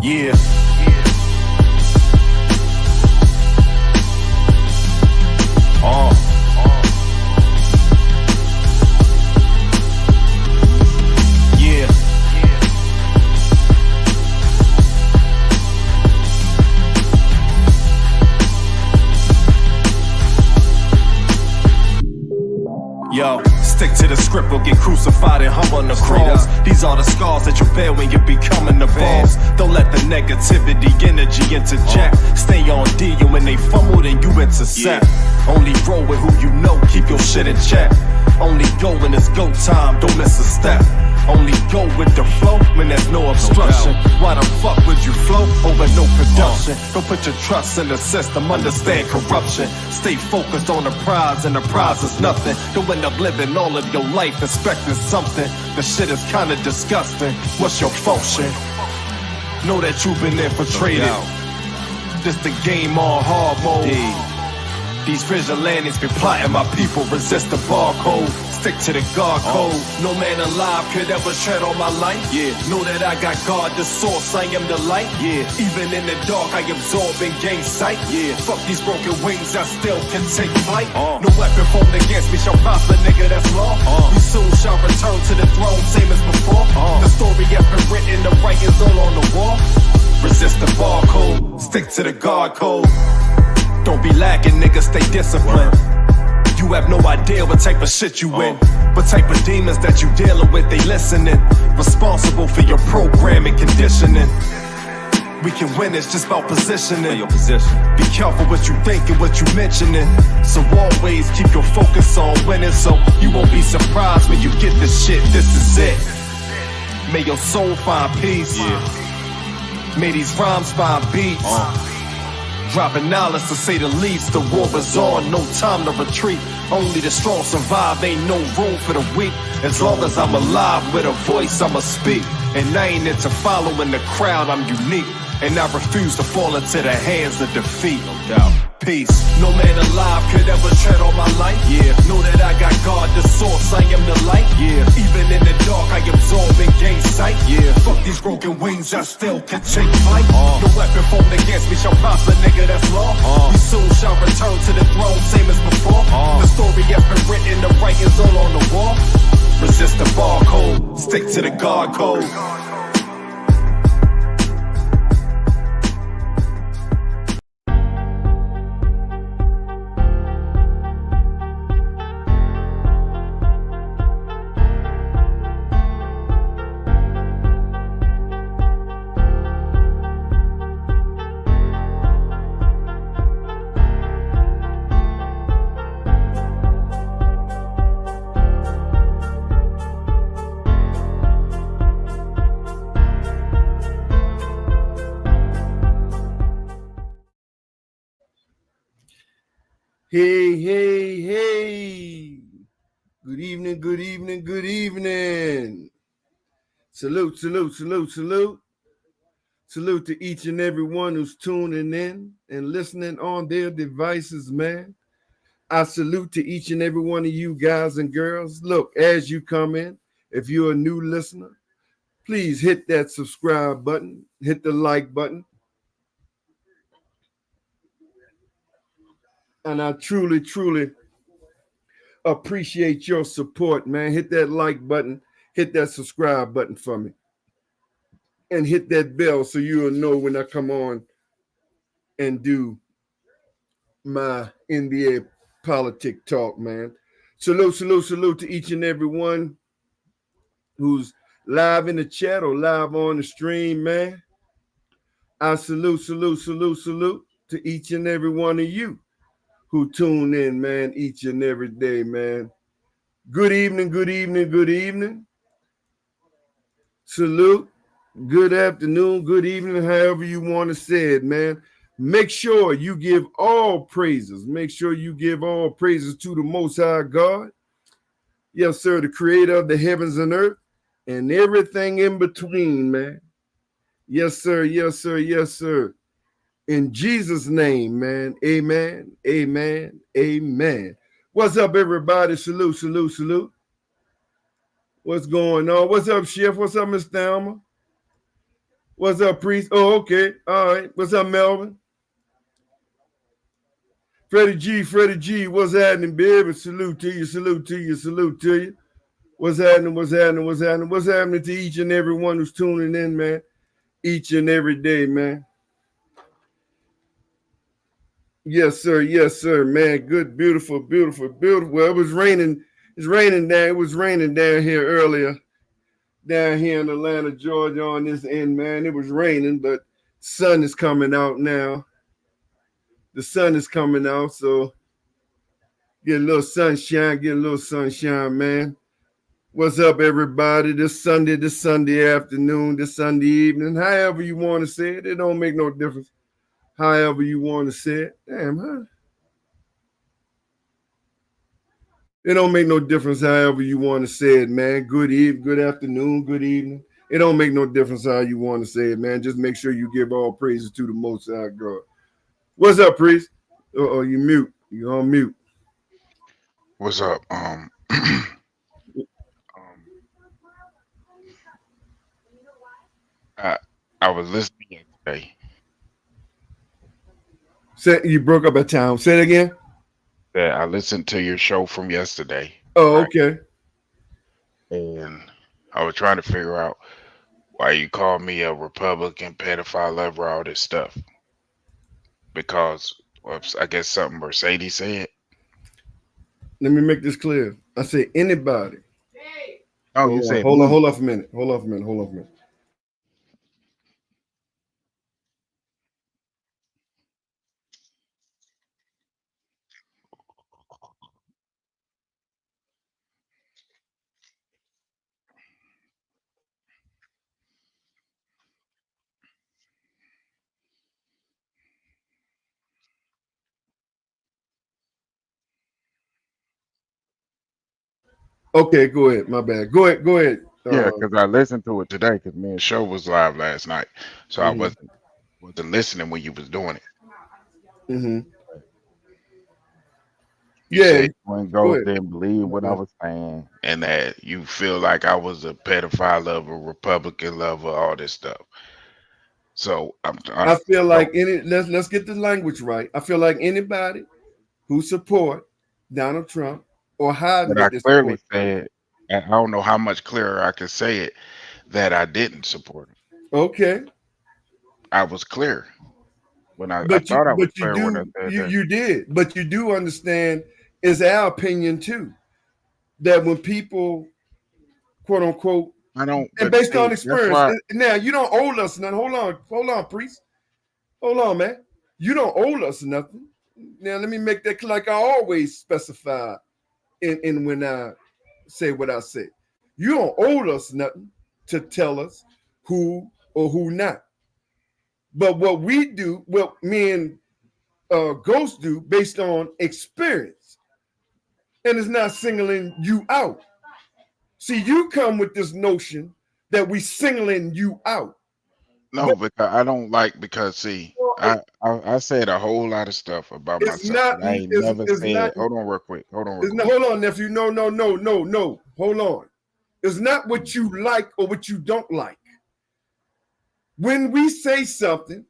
Yeah. Yeah. Yo, stick to the script or get crucified and hung on the cross. These are the scars that you bear when you becoming the boss. Don't let the negativity energy interject. Stay on D, and when they fumble, then you intercept. Only roll with who you know, keep your shit in check. Only go when it's go time, don't miss a step. Only go with the flow when there's no obstruction. Why the fuck would you flow over no production? Don't put your trust in the system, understand corruption. Stay focused on the prize, and the prize is nothing. Don't end up living all of your life expecting something. The shit is kinda disgusting. What's your function? Know that you've been infiltrated. This the game on hard mode. These vigilantes be plotting my people, resist the barcode. Stick to the God code. No man alive could ever tread on my life. Know that I got God the source, I am the light. Even in the dark I absorb and gain sight. Fuck these broken wings, I still can take flight. No weapon formed against me shall prosper, nigga, that's law. We soon shall return to the throne, same as before. The story has been written, the writing's all on the wall. Resist the barcode, stick to the God code. Don't be lacking, nigga, stay disciplined. You have no idea what type of shit you in. What type of demons that you dealing with, they listening. Responsible for your programming, conditioning. We can win, it's just about positioning. Be careful what you think and what you mentioning. So always keep your focus on winning, so you won't be surprised when you get this shit. This is it. May your soul find peace. May these rhymes find beats. Dropping knowledge to say the least. The war is on, no time to retreat. Only the strong survive, ain't no room for the weak. As long as I'm alive with a voice, I'ma speak. And I ain't into following the crowd, I'm unique. And I refuse to fall into the hands of defeat. No doubt. Peace. No man alive could ever tread on my life. Know that I got God the source, I am the light. Even in the dark I absorb and gain sight. Fuck these broken wings, I still can take flight. No weapon formed against me shall prosper, nigga, that's law. We soon shall return to the throne, same as before. The story has been written, the writing's all on the wall. Resist the barcode, stick to the God code. Hey, hey, hey. Good evening, good evening, good evening. Salute, salute, salute, salute. Salute to each and every one who's tuning in and listening on their devices, man. I salute to each and every one of you guys and girls. Look, as you come in, if you're a new listener, please hit that subscribe button, hit the like button. And I truly, truly appreciate your support, man. Hit that like button, hit that subscribe button for me. And hit that bell so you'll know when I come on and do my NBA politic talk, man. Salute, salute, salute to each and every one who's live in the chat or live on the stream, man. I salute, salute, salute, salute to each and every one of you who tune in, man, each and every day, man. Good evening, good evening, good evening. Salute, good afternoon, good evening, however you want to say it, man. Make sure you give all praises. Make sure you give all praises to the Most High God. Yes, sir, the creator of the heavens and earth and everything in between, man. Yes, sir, yes, sir, yes, sir. In Jesus' name, man. Amen, amen, amen. What's up, everybody? Salute, salute, salute. What's going on? What's up, Chef? What's up, Miss Thelma? What's up, Priest? Oh, okay. All right. What's up, Melvin? Freddie G, what's happening, baby? Salute to you, salute to you, salute to you. What's happening, what's happening, what's happening? What's happening to each and every one who's tuning in, man? Each and every day, man. Yes, sir, man. Good, beautiful, beautiful, beautiful. Well, it was raining. It's raining down. It was raining down here earlier, down here in Atlanta, Georgia, on this end, man. It was raining, but sun is coming out now. The sun is coming out, so get a little sunshine, man. What's up, everybody? This Sunday afternoon, this Sunday evening, however you want to say it. It don't make no difference. However you want to say it. Damn, huh? It don't make no difference however you want to say it, man. Good evening, good afternoon, good evening. It don't make no difference how you want to say it, man. Just make sure you give all praises to the Most High God. What's up, priest? Oh, you mute. You on mute. What's up? I was listening yesterday. Say you broke up at town. Say it again. That I listened to your show from yesterday. Oh, okay. And I was trying to figure out why you call me a Republican pedophile lover, all this stuff. Because I guess something Mercedes said. Let me make this clear. I say anybody. Oh, you said hold on for a minute. Hold on for a minute. Okay, go ahead. My bad. Go ahead. Yeah, because I listened to it today because me and show was live last night, so I wasn't listening when you was doing it. Mm-hmm. You said you wouldn't go there and believe what I was saying, and that you feel like I was a pedophile lover, Republican lover, all this stuff. So I feel like let's get the language right. I feel like anybody who support Donald Trump or hiding but that I clearly said, I don't know how much clearer I could say it, that I didn't support him. Okay. I was clear when I thought I was clear when I said that. You did, but you do understand, is our opinion too, that when people, quote unquote, I don't, and based on experience, now you don't owe us nothing. Hold on, priest. Hold on, man. You don't owe us nothing. Now let me make that clear, like I always specify in when I say what I say. You don't owe us nothing to tell us who or who not. But what we do, what me and Ghost do based on experience, and it's not singling you out. See, you come with this notion that we singling you out. No, because I don't like, because see, I said a whole lot of stuff about myself. I ain't never said. Hold on, real quick. Hold on, nephew. No. Hold on. It's not what you like or what you don't like. When we say something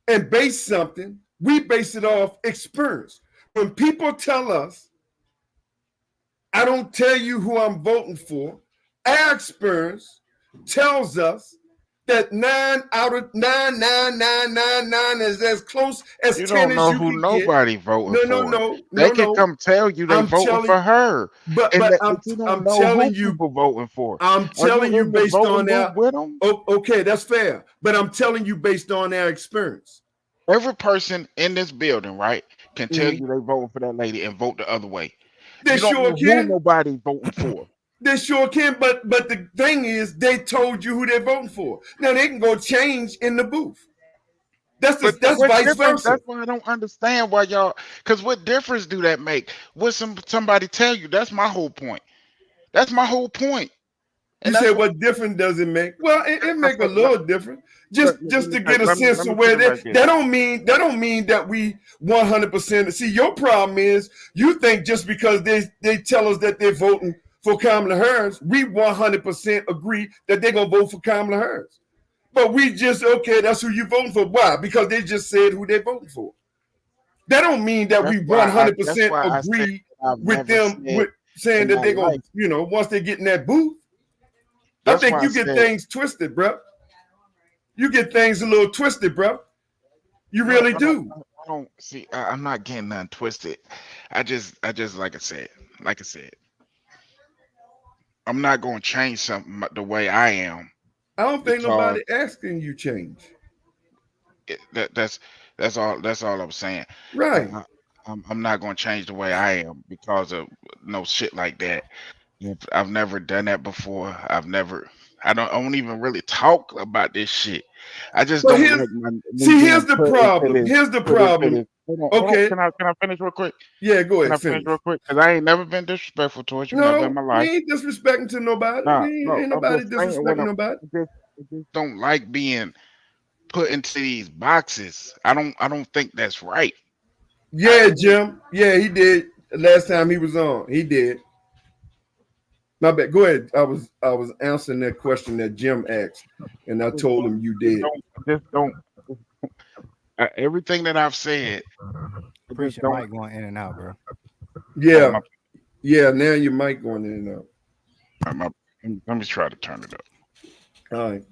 and base something, we base it off experience. When people tell us, I don't tell you who I'm voting for, our experience tells us that 9 out of 9 is as close as 10 as you can get. You don't know who nobody voting for. No. They can come tell you they voting for her. But you don't know who people voting for. I'm telling you based on that. Okay, that's fair. But I'm telling you based on their experience. Every person in this building, right, can tell you they voting for that lady and vote the other way. They sure can. Who nobody voting for. They sure can, but the thing is, they told you who they're voting for. Now they can go change in the booth. That's vice versa. That's why I don't understand why y'all. Because what difference do that make? What somebody tell you? That's my whole point. That's my whole point. And you say what difference does it make? Well, it make a little difference. Just to get a sense of where that don't mean that we 100%. See, your problem is you think just because they tell us that they're voting for Kamala Harris, we 100% agree that they're gonna vote for Kamala Harris. But we just, okay, that's who you voting for. Why? Because they just said who they voting for. That don't mean that we 100% agree with them with saying that they're going to, once they get in that booth. I think you get things twisted, bro. You get things a little twisted, bro. You really do. I don't see. I'm not getting nothing twisted. I just like I said, I'm not going to change something the way I am. I don't think nobody asking you change. That's all I'm saying. Right. I'm not going to change the way I am because of no shit like that. I've never done that before. I don't even really talk about this shit. I just don't like here's the problem. Here's the problem. Okay. Can I finish real quick? Yeah, go ahead. Can I finish real quick? Because I ain't never been disrespectful towards you. Never in my life. We ain't disrespecting to nobody. Ain't nobody disrespecting nobody. I just don't like being put into these boxes. I don't think that's right. Yeah, Jim. Yeah, he did. Last time he was on, he did. My bad. Go ahead. I was answering that question that Jim asked, and I told him you did. Don't. Everything that I've said. Appreciate your mic going in and out, bro. Yeah. Yeah. Now your mic going in and out. Let me try to turn it up. All right.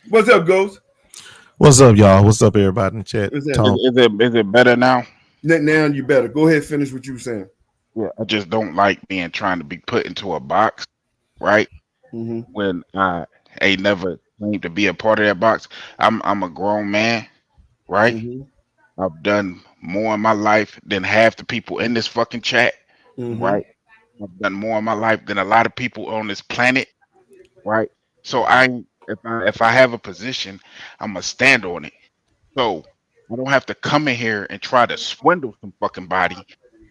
What's up, Ghost? What's up, y'all? What's up, everybody in the chat? Is it better now? Now you better go ahead. Finish what you were saying. Yeah, I just don't like trying to be put into a box, right? Mm-hmm. When I ain't never claimed to be a part of that box. I'm a grown man, right? Mm-hmm. I've done more in my life than half the people in this fucking chat, right? I've done more in my life than a lot of people on this planet, right? So if I have a position, I'm gonna stand on it. So I don't have to come in here and try to swindle some fucking body.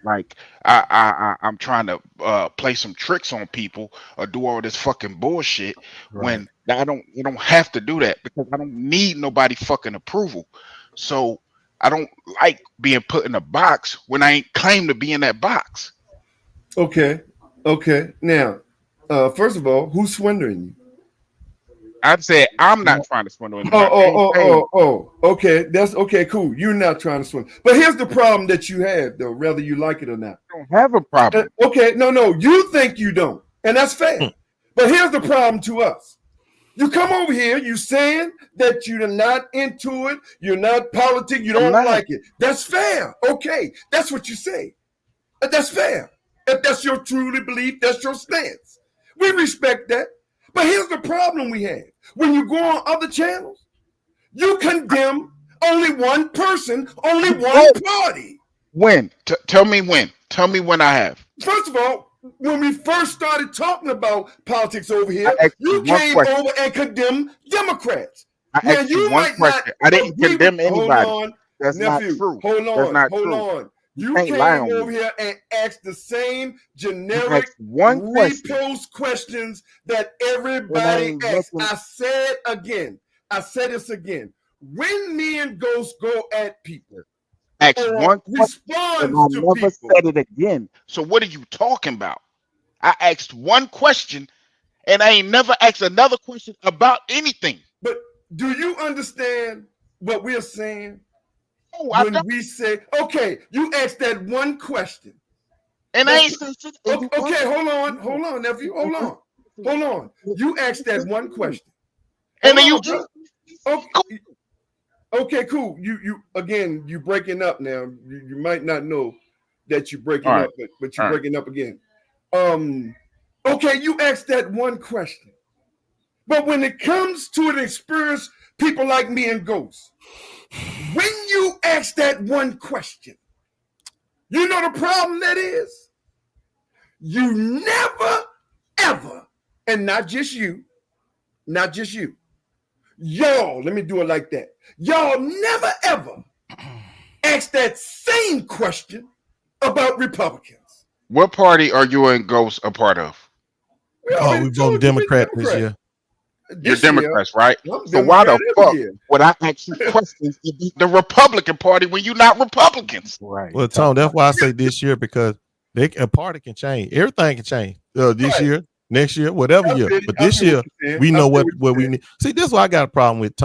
Like I'm trying to play some tricks on people or do all this fucking bullshit when I don't have to do that because I don't need nobody fucking approval. So I don't like being put in a box when I ain't claimed to be in that box. Okay. Now, first of all, who's swindling you? I'd say I'm not trying to swindle anybody. Okay. That's okay, cool. You're not trying to swindle. But here's the problem that you have, though, whether you like it or not. I don't have a problem. Okay, no, you think you don't, and that's fair. But here's the problem to us. You come over here, you saying that you're not into it, you're not politics, you don't like it. That's fair. Okay, that's what you say. That's fair. If that's your truly belief, that's your stance. We respect that. But here's the problem we have. When you go on other channels, you condemn only one person, only one party. When? Tell me when. Tell me when I have. First of all, when we first started talking about politics over here, you came over and condemned Democrats. I asked you one question. I didn't condemn anybody. That's not true. Hold on. You came over here and asked the same generic repost questions that everybody asks. I said this again. When me and Ghost go at people, ask one question and I never said it again. So what are you talking about? I asked one question and I ain't never asked another question about anything. But do you understand what we're saying? When we say, okay, you asked that one question. And I ain't said shit. Okay, hold on, nephew. Hold on. You asked that one question. And then you okay, cool. You breaking up now. You might not know that you're breaking up, but you're breaking up again. Okay, you asked that one question. But when it comes to an experience, people like me and Ghost, when you ask that one question, you know the problem that is? You never, ever, and not just you, y'all, let me do it like that. Y'all never, ever ask that same question about Republicans. What party are you and Ghost a part of? We voted Democrat this year. You're Democrats, right? So why the fuck would I ask you questions about the Republican Party when you're not Republicans? Right. Well, Tone, that's why I say this year because a party can change. Everything can change. This year, next year, whatever year. But this year, we know what we need. See, this is why I got a problem with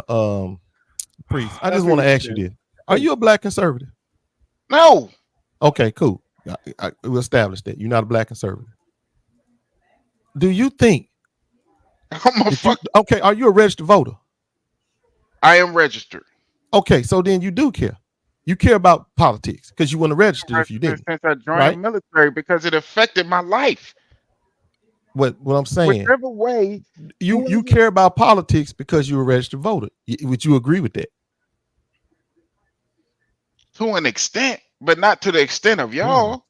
Priest. I just want to ask you this: are you a black conservative? No. Okay, cool. We'll establish that you're not a black conservative. Do you think? Okay, are you a registered voter? I am registered. Okay, so then you do care. You care about politics because you want to register if you didn't. Since I joined the military because it affected my life. What I'm saying? Whichever way you care about politics because you're a registered voter. Would you agree with that? To an extent, but not to the extent of y'all.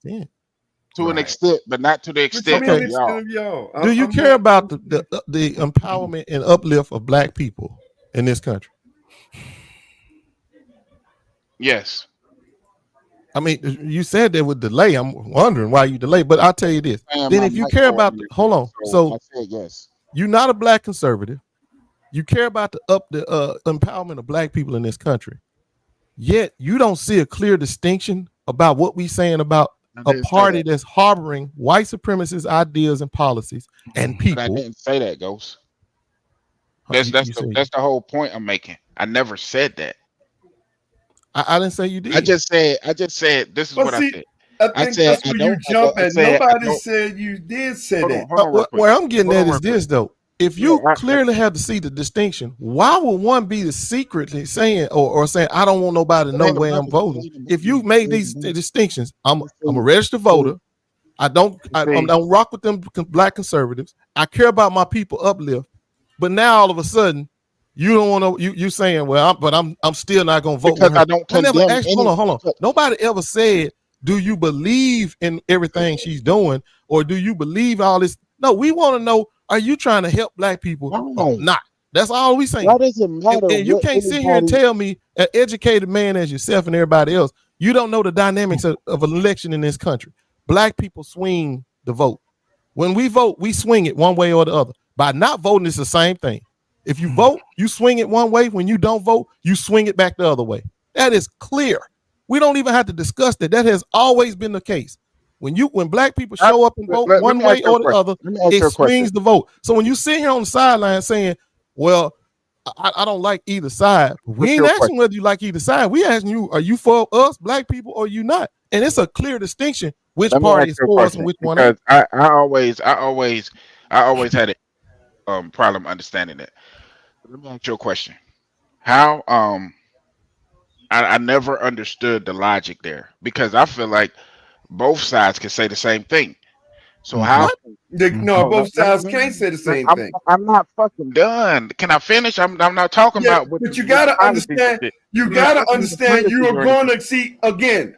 To an extent, but not to the extent of y'all. Do you care about the empowerment and uplift of black people in this country? Yes. I mean, you said that with delay. I'm wondering why you delay, but I'll tell you this. Then if you care about hold on. So I said yes. You're not a black conservative. You care about the empowerment of black people in this country. Yet you don't see a clear distinction about what we're saying about a party that's harboring white supremacist ideas and policies and people. But I didn't say that, Ghost. That's the whole point I'm making. I never said that. I didn't say you did. I just said this is what I said. I think that's where you jump at. Nobody said you did say that. Where I'm getting at is this though. If you clearly have to see the distinction, why would one be secretly saying or saying I don't want nobody to know where I'm voting? If you made these distinctions, I'm a registered voter. I don't rock with them black conservatives. I care about my people uplift. But now all of a sudden, you don't want to. You saying, well, I'm still not going to vote because with her. I don't condemn any. Hold on. Nobody ever said, do you believe in everything she's doing, or do you believe all this? No, we want to know. Are you trying to help black people or not? That's all we saying. Why does it matter? And you can't sit here and tell me, an educated man as yourself and everybody else, you don't know the dynamics of an election in this country. Black people swing the vote. When we vote, we swing it one way or the other. By not voting, it's the same thing. If you vote, you swing it one way. When you don't vote, you swing it back the other way. That is clear. We don't even have to discuss that. That has always been the case. When black people show up and vote one way or the other, it swings the vote. So when you sit here on the sideline saying, well, I don't like either side, we ain't asking whether you like either side. We asking you, are you for us, black people, or you not? And it's a clear distinction which party is for us and which one ain't. I always had a problem understanding that. Let me ask you a question. How I never understood the logic there because I feel like both sides can say the same thing. So how? No, both sides can't say the same thing. I'm not fucking done. Can I finish? I'm not talking about. But you gotta understand. You gotta understand. You are going to see again.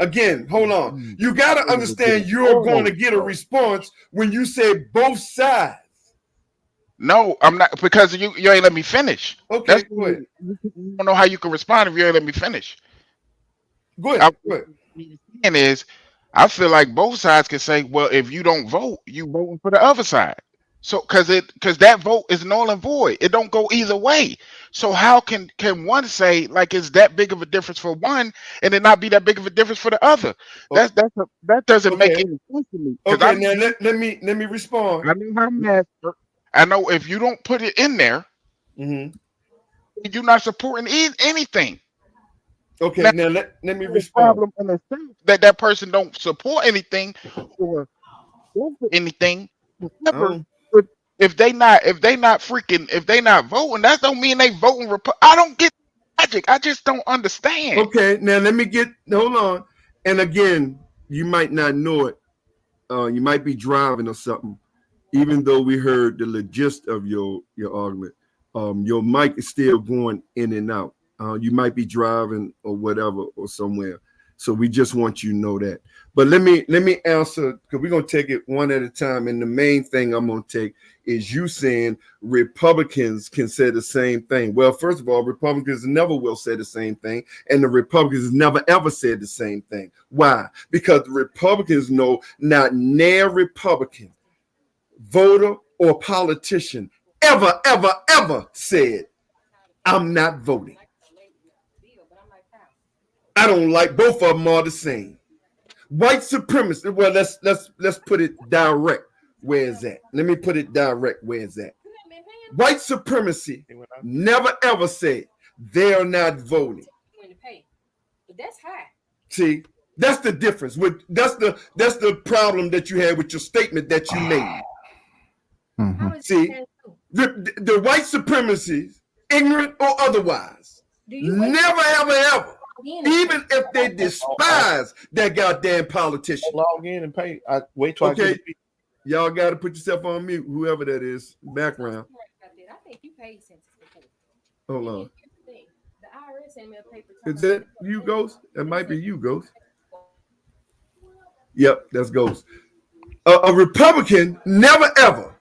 Hold on. You gotta understand. You're going to get a response when you say both sides. No, I'm not because you ain't let me finish. Okay, go ahead. I don't know how you can respond if you ain't let me finish. Go ahead. What I'm saying is, I feel like both sides can say, well, if you don't vote, you voting for the other side. So because that vote is null and void. It don't go either way. So how can one say like it's that big of a difference for one and it not be that big of a difference for the other? That doesn't make any sense to me. Okay, now let me respond. I know how math. I know if you don't put it in there, you're not supporting anything. Okay, now let me respond. Problem in the sense that person don't support anything or anything. If they not voting, that don't mean they voting. I don't get logic. I just don't understand. Okay, now hold on. And again, you might not know it. You might be driving or something. Even though we heard the gist of your argument, your mic is still going in and out. You might be driving or whatever or somewhere. So we just want you to know that. But let me answer, because we're going to take it one at a time. And the main thing I'm going to take is you saying Republicans can say the same thing. Well, first of all, Republicans never will say the same thing. And the Republicans never, ever said the same thing. Why? Because the Republicans know not near Republican, voter or politician ever said, I'm not voting. I don't like both of them are the same. White supremacists, well, let's put it direct. where it's at. Let me put it direct where it's at. White supremacy never ever said they're not voting. But that's high. See, that's the difference. That's the problem that you had with your statement that you made. Mm-hmm. See, the white supremacies, ignorant or otherwise, never ever, even if they despise that goddamn politician. Log in and pay. Wait till okay. Y'all got to put yourself on mute, whoever that is, background. I think you paid census before. Hold on. The IRS sent me a paper. Is that you, Ghost? That might be you, Ghost. Yep, that's Ghost. A Republican never ever,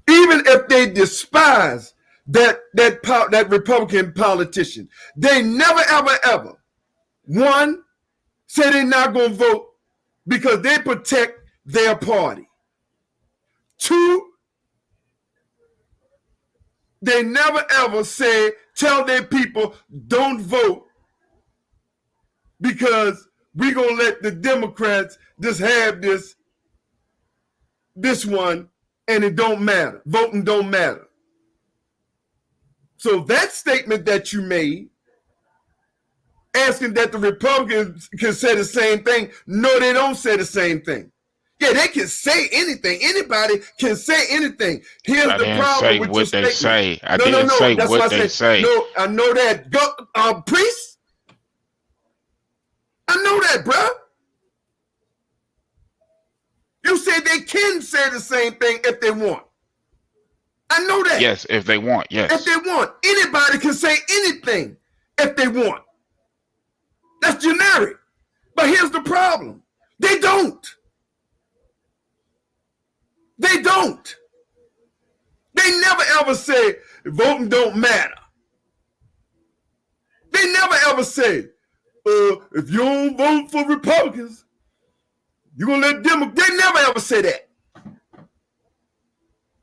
even if they despise that Republican politician, they never ever, one, say they're not going to vote because they protect their party. Two, they never ever tell their people don't vote because we're going to let the Democrats just have this one and it don't matter. Voting don't matter. So that statement that you made, asking that the Republicans can say the same thing, no, they don't say the same thing. Yeah, they can say anything. Anybody can say anything. Here's the problem with your statement. Say. I didn't say what they say. No, I know that. Priest? I know that, bro. You said they can say the same thing if they want. I know that. Yes, if they want, yes. If they want. Anybody can say anything if they want. That's generic. But here's the problem. They don't. They don't. They never ever say voting don't matter. They never ever say, if you don't vote for Republicans, you're going to let them. They never ever say that.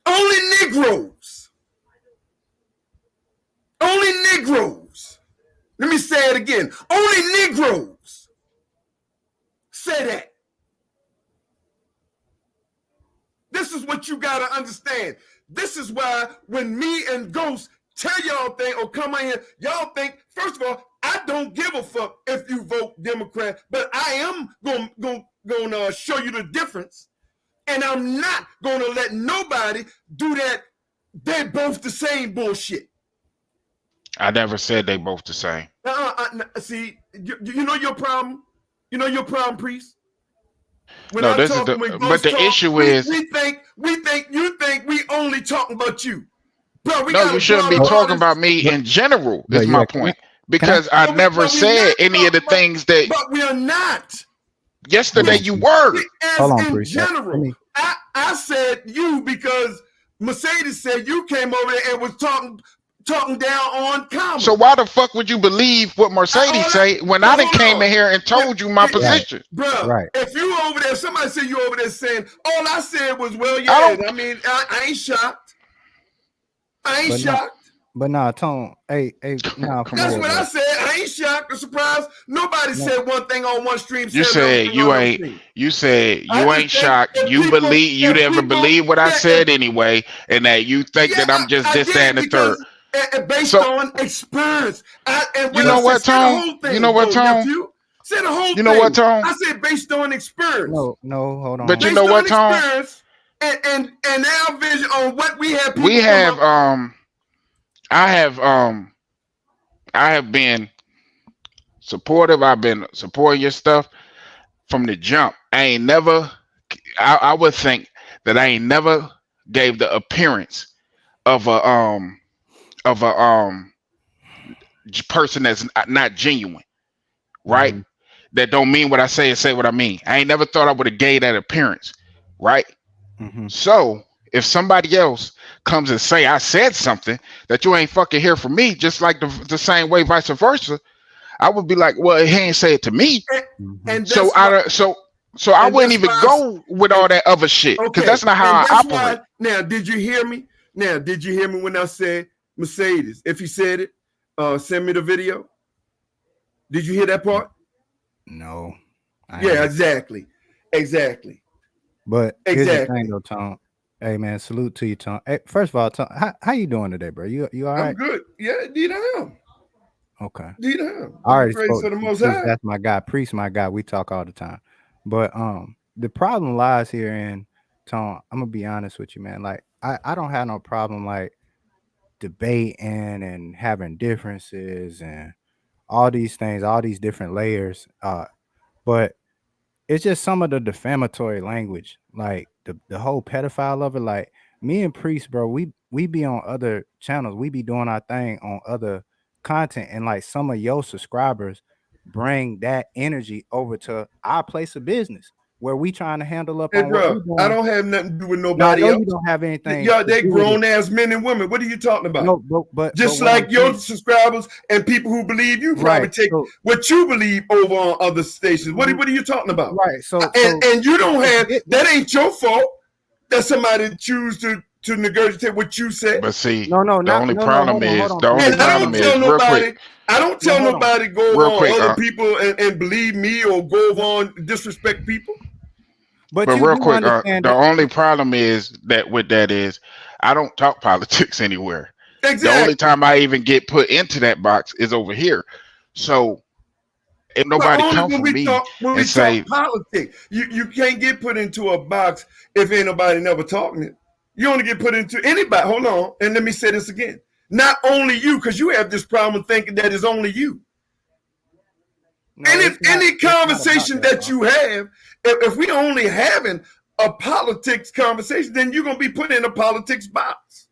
Only Negroes. Only Negroes. Let me say it again. Only Negroes say that. This is what you got to understand. This is why when me and Ghost tell y'all thing or come in here, y'all think, first of all, I don't give a fuck if you vote Democrat, but I am going to show you the difference. And I'm not going to let nobody do that. They're both the same bullshit. I never said they both the same. See, you know your problem? You know your problem, Priest? When no, this is but the issue is you think we only talking about you. Bro, no, you shouldn't be talking about me in general, is my point. Because I never said any of the things that but we are not. Yesterday you were. In general, I said you because Mercedes said you came over there and was talking down on Common. So why the fuck would you believe what Mercedes say when I done came in here and told you my position? Bro, if you over there, somebody said you over there saying, all I said was, well, yeah, I ain't shocked. I ain't shocked. But nah, Tone, hey, nah, that's what I said. I ain't shocked or surprised. Nobody said one thing on one stream. You said you ain't. You said you ain't shocked. You believe you never believe what I said anyway, and that you think that I'm just this, that, and the third. Based on experience. You know what, Tone? You know what, Tone? Said the whole thing. You know what, Tone? I said based on experience. No, hold on. But you know what, Tone? And our vision on what we have. We have I have been supportive. I've been supporting your stuff from the jump. I would think that I ain't never gave the appearance of a person that's not genuine, right? Mm-hmm. That don't mean what I say and say what I mean. I ain't never thought I would have gave that appearance, right? Mm-hmm. So if somebody else comes and say I said something that you ain't fucking hear from me, just like the same way, vice versa, I would be like, well, he ain't say it to me, and so I wouldn't even go with all that other shit because that's not how I operate. Now, did you hear me? When I said Mercedes? If he said it, send me the video. Did you hear that part? No. Yeah, exactly. But here's the Exactly. thing, though, Tone. Hey, man, salute to you, Tone. Hey, first of all, Tone, how you doing today, bro? You all I'm right? good. Yeah, indeed I am. Okay. Indeed I am. I already Praise spoke. to the Most Priest, High. that's my guy. Priest, my guy. We talk all the time. But the problem lies here in Tone. I'm gonna be honest with you, man. Like I don't have no problem like debating and having differences and all these things, all these different layers. But it's just some of the defamatory language, like the whole pedophile of it. Like me and Priest, bro, we be on other channels, we be doing our thing on other content, and like some of your subscribers bring that energy over to our place of business where we trying to handle up Hey, on what we bro, doing. I don't have nothing to do with No, I nobody know else. you don't have anything. Yeah, to they do with it. grown ass men and women. What are you talking about? No, but Just what like I'm your saying- subscribers and people who believe you probably Right, take so- what you believe over on other stations. What are you talking about? right. So And you don't have it- that. Ain't your fault that somebody choose to regurgitate what you said. But see, No, the only problem is the only And I problem don't is tell real nobody. quick. I don't tell hold on. nobody go Real on quick, other people and believe me or go on disrespect people. but But you real do quick, understand the that. only problem is that with that is I don't talk politics anywhere. The Exactly. only time I even get put into that box is over here. So if nobody But come only from when we me talk and say, politics. You can't get put into a box if ain't nobody never talking it. You only get put into anybody. Hold on, and let me say this again. Not only you, because you have this problem thinking that it's only you. No, any it's not conversation about that you have, if we only having a politics conversation, then you're gonna be put in a politics box.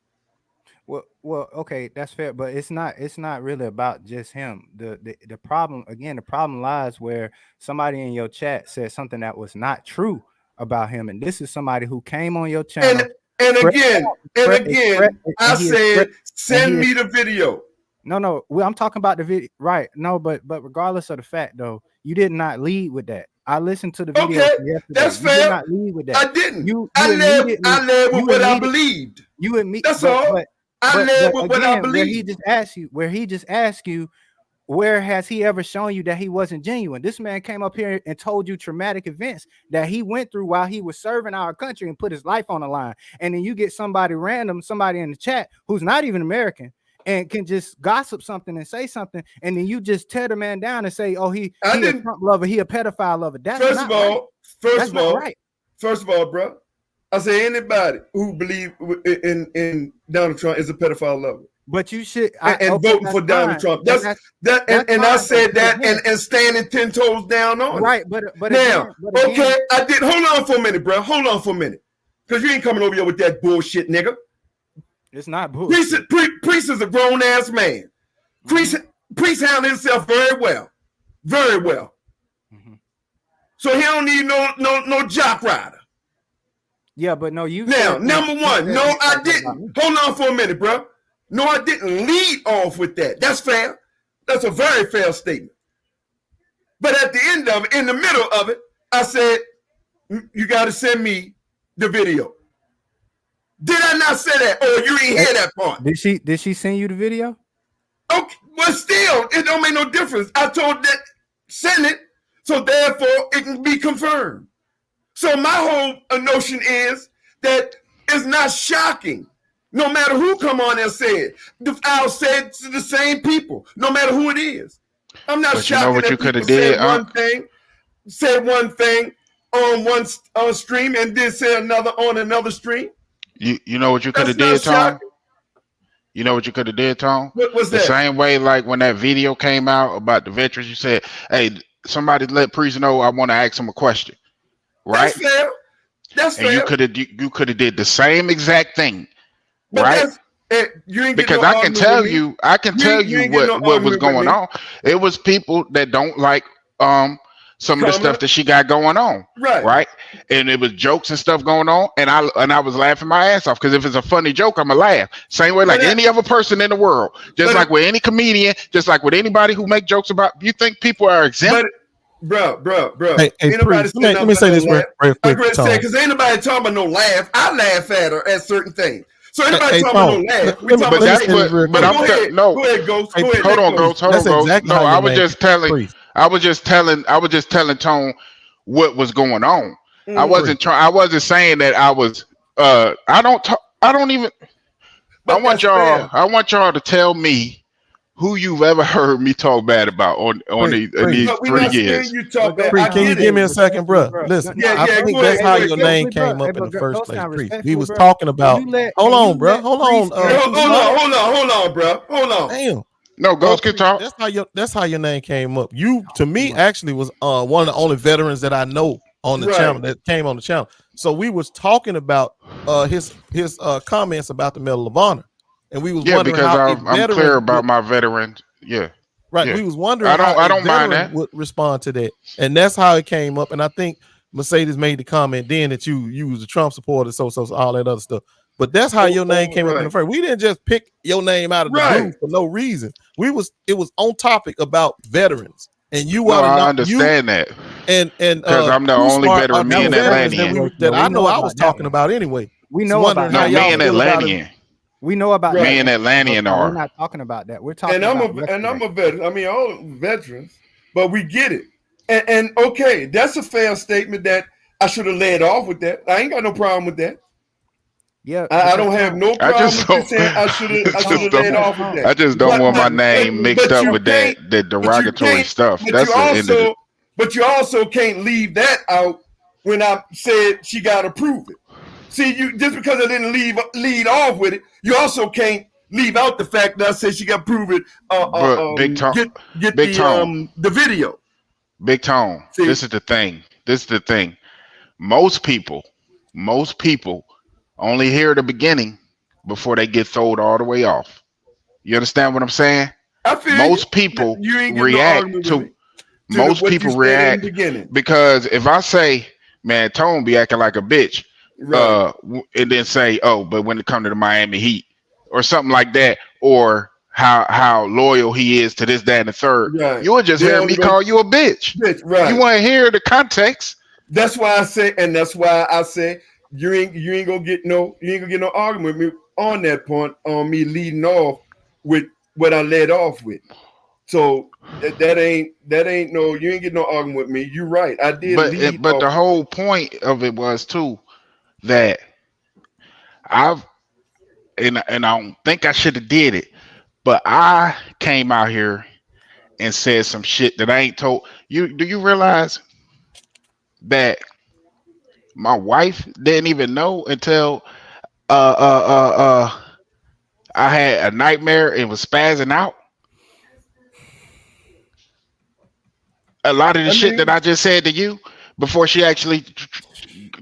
Well, okay, that's fair, but it's not really about just him. The problem lies where somebody in your chat said something that was not true about him, and this is somebody who came on your channel. And again, I said, send me the video. No, well, I'm talking about the video, right? No, but regardless of the fact, though, you did not lead with that. I listened to the video. Okay, yesterday. that's You fair. did not lead with that. I didn't. You I led with what I believed. You and me. That's all. I led with what I believed. Where he just asked you, where has he ever shown you that he wasn't genuine? This man came up here and told you traumatic events that he went through while he was serving our country and put his life on the line. And then you get somebody random, somebody in the chat who's not even American, and can just gossip something and say something, and then you just tear the man down and say, "Oh, he a Trump lover, he a pedophile lover." That's first not of all, right. First of all, bro, I say anybody who believe in Donald Trump is a pedophile lover. But you should voting for Donald Trump. That's I said that and standing 10 toes down on right. it. But now, again, okay, I did. Hold on for a minute, bro. Hold on for a minute, because you ain't coming over here with that bullshit, nigga. It's not bullshit. Priest is a grown ass man. Priest handled himself very well, very well. Mm-hmm. So he don't need no jock rider. Yeah, but no, you. Now, number one, no, I didn't. Hold on for a minute, bro. No, I didn't lead off with that. That's fair. That's a very fair statement. But at the end of it, in the middle of it, I said, you got to send me the video. Did I not say that? Or you didn't hear that part? Did she send you the video? Okay, well, still, it don't make no difference. I told that, send it, so therefore it can be confirmed. So my whole notion is that it's not shocking. No matter who come on and say it, I'll say it to the same people, no matter who it is. I'm not shocked. You know what you could have did? Say one thing on one stream and then say another on another stream. You know what you could have did, Tom? You know what you could have did, Tom? What was that? The same way, like when that video came out about the veterans, you said, "Hey, somebody let Priest know I want to ask him a question." Right? That's fair. That's fair. And you could have did the same exact thing, but right? You ain't because I can tell you what was going on. It was people that don't like some of the stuff that she got going on, right? And it was jokes and stuff going on, and I was laughing my ass off, because if it's a funny joke, I'ma laugh. Same way like any other person in the world, just like with any comedian, just like with anybody who make jokes about. You think people are exempt? Bro. Hey, Priest, let me say this real quick. Because ain't nobody talking about no laugh. I laugh at her at certain things. So anybody talking about no laugh. Go ahead, Ghost. Hold on, Ghost. Exactly. No, I was just telling Tone what was going on. I wasn't trying. I wasn't saying that I was. I don't talk. I don't even. But that's fair. I want y'all to tell me who you've ever heard me talk bad about on Priest, these But we're 3 not saying years. you talk bad. Priest, I can you get give it. me a second, bro? Listen, Yeah, I yeah, think go that's ahead, how go your ahead. name Bro, came up in but the first Ghost place, now Priest. respectfully, We was bro. talking Can about. you let Hold can you on, bro. let Hold Priest on. and Hold on, bro. Hold on. Damn. No, Ghost can Priest, talk. that's how your name came up. You to me actually was one of the only veterans that I know on the channel that came on the channel. So we was talking about his comments about the Medal of Honor, and we was Yeah, wondering because how a I'm clear veteran about would, my veteran. Yeah, right. yeah. We was wondering how I a don't mind veteran that. would respond to that, and that's how it came up. And I think Mercedes made the comment then that you was a Trump supporter, so all that other stuff. But that's how your name came up in the first. We didn't just pick your name out of the blue for no reason. It was on topic about veterans, and you No, are I not understand that and because I'm the Too only Smart veteran. are Me two and veterans Atlantean. that I know I was about that talking one. about anyway. We Just know wondering about how No, that. me y'all and feel about it. Atlantean. We know about Me that. and Atlantean We're are. not talking about that. We're talking And about I'm yesterday. a veteran. I mean, all veterans, but we get it. And okay, that's a fair statement that I should have led off with that. I ain't got no problem with that. Yeah, I because don't have no I problem just with you don't. saying I should have led off with I that. just don't want my But name mixed up you with can't. that But you derogatory can't. stuff. But That's you the end of it. also can't leave that out when I said she got to prove it. See, you just because I didn't lead off with it, you also can't leave out the fact that I said she got to prove it. But Get Big Tone, the video. Big Tone. See, This is the thing. This is the thing. Most people only hear the beginning before they get thrown all the way off. You understand what I'm saying? I feel you. Most people You ain't getting no react argument with me to most what you people said in the react beginning. because if I say, man, Tone be acting like a bitch, Right. and then say, oh, but when it come to the Miami Heat or something like that, or how loyal he is to this, that, and the third, Right. you would just They hear only me go call you a bitch. right. You want to hear the context. That's why I say, and that's why I say you ain't gonna get no argument with me on that point on me leading off with what I led off with. So that ain't no, you ain't getting no argument with me. You're right. I did lead But off the with whole point of it was too that I've and I don't think I should have did it, but I came out here and said some shit that I ain't told you. Do you realize that my wife didn't even know until uh uh uh uh I had a nightmare and was spazzing out? A lot of the I shit that mean, I just said to you before she actually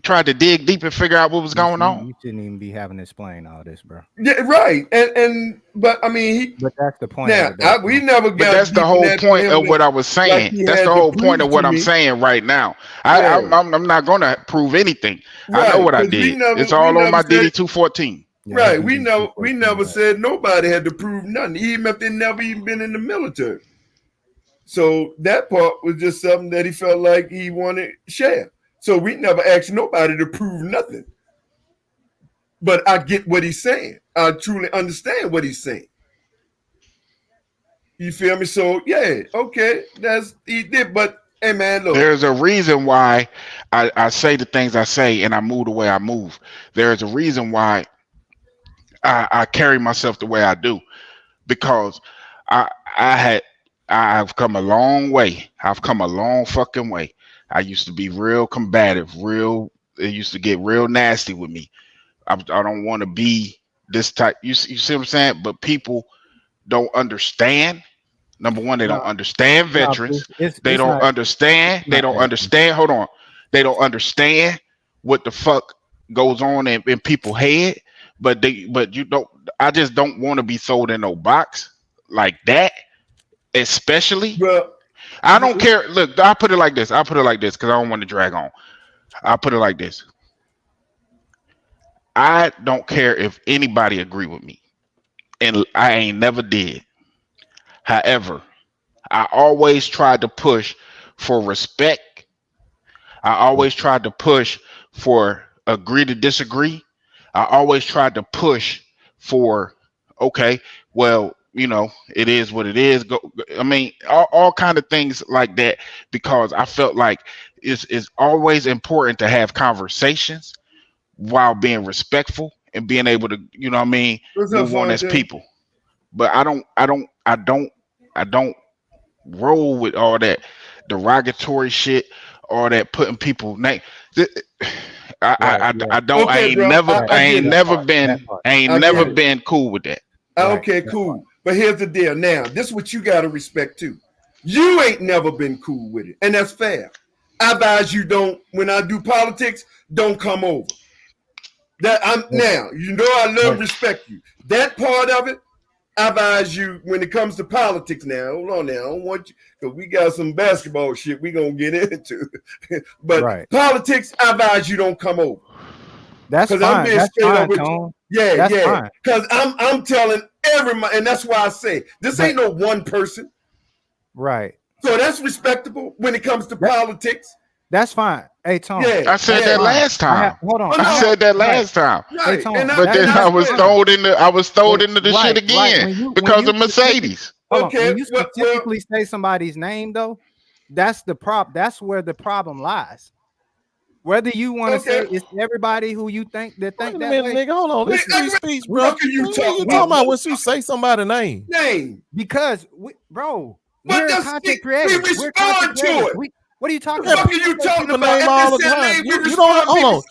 tried to dig deep and figure out what was going on. You shouldn't even be having to explain all this, bro. yeah, right. And but I mean But that's the point now of it, though. we never But got that's the deep in whole that for point him of what I was like saying. he That's had the to whole point prove of to what I'm me. saying right now. Yeah. I'm not gonna prove anything. I know Right. what I Because did. It's we all on never my said DD 214. Yeah, right. that's DD We 214, never right. said nobody had to prove nothing, even if they never even been in the military. So that part was just something that he felt like he wanted to share. So we never asked nobody to prove nothing. But I get what he's saying. I truly understand what he's saying. You feel me? So yeah, okay, that's he did. But hey, man, look, There's a reason why I say the things I say and I move the way I move. There's a reason why I carry myself the way I do because I I had I've come a long way. I've come a long fucking way. I used to be real combative, real. It used to get real nasty with me. I don't want to be this type. You see what I'm saying? But people don't understand. Number one, they don't No, understand no, veterans. They it's don't not understand. They not don't that. understand. Hold on. They don't understand what the fuck goes on in people's head. But you don't. I just don't want to be thrown in no box like that. Especially, well, I don't care. Look, I put it like this. I put it like this because I don't want to drag on. I put it like this. I don't care if anybody agree with me, and I ain't never did. However, I always tried to push for respect. I always tried to push for agree to disagree. I always tried to push for okay, well, you know, it is what it is. I mean, all kind of things like that, because I felt like it's always important to have conversations while being respectful and being able to, you know what I mean, What's up, move on as Fonte? people. But I don't roll with all that derogatory shit, all that putting people name. I don't. Okay, bro. I ain't get it. never That been. part. I ain't I get never it. been cool with that. Okay, cool. But here's the deal. Now, this is what you got to respect too. You ain't never been cool with it, and that's fair. I advise you don't. When I do politics, don't come over. That I'm now. You know I love and respect you. That part of it, I advise you when it comes to politics. Now, hold on. Now, I don't want you because we got some basketball shit we gonna get into. But politics, I advise you don't come over. That's fine. I'm being That's straight fine, up with Tone. you. Yeah, That's yeah. fine. Because I'm telling everybody, and that's why I say this ain't no one person. Right. So that's respectable when it comes to politics. That's fine. Hey, Tone. Yeah, I said that last time. Hold on. I said that last time. Right. Hey, Tone, And But then I was thrown into the Right, shit again When because you of Mercedes. Hold on. Okay, When you specifically say somebody's name, though, that's the That's where the problem lies. Whether you want to say it's everybody who you think that Wait think a that minute, way. nigga. Hold on. This free speech, bro. What are you talking talking about when you say somebody's name? Name. Because But we're that's content it. creators. We We're respond content to creators. it. What are you talking What about? are you talking People about? name If all they the say time. name, we You don't respond. hold on.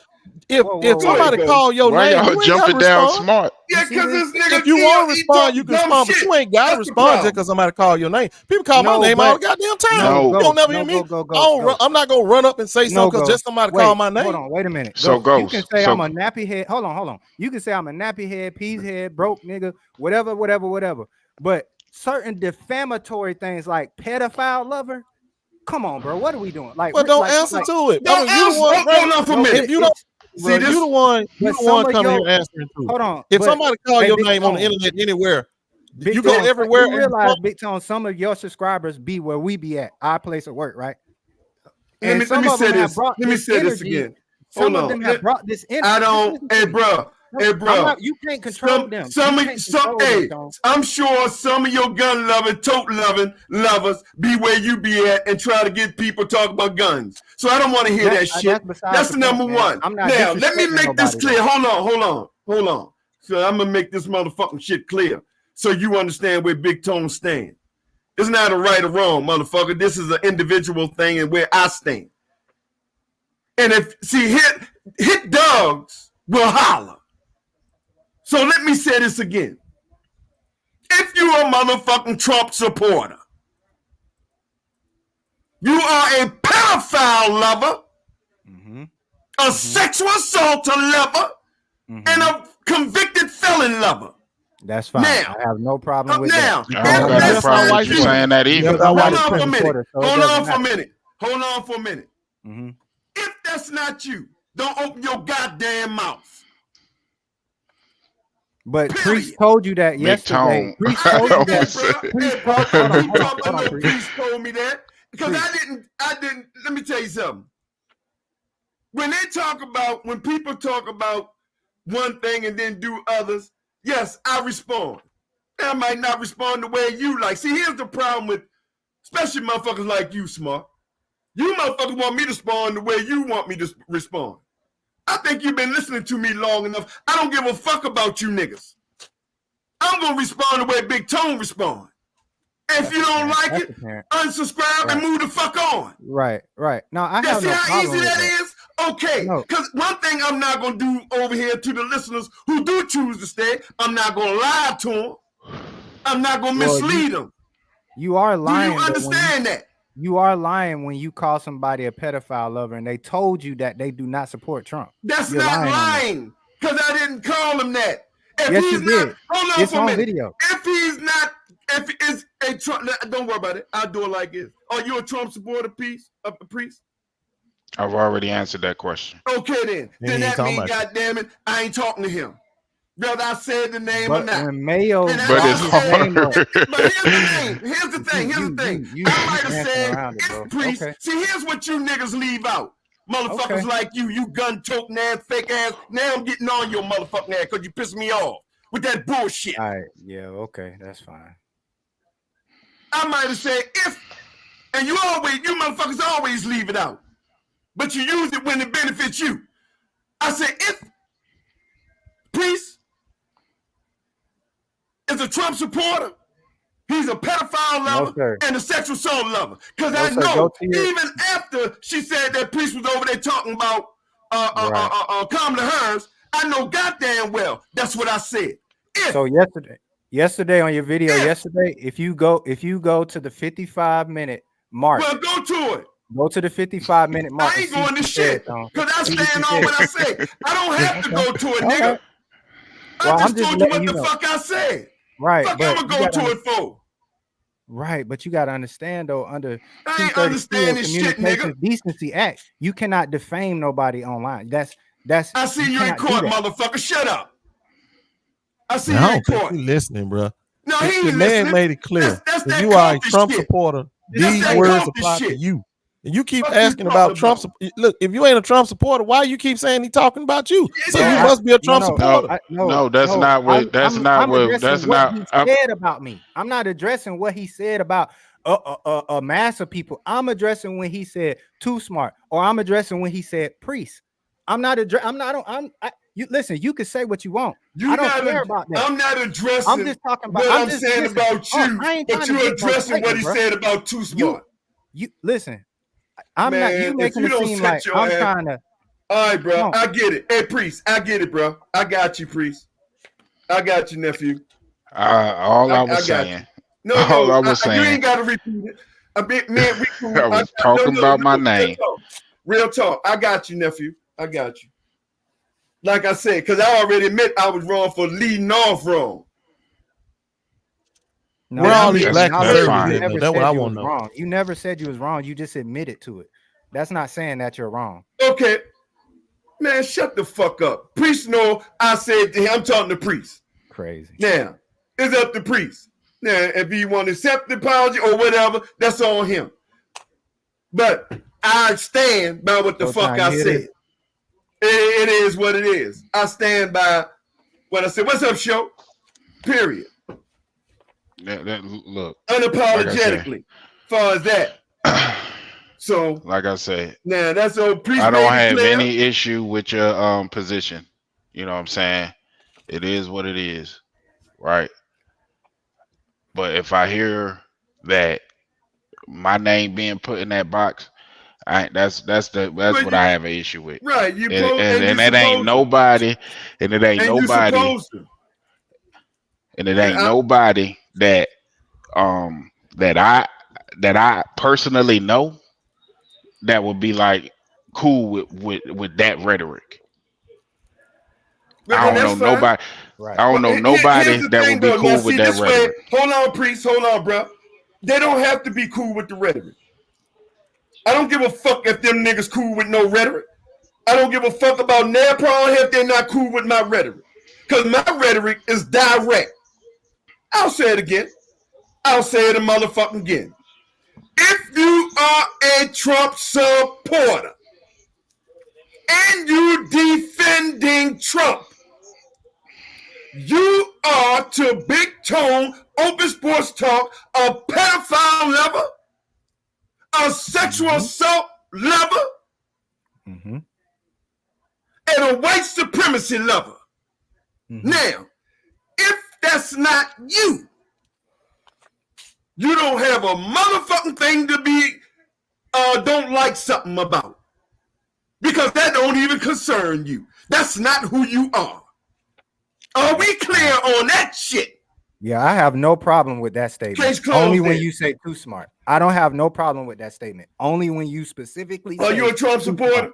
If Whoa, somebody whoa. call your Why name, y'all you ain't gotta jumping down respond. smart? Yeah, because this nigga. If you want to respond, you can respond, but shit. you ain't gotta That's the respond just problem. because somebody call your name. People call No, my name all but- the goddamn time. No. You don't never No, hear me. go. I'm not gonna run up and say something because Go. just somebody Wait, call my name. Hold on, wait a minute. So You Ghost, can say so- I'm a nappy head. Hold on. You can say I'm a nappy head, peas head, broke nigga, whatever. But certain defamatory things like pedophile lover. Come on, bro. What are we doing? Like, Well, don't answer to it. Don't you the one. hold on for a minute. If you don't, See this? you the one. You But the one some of coming your- here answering to it. Hold on. If but- somebody call hey, your Big name on the Tone, internet anywhere, Big you go Tone, everywhere. You and realize, Big Tone, some of your subscribers be where we be at, our place of work, right? Let me say this. Let me say this again. Some Hold of them on. have brought this in. I don't. Hey, bro. You can't control them. I'm sure some of your gun loving, tote lovers be where you be at and try to get people talk about guns. So I don't want to hear that shit. That's the number one. Now, let me make this clear. Hold on. So I'm gonna make this motherfucking shit clear so you understand where Big Tone stand. It's not a right or wrong, motherfucker. This is an individual thing and where I stand. And if hit dogs will holler. So let me say this again. If you're a motherfucking Trump supporter, you are a pedophile lover, a sexual assaulter lover, and a convicted felon lover. That's fine. Now, I have no problem with now, that. I don't got no problem with you saying that either. Hold on for a minute. Mm-hmm. If that's not you, don't open your goddamn mouth. Period. But Priest told you that yesterday. Priest told you that. Priest told me that because I didn't. Let me tell you something. When people talk about one thing and then do others, yes, I respond. I might not respond the way you like. See, here's the problem with, especially motherfuckers like you, Smart. You motherfuckers want me to respond the way you want me to respond. I think you've been listening to me long enough. I don't give a fuck about you niggas. I'm going to respond the way Big Tone respond. If you don't like it, unsubscribe and move the fuck on. Right. Now, I have see no how problem easy with that is? Okay. Because one thing I'm not going to do over here to the listeners who do choose to stay, I'm not going to lie to them. I'm not going to mislead them. You are lying. Do you understand that? You are lying when you call somebody a pedophile lover and they told you that they do not support Trump. That's not lying because I didn't call him that. If yes, he's you not, did. hold on it's for a on minute. Video. If it's a Trump, don't worry about it. I'll do it like this. Are you a Trump supporter, priest? I've already answered that question. Okay, then. Then that means, goddamn it, I ain't talking to him. Whether I said the name or not. When Mayo, but it's hard. But here's the thing. I might have said, if priest. Okay. See, here's what you niggas leave out. Motherfuckers like you gun toting ass, fake ass. Now I'm getting on your motherfucking ass because you piss me off. with that bullshit. All right, yeah, okay, that's fine. I might have said if, and you motherfuckers always leave it out, but you use it when it benefits you. I said if Priest is a Trump supporter, he's a pedophile lover and a sexual assault lover. Because I know even after she said that Priest was over there talking about Kamala Harris, I know goddamn well that's what I said. So yesterday on your video, if you go to the 55-minute mark, well, go to it. Go to the 55-minute mark. I ain't going to shit because I stand on what I say. I don't have to go to it, nigga. Well, I just told you what the fuck I said. Right. Fuck, I'm gonna go to it for. Right, but you got to understand though, under I ain't understanding shit, nigga. Decency Act, you cannot defame nobody online. That's. I see you in court, motherfucker. Shut up. I see you in court. You listening, bro? No, he ain't the man made it clear. That's if you are a Trump supporter, these words apply to you. And you keep asking about Trump. Look, if you ain't a Trump supporter, why you keep saying he talking about you? So you must be a Trump supporter. No, that's not what. That's not what. That's not what he said about me. I'm not addressing what he said about a mass of people. I'm addressing when he said too smart, or I'm addressing when he said priest. I'm not addressing. You listen. You can say what you want. I don't care about that. I'm not addressing. I'm just talking about what I'm saying about you, but you're addressing what he said about too smart. You listen. I'm not. You making it seem like I'm trying to. All right, bro. I get it. Hey, priest. I get it, bro. I got you, priest. I got you, nephew. All I was saying. No, I was saying. You ain't got to repeat it. I was talking about my name. Real talk. I got you, nephew. I got you. Like I said, because I already admit I was wrong for leading off wrong. No, we're all these black conservatives. That's what I want to know. Wrong. You never said you was wrong. You just admitted to it. That's not saying that you're wrong. Okay. Man, shut the fuck up. Priest know I said to him, I'm talking to priest. Crazy. Now, it's up to priest. Now, if he want to accept the apology or whatever, that's on him. But I stand by what the fuck I said. It is what it is. I stand by what I said. What's up, show? Period. Look, unapologetically, as far as that. So, like I said, now that's old priest. I don't have any issue with your position. You know what I'm saying? It is what it is, right? But if I hear that my name being put in that box, that's what I have an issue with. Right? And it ain't nobody, and it ain't nobody, and it ain't nobody that that I personally know that would be like cool with that rhetoric. I don't know nobody. Right. I don't know nobody that would be cool with that rhetoric. Hold on, priest. Hold on, bro. They don't have to be cool with the rhetoric. I don't give a fuck if them niggas cool with no rhetoric. I don't give a fuck about their problem if they're not cool with my rhetoric. Because my rhetoric is direct. I'll say it again. I'll say it a motherfucking again. If you are a Trump supporter and you defending Trump, you are to BigTone Open Sportz Talk a pedophile lover, a sexual assault lover, and a white supremacy lover. Now, if that's not you, you don't have a motherfucking thing to be don't like something about. Because that don't even concern you. That's not who you are. Are we clear on that shit? Yeah, I have no problem with that statement. Only when you say too smart. I don't have no problem with that statement. Only when you specifically say. Are you a Trump supporter?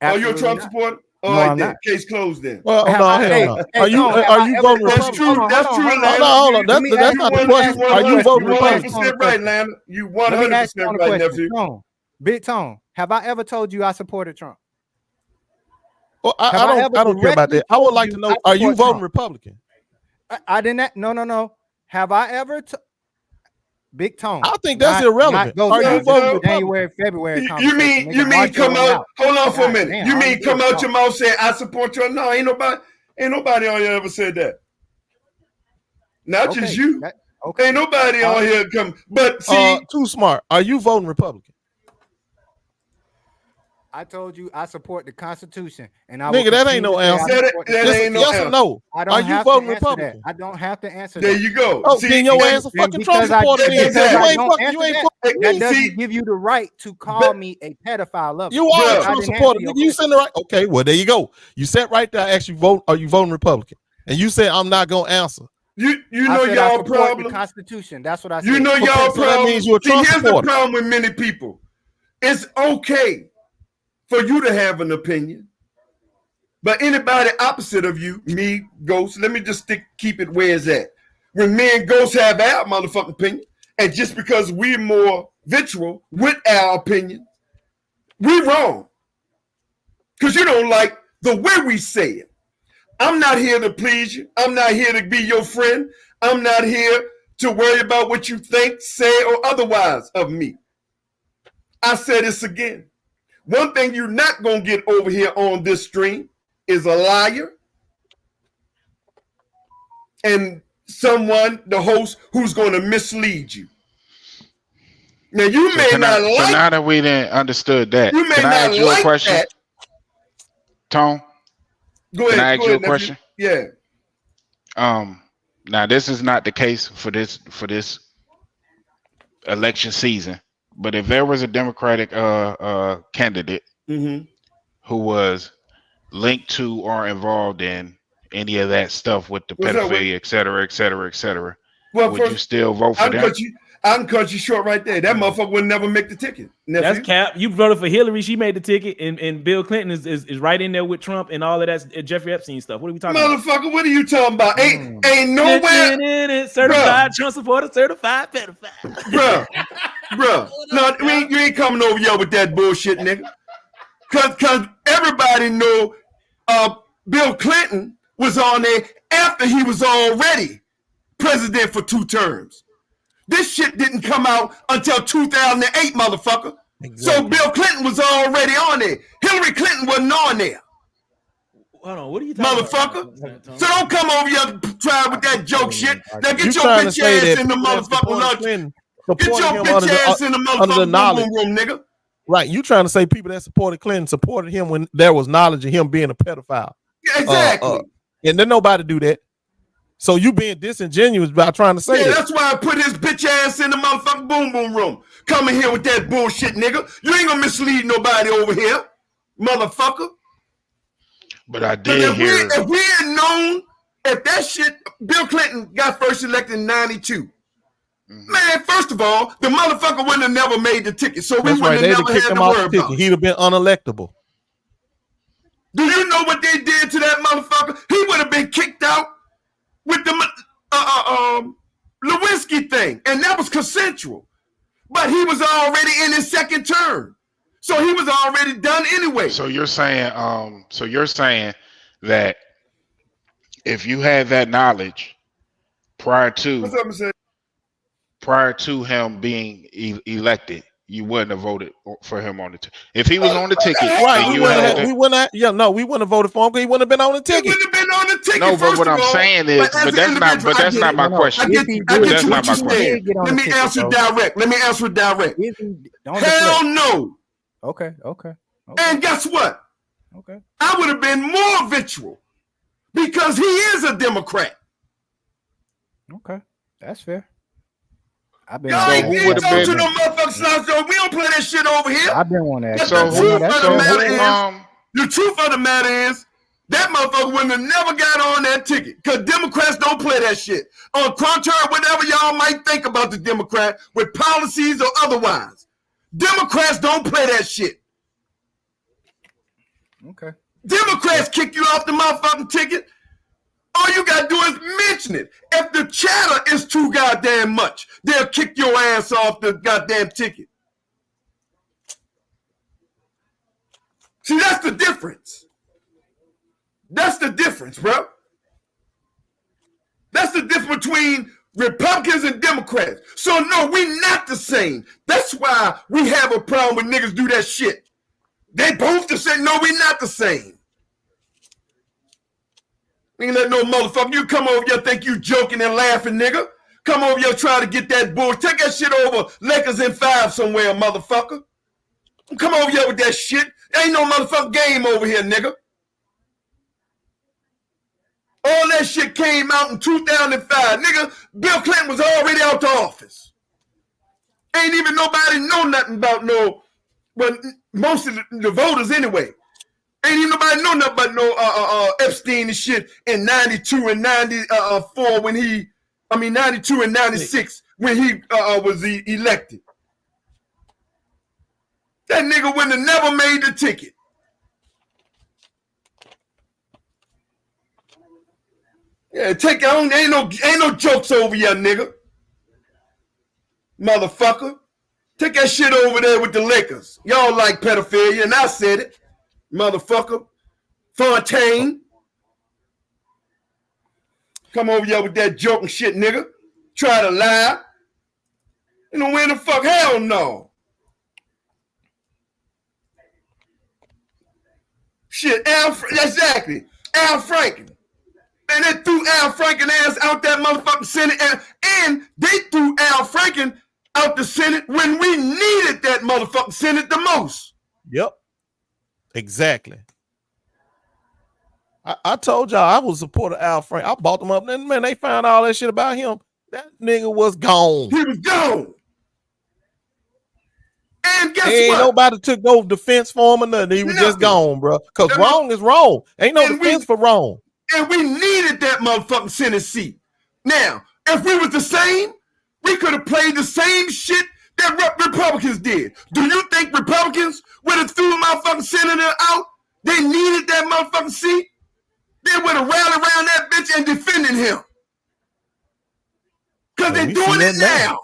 Are you a Trump supporter? All right, then. Case closed then. Well, are you voting Republican? That's true. Hold on. That's not the question. Are you voting Republican? 100% right, Lana. You 100% right, nephew. BigTone, have I ever told you I supported Trump? Well, I don't care about that. I would like to know, are you voting Republican? I didn't. No. Have I ever? BigTone. I think that's irrelevant. Are you voting January, February? You mean come out? Hold on for a minute. You mean come out your mouth saying I support you? No, ain't nobody. Ain't nobody on here ever said that. Not Okay, just you. Okay. Ain't nobody on here come. But see, Too smart. Are you voting Republican? I told you I support the Constitution, and Nigga, that ain't no answer. That ain't no yes answer. or no? I don't Are you have voting to answer Republican? that. I don't have to answer There that. you go. Oh, See, then your that- ass a fucking Trump because I supporter. Then. because You I ain't don't fucking. answer You ain't that, fucking that me. doesn't See, give you the right to call me a pedophile lover. You are Bruh. a I Trump didn't supporter. answer your Nigga, you send the right. Okay, well there you go. You sat right there. I asked you vote. Are you voting Republican? And you said I'm not gonna answer. you I know said I y'all support problem. the Constitution. That's what I said. You know Okay, y'all so that problem. means you're a See, Trump here's supporter. the problem with many people. It's okay for you to have an opinion, but anybody opposite of you, me, Ghost, let me just keep it where it's at. When me and Ghost have our motherfucking opinion, and just because we're more vitriol with our opinion, we wrong. Because you don't like the way we say it. I'm not here to please you. I'm not here to be your friend. I'm not here to worry about what you think, say, or otherwise of me. I say this again. One thing you're not going to get over here on this stream is a liar and someone, the host, who's going to mislead you. Now, you may not like. So now that we didn't understood that, You may can I not ask you a like question, that. Tone? Go ahead. Can I ask go you a ahead, question? Nephew. Yeah. Now this is not the case for this election season, but if there was a Democratic candidate Mm-hmm. who was linked to or involved in any of that stuff with the What's up, pedophilia, et cetera, et cetera, et cetera, Well, would you still vote for them? I can cut you short right there. That motherfucker would never make the ticket. Nephew. That's cap. You voted for Hillary. She made the ticket, and Bill Clinton is right in there with Trump and all of that Jeffrey Epstein stuff. What are we talking about? Motherfucker, what are you talking about? Ain't nowhere. Certified Trump supporter, certified pedophile. Bruh. No, you ain't coming over here with that bullshit, nigga. Cause everybody know Bill Clinton was on there after he was already president for 2 terms. This shit didn't come out until 2008, motherfucker. Exactly. So Bill Clinton was already on there. Hillary Clinton wasn't on there. Hold on, what are you talking motherfucker? about? So don't come over here trying with that joke shit. Now get your trying to bitch say ass that in the people that motherfucking support lunch. Clinton Get your supported him bitch ass in the under the motherfucking knowledge. room, nigga. Right, you trying to say people that supported Clinton supported him when there was knowledge of him being a pedophile. Exactly. And then nobody do that. So you being disingenuous by trying to say that. That's why I put his bitch ass in the motherfucking boom boom room. Coming here with that bullshit, nigga. You ain't gonna mislead nobody over here, motherfucker. But I did hear. If we had known, if that shit, Bill Clinton got first elected in 92. Man, first of all, the motherfucker wouldn't have never made the ticket, so we wouldn't have never had to worry about it. He'd have been unelectable. Do you know what they did to that motherfucker? He would have been kicked out with the Lewinsky thing, and that was consensual. But he was already in his second term, so he was already done anyway. So you're saying, that if you had that knowledge prior to him being elected, you wouldn't have voted for him on the ticket. If he was on the ticket, right? We wouldn't have voted for him because he wouldn't have been on the ticket. He wouldn't have been on the ticket. No, but what I'm saying is, that's not my question. That's not my question. Let me answer direct. Hell no. Okay. And guess what? Okay. I would have been more vitriol because he is a Democrat. Okay, that's fair. Y'all ain't talking to no motherfucking slouch. We don't play that shit over here. I've been on that. The truth of the matter is that motherfucker wouldn't have never got on that ticket because Democrats don't play that shit. On contrary, whatever y'all might think about the Democrat with policies or otherwise, Democrats don't play that shit. Okay. Democrats kick you off the motherfucking ticket. All you gotta do is mention it. If the chatter is too goddamn much, they'll kick your ass off the goddamn ticket. See, that's the difference. That's the difference, bro. That's the difference between Republicans and Democrats. So no, we not the same. That's why we have a problem when niggas do that shit. They both the same. No, we not the same. Ain't let no motherfucker. You come over here think you joking and laughing, nigga. Come over here trying to get that bull. Take that shit over Lakers in 5 somewhere, motherfucker. Come over here with that shit. Ain't no motherfucking game over here, nigga. All that shit came out in 2005. Nigga, Bill Clinton was already out the office. Ain't even nobody know nothing about but most of the voters anyway. Ain't even nobody know nothing about Epstein and shit in 92 and 94 when 92 and 96 when he was elected. That nigga wouldn't have never made the ticket. Yeah, take it on. Ain't no jokes over here, nigga. Motherfucker. Take that shit over there with the Lakers. Y'all like pedophilia, and I said it. Motherfucker. Fontaine. Come over here with that joking shit, nigga. Try to lie. You know where the fuck? Hell no. Shit, exactly. Al Franken. And they threw Al Franken ass out that motherfucking Senate. And they threw Al Franken out the Senate when we needed that motherfucking Senate the most. Yep. Exactly. I told y'all I was a supporter of Al Franken. I bought them up. And man, they found all that shit about him. That nigga was gone. He was gone. And guess ain't what? Nobody took no defense for him or nothing. He was just gone, bro. Because wrong is wrong. Ain't no defense for wrong. And we needed that motherfucking Senate seat. Now, if we was the same, we could have played the same shit that Republicans did. Do you think Republicans would have threw a motherfucking senator out? They needed that motherfucking seat. They would have rallied around that bitch and defended him. Because they're doing it now.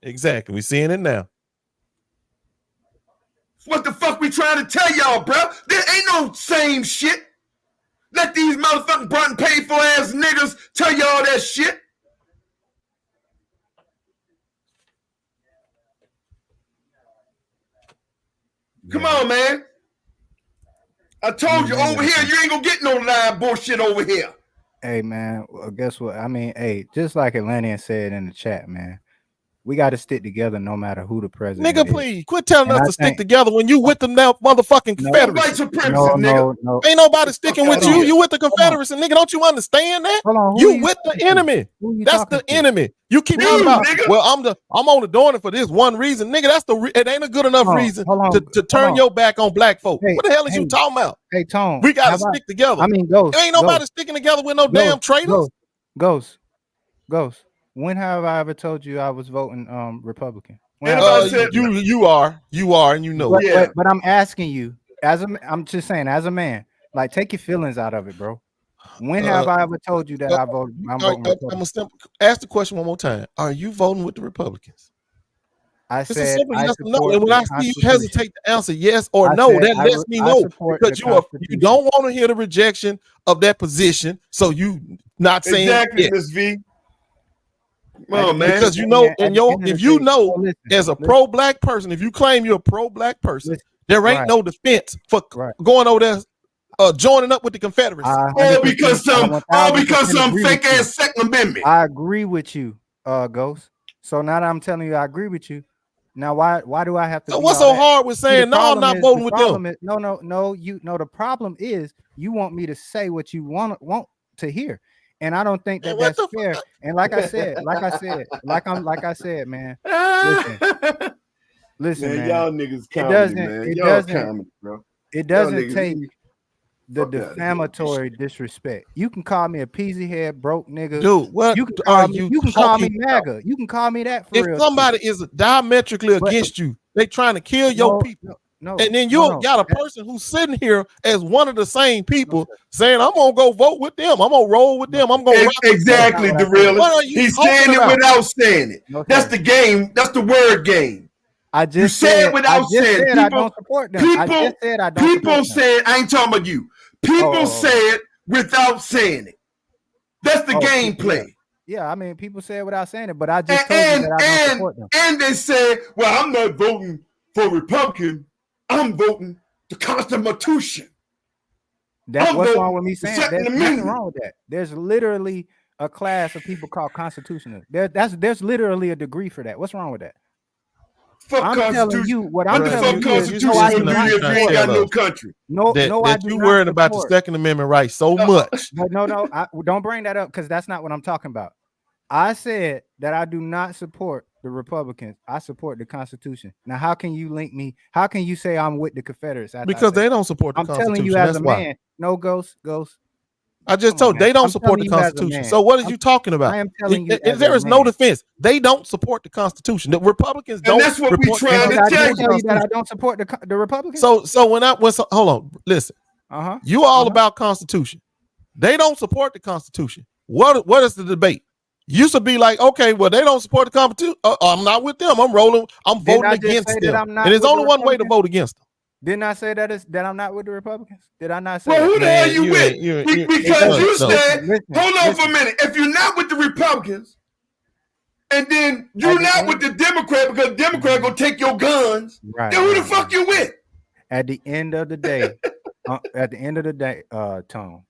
Exactly. We're seeing it now. What the fuck we trying to tell y'all, bro? There ain't no same shit. Let these motherfucking brought and paid for ass niggas tell y'all that shit. Come on, man. I told you over here, you ain't gonna get no live bullshit over here. Hey, man, well, guess what? I mean, hey, just like Atlantean said in the chat, man, we got to stick together no matter who the president Nigga, is. please quit telling us to stick together when you with them now motherfucking Confederacy. No. Ain't nobody sticking with you. You with the Confederacy, nigga. Don't you understand that? You with the enemy. That's the enemy. You keep talking about, well, I'm only doing it for this one reason. Nigga, that's it ain't a good enough reason to turn your back on black folk. What the hell is you talking about? Hey, Tone. We gotta stick together. I mean, Ghost. Ain't nobody sticking together with no damn traitors. Ghost. When have I ever told you I was voting Republican? You are, and you know. But I'm asking you, I'm just saying, as a man, like, take your feelings out of it, bro. When have I ever told you that I'm voting Republican? Ask the question one more time. Are you voting with the Republicans? I said I yes support no. And when I see you hesitate to answer yes or no, that lets me know because you don't want to hear the rejection of that position. So you not saying exactly, Miss V. Come on, man. Because you know, if you know, as a pro-black person, if you claim you're a pro-black person, there ain't no defense for going over there, joining up with the Confederacy. All because some fake ass Second Amendment. I agree with you, Ghost. So now that I'm telling you, I agree with you. Now, why do I have to? So what's so hard with saying no? I'm not voting with them. The problem is you want me to say what you want to hear. And I don't think that's fair. And like I said, man. Listen, man. Y'all niggas comedy, man. It doesn't take the defamatory disrespect. You can call me a peasy head broke nigga. Dude, what you can call me MAGA. You can call me that for real. If somebody is diametrically against you, they trying to kill your people. No, and then you got a person who's sitting here as one of the same people saying, I'm gonna go vote with them. I'm gonna roll with them. I'm gonna exactly the real. He's saying it without saying it. That's the game. That's the word game. I just said it without saying it. I don't support them. People said, I ain't talking about you. People say it without saying it. That's the gameplay. Yeah, I mean, people say it without saying it, but I just told you that I don't support them. And they said, well, I'm not voting for Republican. I'm voting the Constitution. I'm what's voting wrong with me for saying Second there's nothing Amendment. wrong with that. There's literally a class of people called constitutionalists. There's literally a degree for that. What's wrong with that? Fuck I'm telling Constitution. you what What I'm the Bruh, telling fuck you is no, Constitution I do gonna do not you if you ain't support. got no Tell us. country? No, I That do you not worried about the support. Second Amendment right so much. But no, don't bring that up because that's not what I'm talking about. I said that I do not support the Republicans. I support the Constitution. Now, how can you link me? How can you say I'm with the Confederates? After I Because say they that? don't support the I'm telling you Constitution. as That's a why. man. No, Ghost. I just Come on, told they man. don't I'm support the telling you as a Constitution. man. So what are you talking about? I am telling you as There a is no man. defense. They don't support the Constitution. The Republicans And don't. that's what we report- trying And to did I tell just you. tell you that I don't support the Republicans? So when hold on, listen. Uh-huh. You all about Constitution. They don't support the Constitution. What is the debate? Used to be like, okay, well, they don't support the Constitution. I'm not with them. I'm voting I just against say them. that I'm not And there's with the only one way to Republicans? vote against them. Didn't I say that I'm not with the Republicans? Did I not say Well, that? who the hell Man, you with? Because you no. said, Listen, hold on for a minute. If you're not with the Republicans, and then you're not with the Democrat because the Democrat gonna take your guns, Right. then who the fuck you with? At the end of the day, Tone,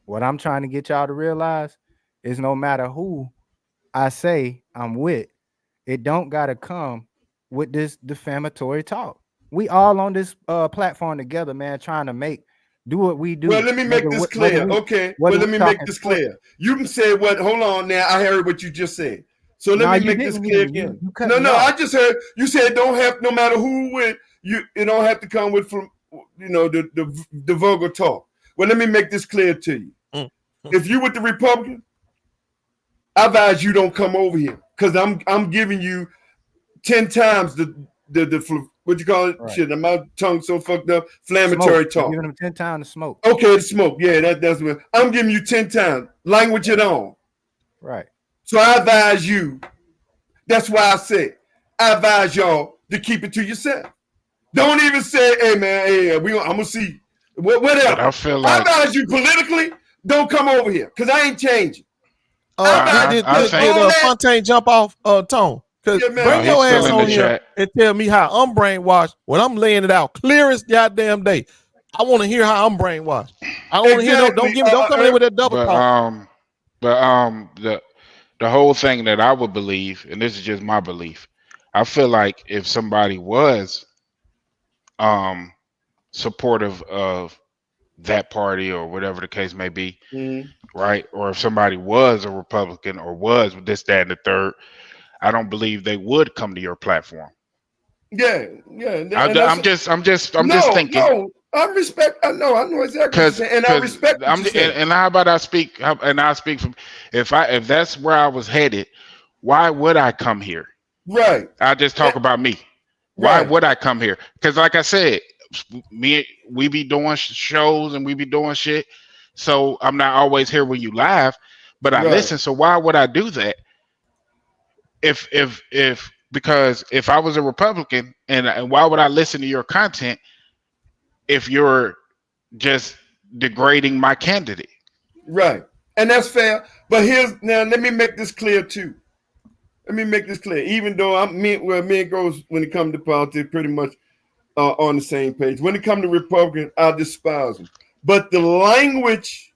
what I'm trying to get y'all to realize is no matter who I say I'm with, it don't gotta come with this defamatory talk. We all on this platform together, man, trying to do what we do. Well, let me make this clear. Okay. Well, let me make this clear. You can say what? Hold on now. I heard what you just said. So let me make this clear again. No, I just heard you said don't have no matter who with you. It don't have to come with from the vulgar talk. Well, let me make this clear to you. If you with the Republican, I advise you don't come over here because I'm giving you 10 times the what you call it? Right. Shit, my tongue so fucked up. Inflammatory talk. Giving them 10 times to smoke. Okay, the smoke. Yeah, that's what I'm giving you 10 times. Language it on. Right. So I advise you. That's why I said I advise y'all to keep it to yourself. Don't even say, "Hey man, hey, I'm gonna see whatever." I feel like I advise you politically. Don't come over here because I ain't changing. Did Fontaine jump off Tone? Because bring your ass on here and tell me how I'm brainwashed when I'm laying it out clear as goddamn day. I want to hear how I'm brainwashed. I don't want to hear don't come in with that double talk. But the whole thing that I would believe, and this is just my belief, I feel like if somebody was supportive of that party or whatever the case may be, right? Or if somebody was a Republican or was this, that, and the third, I don't believe they would come to your platform. Yeah. I'm just thinking. No, I respect. I know exactly what you're saying, and I respect. And how about I speak? And I speak from if that's where I was headed, why would I come here? Right. I just talk about me. Why would I come here? Because like I said, we be doing shows and we be doing shit. So I'm not always here when you live, but I listen. So why would I do that? Because if I was a Republican and why would I listen to your content if you're just degrading my candidate? Right. And that's fair. But let me make this clear too. Even though me and Gross, when it comes to politics, pretty much on the same page. When it comes to Republican, I despise them. But the language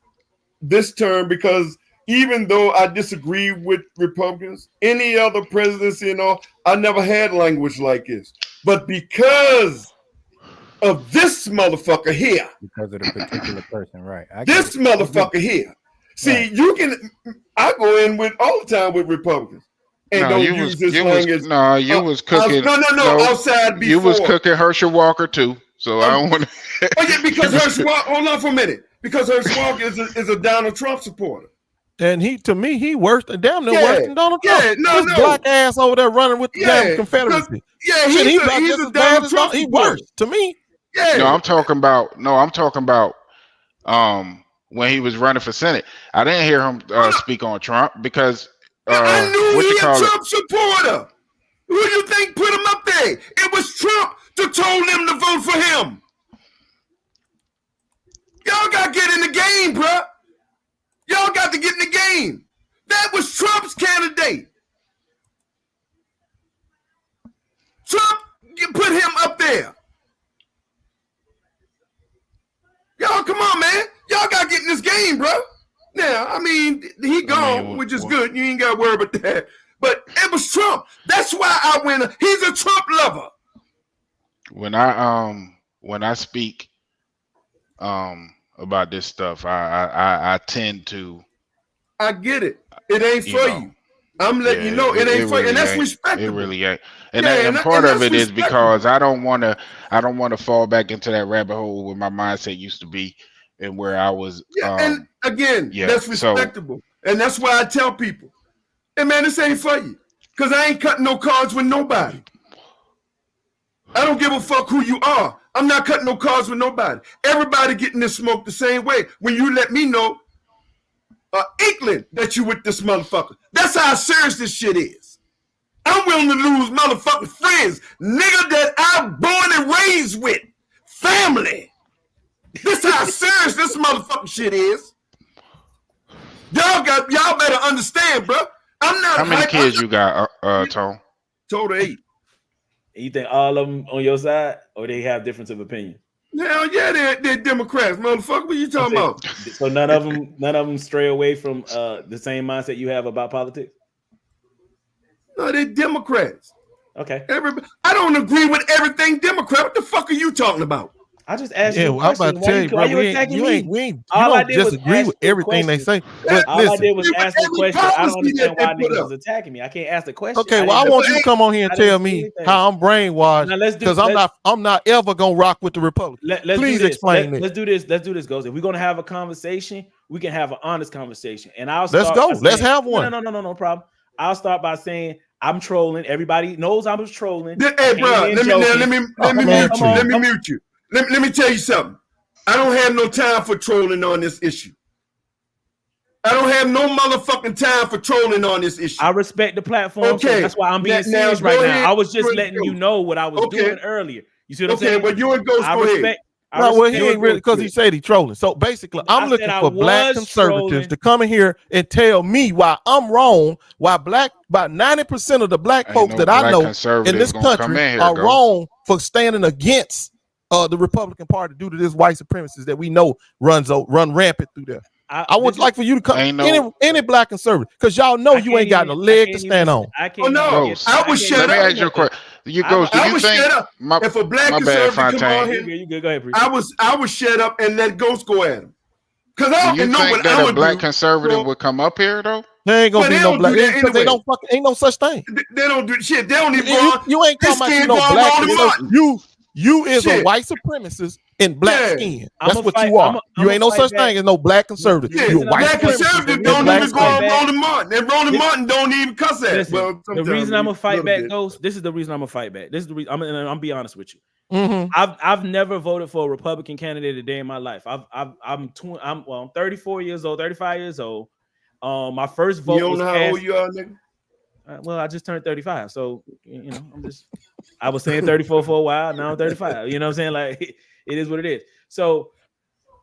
this term, because even though I disagree with Republicans, any other presidency and all, I never had language like this. But because of this motherfucker here. Because of the particular person, right. This motherfucker here. See, I go in with all the time with Republicans. And don't use this language. You was cooking. Outside before. You was cooking Herschel Walker too. So I don't want to. Oh yeah, because Herschel Walker, hold on for a minute. Because Herschel Walker is a Donald Trump supporter. And he worse than Donald Trump. Yeah, no. Black ass over there running with the damn Confederacy. Yeah, he's a Donald Trump he worse to me. Yeah. No, I'm talking about when he was running for Senate. I didn't hear him speak on Trump because I knew he a Trump supporter. Who do you think put him up there? It was Trump that told them to vote for him. Y'all got to get in the game, bro. Y'all got to get in the game. That was Trump's candidate. Trump put him up there. Y'all, come on, man. y'all got to get in this game, bro. Now, I mean, he gone, which is good. You ain't got to worry about that. But it was Trump. That's why I went. He's a Trump lover. When I speak about this stuff, I tend to. I get it. It ain't for you. I'm letting you know it ain't for you, and that's respectable. It really ain't. And part of it is because I don't want to fall back into that rabbit hole where my mindset used to be and where I was. And again, that's respectable, and that's why I tell people, hey man, this ain't for you, because I ain't cutting no cards with nobody. I don't give a fuck who you are. I'm not cutting no cards with nobody. Everybody getting this smoke the same way. When you let me know inkling that you with this motherfucker. That's how serious this shit is. I'm willing to lose motherfucking friends, nigga that I'm born and raised with, family. This how serious this motherfucking shit is. Y'all better understand, bro. I'm not. How many kids you got, Tone? Total 8. You think all of them on your side, or they have difference of opinion? Hell yeah, they're Democrats, motherfucker. What you talking about? So none of them stray away from the same mindset you have about politics. No, they're Democrats. Okay. I don't agree with everything Democrat. What the fuck are you talking about? I just asked you. Yeah, well, I'm about to tell you, bro. You don't disagree with everything they say. But all I did was ask the question. I don't understand why niggas was attacking me. I can't ask the question. Okay, well, I want you to come on here and tell me how I'm brainwashed, because I'm not ever gonna rock with the Republicans. Please explain it. Let's do this. Let's do this, Ghost. If we're gonna have a conversation, we can have an honest conversation. And Let's go. Let's have one. No problem. I'll start by saying I'm trolling. Everybody knows I was trolling. Hey, bro, let me mute you. Let me tell you something. I don't have no time for trolling on this issue. I don't have no motherfucking time for trolling on this issue. I respect the platform. Okay. So that's why I'm being serious right now. I was just letting you know what I was doing earlier. You see what I'm saying? Okay, but you and Ghost go ahead. No, well, he ain't really, because he said he trolling. So basically, I'm looking for black conservatives to come in here and tell me why I'm wrong, why about 90% of the black folks that I know in this country are wrong for standing against the Republican Party due to this white supremacists that we know run rampant through there. I would like for you to come any black conservative, because y'all know you ain't got a leg to stand on. I was shut up. Let me ask you a question. I was shut up. If a black conservative come on here, I was shut up and let Ghost go at him. Because I don't know what I would do. Black conservative would come up here though. There ain't gonna be no black, because they don't fucking ain't no such thing. They don't do shit. They don't even. You ain't talking about no black conservative. You is a white supremacist in black skin. That's what you are. You ain't no such thing as no black conservative. You a white black conservative don't even go on Roland Martin. And Roland Martin don't even cuss at it. Well, the reason I'm gonna fight back, Ghost. This is the reason I'm gonna fight back. This is the reason. I'm be honest with you. I've never voted for a Republican candidate a day in my life. I'm 34 years old, 35 years old. My first vote. You don't know how old you are, nigga? Well, I just turned 35, so you know, I was saying 34 for a while. Now I'm 35. You know what I'm saying? Like, it is what it is. So,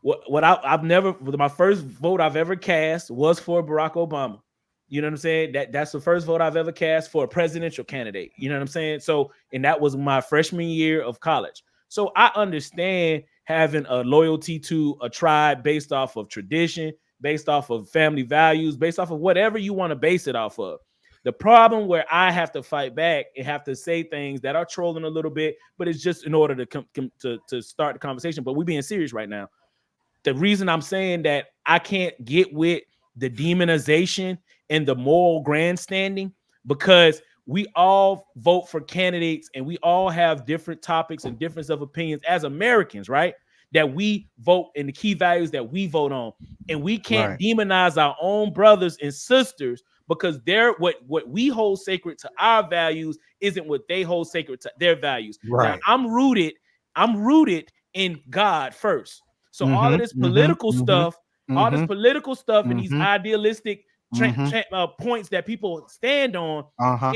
my first vote I've ever cast was for Barack Obama. You know what I'm saying? That's the first vote I've ever cast for a presidential candidate. You know what I'm saying? So, and that was my freshman year of college. So I understand having a loyalty to a tribe based off of tradition, based off of family values, based off of whatever you want to base it off of. The problem where I have to fight back and have to say things that are trolling a little bit, but it's just in order to start the conversation. But we're being serious right now. The reason I'm saying that I can't get with the demonization and the moral grandstanding, because we all vote for candidates and we all have different topics and difference of opinions as Americans, right? That we vote in the key values that we vote on. And we can't demonize our own brothers and sisters, because what we hold sacred to our values isn't what they hold sacred to their values. Right. Now, I'm rooted in God first. So all of this political stuff, all this political stuff and these idealistic points that people stand on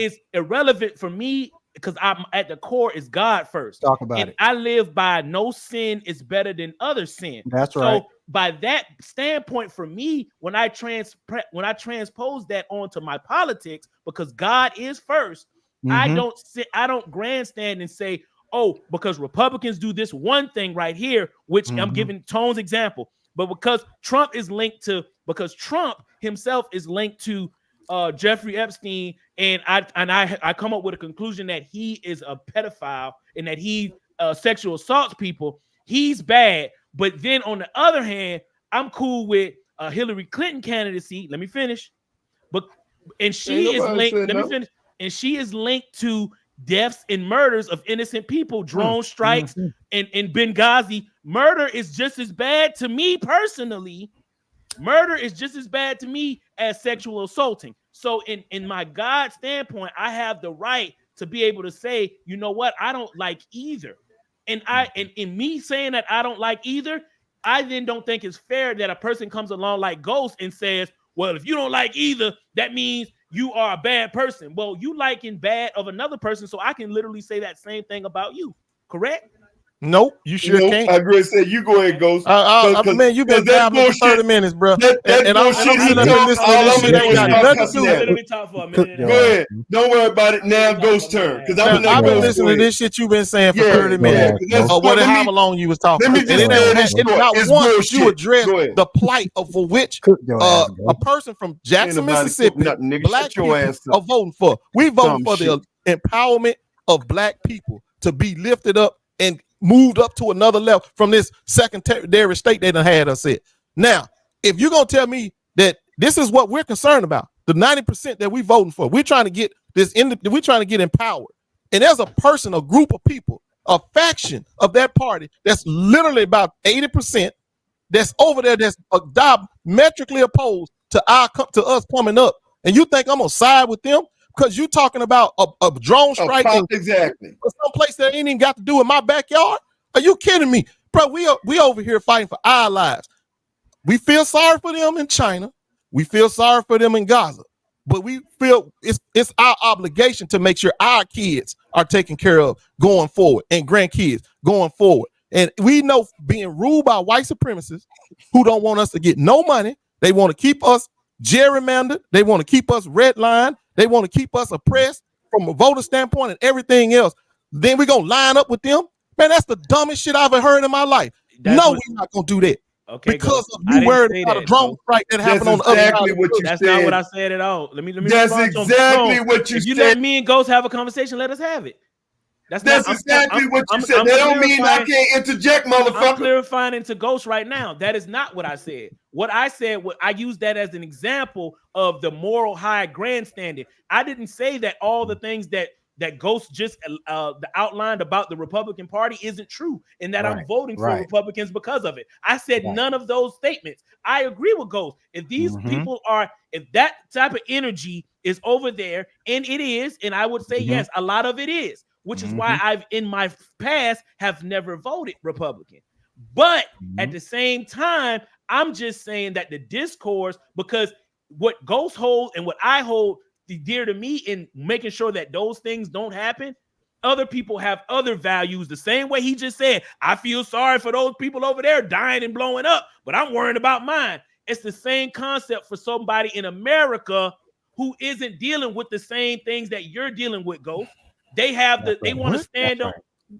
is irrelevant for me, because I'm at the core is God first. Talk about it. I live by no sin is better than other sin. That's right. So by that standpoint, for me, when I transpose that onto my politics, because God is first, I don't grandstand and say, oh, because Republicans do this one thing right here, which I'm giving Tone's example. But because Trump himself is linked to Jeffrey Epstein, and I come up with a conclusion that he is a pedophile and that he sexual assaults people. He's bad. But then on the other hand, I'm cool with Hillary Clinton candidacy. Let me finish. And she is linked. Let me finish. And she is linked to deaths and murders of innocent people, drone strikes, and in Benghazi. Murder is just as bad to me personally. Murder is just as bad to me as sexual assaulting. So in my God standpoint, I have the right to be able to say, you know what, I don't like either. And in me saying that I don't like either, I then don't think it's fair that a person comes along like Ghost and says, well, if you don't like either, that means you are a bad person. Well, you liking bad of another person, so I can literally say that same thing about you, correct? Nope, you sure can't. I agree. Say you go ahead, Ghost. Man, you've been babbling for 30 minutes, bro. And I'm sitting up here listening to this shit. Ain't got nothing to do with it. Let me talk for a minute. Go ahead. Don't worry about it. Now Ghost turn. Because I've been listening to this shit you've been saying for 30 minutes. Or however long you was talking. And it not once you address the plight of for which a person from Jackson, Mississippi, black people are voting for. We voting for the empowerment of black people to be lifted up and moved up to another level from this secondary state they done had us at. Now, if you're gonna tell me that this is what we're concerned about, the 90% that we voting for, we're trying to get this we're trying to get empowered. And there's a person, a group of people, a faction of that party that's literally about 80% that's over there that's diametrically opposed to us coming up. And you think I'm gonna side with them? Because you talking about a drone strike exactly for some place that ain't even got to do with my backyard? Are you kidding me, bro? We over here fighting for our lives. We feel sorry for them in China. We feel sorry for them in Gaza, but we feel it's our obligation to make sure our kids are taken care of going forward and grandkids going forward. And we know being ruled by white supremacists who don't want us to get no money. They want to keep us gerrymandered. They want to keep us redlined. They want to keep us oppressed from a voter standpoint and everything else. Then we're going to line up with them. Man, that's the dumbest shit I've ever heard in my life. We're not going to do that. Okay, because of you worried about a drone strike that happened on the other side. That's not what I said at all. Let me That's exactly what you said. If you let me and Ghost have a conversation, let us have it. That's exactly what you said. That don't mean I can't interject, motherfucker. I'm clarifying into Ghost right now. That is not what I said. What I said, I used that as an example of the moral high grandstanding. I didn't say that all the things that Ghost just outlined about the Republican Party isn't true and that I'm voting for Republicans because of it. I said none of those statements. I agree with Ghost. If these people if that type of energy is over there, and it is, and I would say yes, a lot of it is, which is why I've in my past have never voted Republican. But at the same time, I'm just saying that the discourse, because what Ghost holds and what I hold dear to me in making sure that those things don't happen, other people have other values. The same way he just said, I feel sorry for those people over there dying and blowing up, but I'm worried about mine. It's the same concept for somebody in America who isn't dealing with the same things that you're dealing with, Ghost. They have they want to stand up.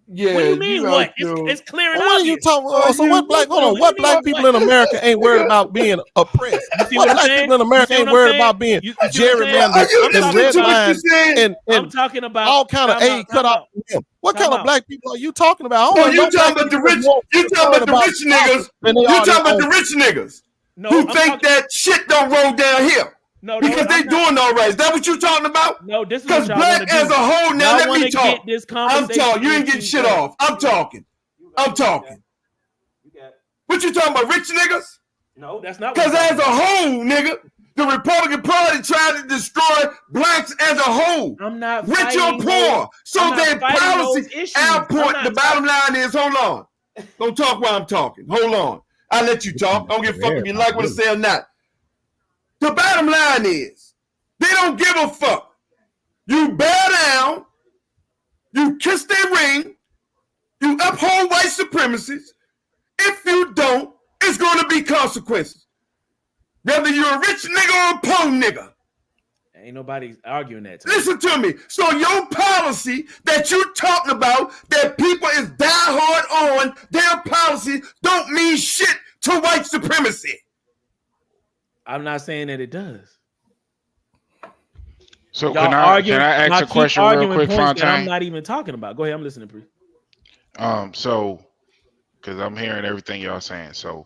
Yeah, what do you mean? What? It's clear and what are you talking about? So what black? Hold on. What black people in America ain't worried about being oppressed? What black people in America ain't worried about being gerrymandered and redlined and I'm talking about all kind of aid cut off? What kind of black people are you talking about? You talking about the rich? You talking about the rich niggas? You talking about the rich niggas who think that shit don't roll down here? No, because they doing all right. Is that what you talking about? No, this is because black as a whole. Now let me talk. I'm talking. You ain't getting shit off. I'm talking. I'm talking. What you talking about, rich niggas? No, that's not. Because as a whole, nigga, the Republican Party tried to destroy blacks as a whole. I'm not rich or poor. So their policy. Our point. The bottom line is, hold on. Don't talk while I'm talking. Hold on. I'll let you talk. I don't give a fuck if you like what I say or not. The bottom line is, they don't give a fuck. You bow down, you kiss their ring, you uphold white supremacists. If you don't, it's going to be consequences. Whether you're a rich nigga or a poor nigga. Ain't nobody arguing that. Listen to me. So your policy that you're talking about, that people is diehard on, their policy don't mean shit to white supremacy. I'm not saying that it does. So Y'all can I arguing, ask y'all a keep question real arguing quick, points that I'm Fontaine? not even talking about. Go ahead, I'm listening, Pre. So because I'm hearing everything y'all saying. So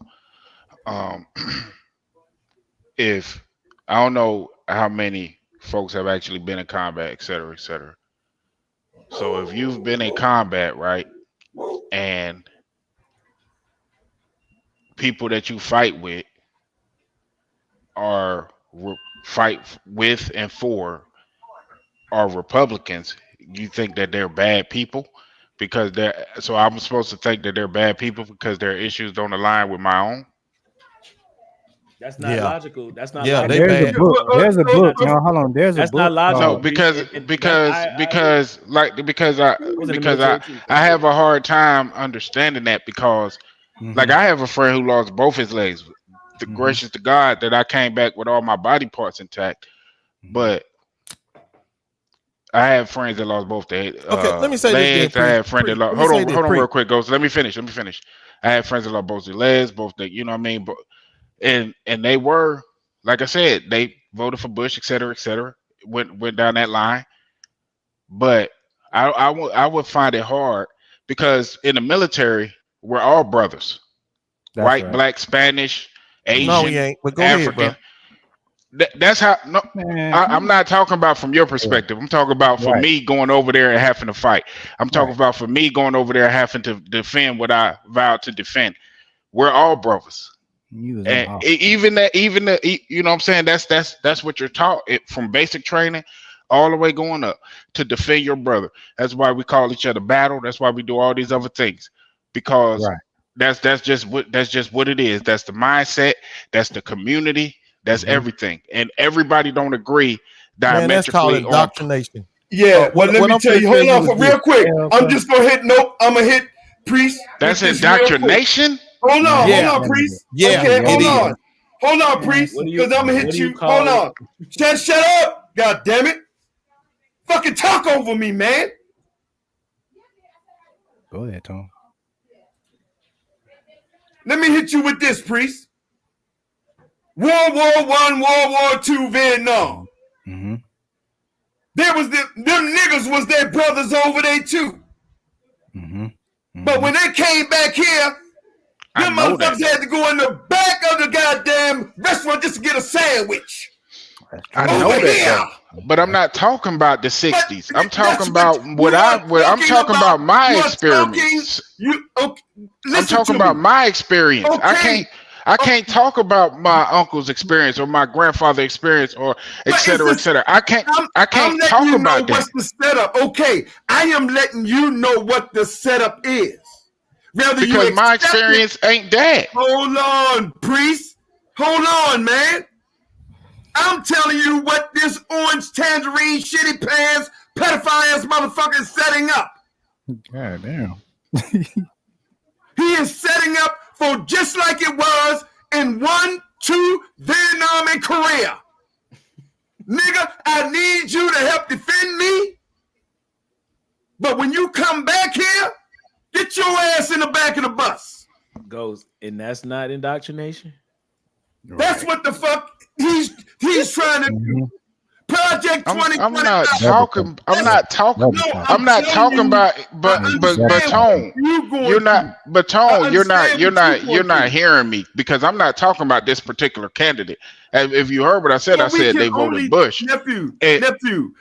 if I don't know how many folks have actually been in combat, et cetera, et cetera. So if you've been in combat, right, and people that you fight with are fight with and for are Republicans, you think that they're bad people because they're so I'm supposed to think that they're bad people because their issues don't align with my own? That's not Yeah. logical. That's not Yeah, logical. they There's a bad. book. There's a book. uh, No, hold on. There's a That's not book. logical. No, because And I was in the military too. I have a hard time understanding that because like I have a friend who lost both his legs. The gracious to God that I came back with all my body parts intact, but I have friends that lost both their Okay, let me say legs. this then, I have friends that lost. Hold on, real quick, Ghost. Let me finish. I have friends that lost both their legs, both the, you know what I mean. But and they were, like I said, they voted for Bush, et cetera, went down that line. But I would find it hard because in the military we're all brothers, That's white, right. black, Spanish, Asian, No, we ain't. But go African. ahead, bro. That's how. No, Man, I'm not talking about from your perspective. I'm talking about for Right. me going over there and having to fight. I'm talking about for me going over there and having to defend what I vowed to defend. We're all brothers, you was and off. even the you know what I'm saying. That's what you're taught from basic training all the way going up to defend your brother. That's why we call each other battle. That's why we do all these other things because Right. that's just what it is. That's the mindset. That's the community. That's everything, and everybody don't agree Man, that's called diametrically on. indoctrination. Yeah, what let me I'm tell you. finna Hold tell on you for is real this. quick. Yeah, I'm okay. just gonna hit. Nope, I'm gonna hit Priest. That's with this real quick. indoctrination. Hold on, Yeah. hold on, Priest. Yeah, okay, it hold is. on. Hold on, Priest. What do you- Because I'm gonna what hit do you you. call Hold it? on. Shut up. God damn it. Fucking talk over me, man. Go ahead, Tom. Let me hit you with this, Priest. World War I, World War II, Vietnam. Mm-hmm. There was them niggas was their brothers over there too. Mm-hmm. But when they came back here, I them know that. motherfuckers had to go in the back of the goddamn restaurant just to get a sandwich. I Over know that here. though. But I'm not talking about the 60s. I'm That's talking about you what are I'm talking about my you are experience. You okay, I'm listen talking to about me. my experience. Okay. I can't talk about my uncle's experience or my grandfather's experience or et But cetera, et it's cetera. I can't I'm letting talk you know about that. what's the setup. Okay, I am letting you know what the setup is. Whether Because you my accept it- experience ain't that. Hold on, Priest. Hold on, man. I'm telling you what this orange tangerine shitty pants pedophile ass motherfucker is setting up. God damn. He is setting up for just like it was in 1, 2, Vietnam, and Korea. Nigga, I need you to help defend me. But when you come back here, get your ass in the back of the bus. Goes, and that's not indoctrination. That's what the fuck he's trying to do. Project 2025. I'm not talking. I'm not talking. No, I'm not telling talking you, about. I But understand Tone, what going you're not. through. But I Tone, you're not. understand You're what not. you're You're going not through. hearing me because I'm not talking about this particular candidate. And if you heard what I said, Well, I said they voted Bush. Nephew, And-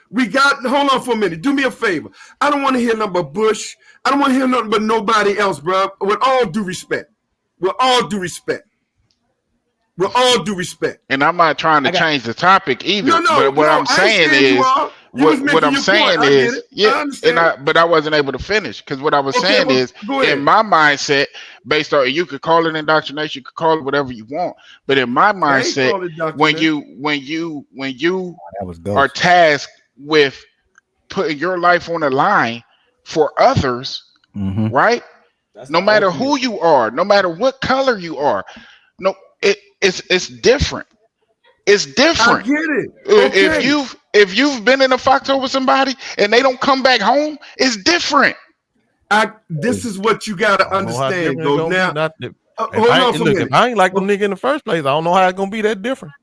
we got, hold on for a minute. Do me a favor. I don't want to hear nothing but Bush. I don't want to hear nothing but nobody else, bro. With all due respect. With all due respect. With all due respect. And I'm not trying to change the topic either. No, but what I'm I saying understand you is, are. You was what I'm making your saying point. I get is, it. I yeah. understand. But I wasn't able to finish because what I was Okay, saying well, is, go ahead. in my mindset, based on you could call it indoctrination, you could call it whatever you want. But in my I ain't call it mindset, when indoctrination. you That was are Ghost. tasked with putting your life on the line for others, Mm-hmm. right? That's No the matter ultimate. who you are, no matter what color you are, no, it's different. It's I different. get it. Okay. If you've been in a foxhole with somebody and they don't come back home, it's different. This is what you got to I don't know how understand. different it Go gonna be. now. Not that- hold on for a minute. If I ain't like them nigga in the first place, I don't know how it's gonna be that different.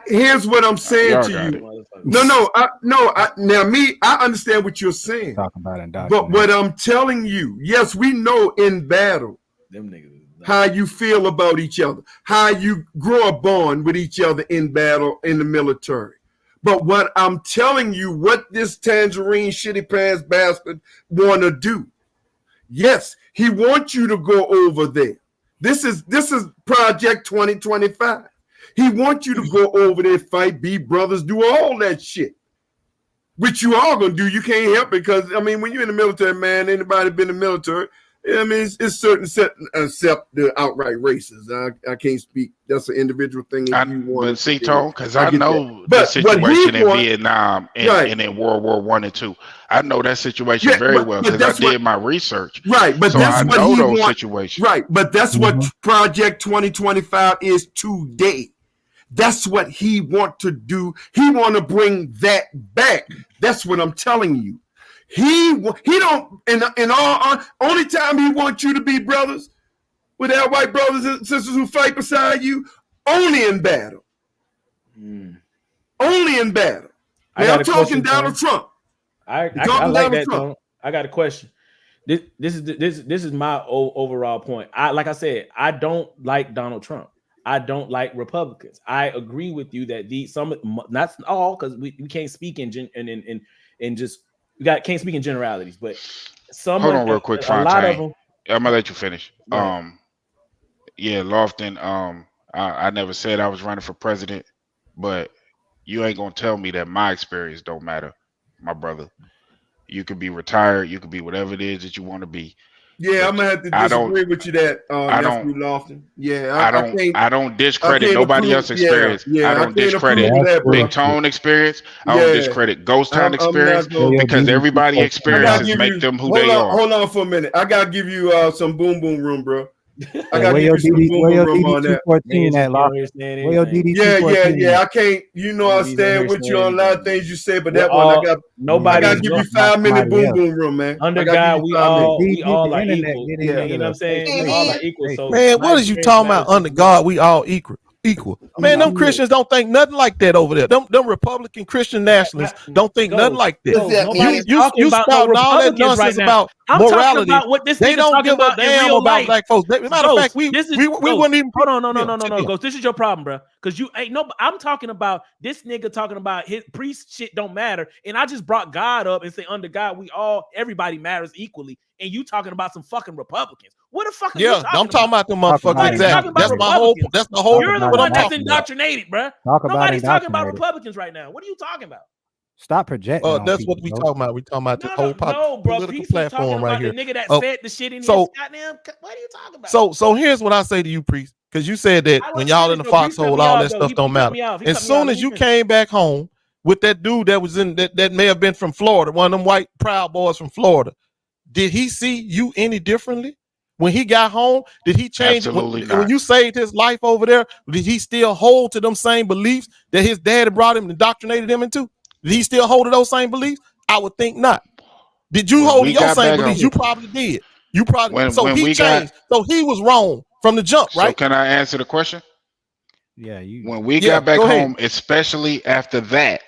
Here's what I'm saying Y'all to got you. I understand what you're saying. Talking about But what I'm telling you, yes, we know in battle Them niggas. how you feel about each other, how you grow a bond with each other in battle in the military. But what I'm telling you, what this tangerine shitty pants bastard want to do, yes, he wants you to go over there. This is Project 2025. He wants you to go over there, fight, be brothers, do all that shit. Which you all gonna do. You can't help it because, I mean, when you're in the military, man, anybody been in the military, I mean, it's certain except the outright racists. I can't speak. That's an individual thing. But see, Tone, because I know the situation in Vietnam and in World War I and II. I know that situation very well because I did my research. Right, but so that's I what know he those wants. situations. Right, but that's what Project 2025 is today. That's what he want to do. He want to bring that back. That's what I'm telling you. He don't in all only time he wants you to be brothers with our white brothers and sisters who fight beside you, only in battle. Only in battle. Now I'm talking Donald Trump. I like that, Trump. I got a question. This is my overall point. Like I said, I don't like Donald Trump. I don't like Republicans. I agree with you that not all, because we can't speak can't speak in generalities, but some. Hold on, real quick, a lot of them. I'm gonna let you finish. Right. Yeah, Lofton. I never said I was running for president, but you ain't gonna tell me that my experience don't matter, my brother. You could be retired, you could be whatever it is that you want to be. Yeah, I'm gonna have to disagree with you that nephew Lofton. Yeah, I don't discredit nobody else's experience. I don't discredit BigTone experience. I don't discredit Ghost Town experience because everybody experiences make them who they are. Hold on for a minute. I gotta give you some boom boom room, bro. I gotta give you some boom boom room on that. Yeah. I can't. You know, I stand with you on a lot of things you say, but that one I got. I gotta give you 5-minute boom boom room, man. Under God, we all are equal. You know what I'm saying? We all are equal. So, man, what is you talking about? Under God, we all equal. Man, them Christians don't think nothing like that over there. Them Republican Christian nationalists don't think nothing like this. You spouting all that nonsense about morality. They don't give a damn about black folks. Matter of fact, we wouldn't even. Hold on, no. Ghost, this is your problem, bro. Because you ain't no. I'm talking about this nigga talking about his priest shit don't matter, and I just brought God up and say under God everybody matters equally, and you talking about some fucking Republicans. What the fuck are you talking about? I'm talking about them motherfuckers. Exactly. That's the whole. You're the one that's indoctrinated, bro. Nobody's talking about Republicans right now. What are you talking about? Stop projecting. That's what we talking about. We talking about the whole political platform right here. The nigga that said the shit in his goddamn. What are you talking about? So here's what I say to you, priest, because you said that when y'all in the foxhole, all that stuff don't matter. As soon as you came back home with that dude that was in that may have been from Florida, one of them white Proud Boys from Florida, did he see you any differently? When he got home, did he change? When you saved his life over there, did he still hold to them same beliefs that his dad brought him and indoctrinated him into? Did he still hold to those same beliefs? I would think not. Did you hold to your same beliefs? You probably did. You probably so he changed. So he was wrong from the jump, right? So can I answer the question? Yeah, when we got back home, especially after that,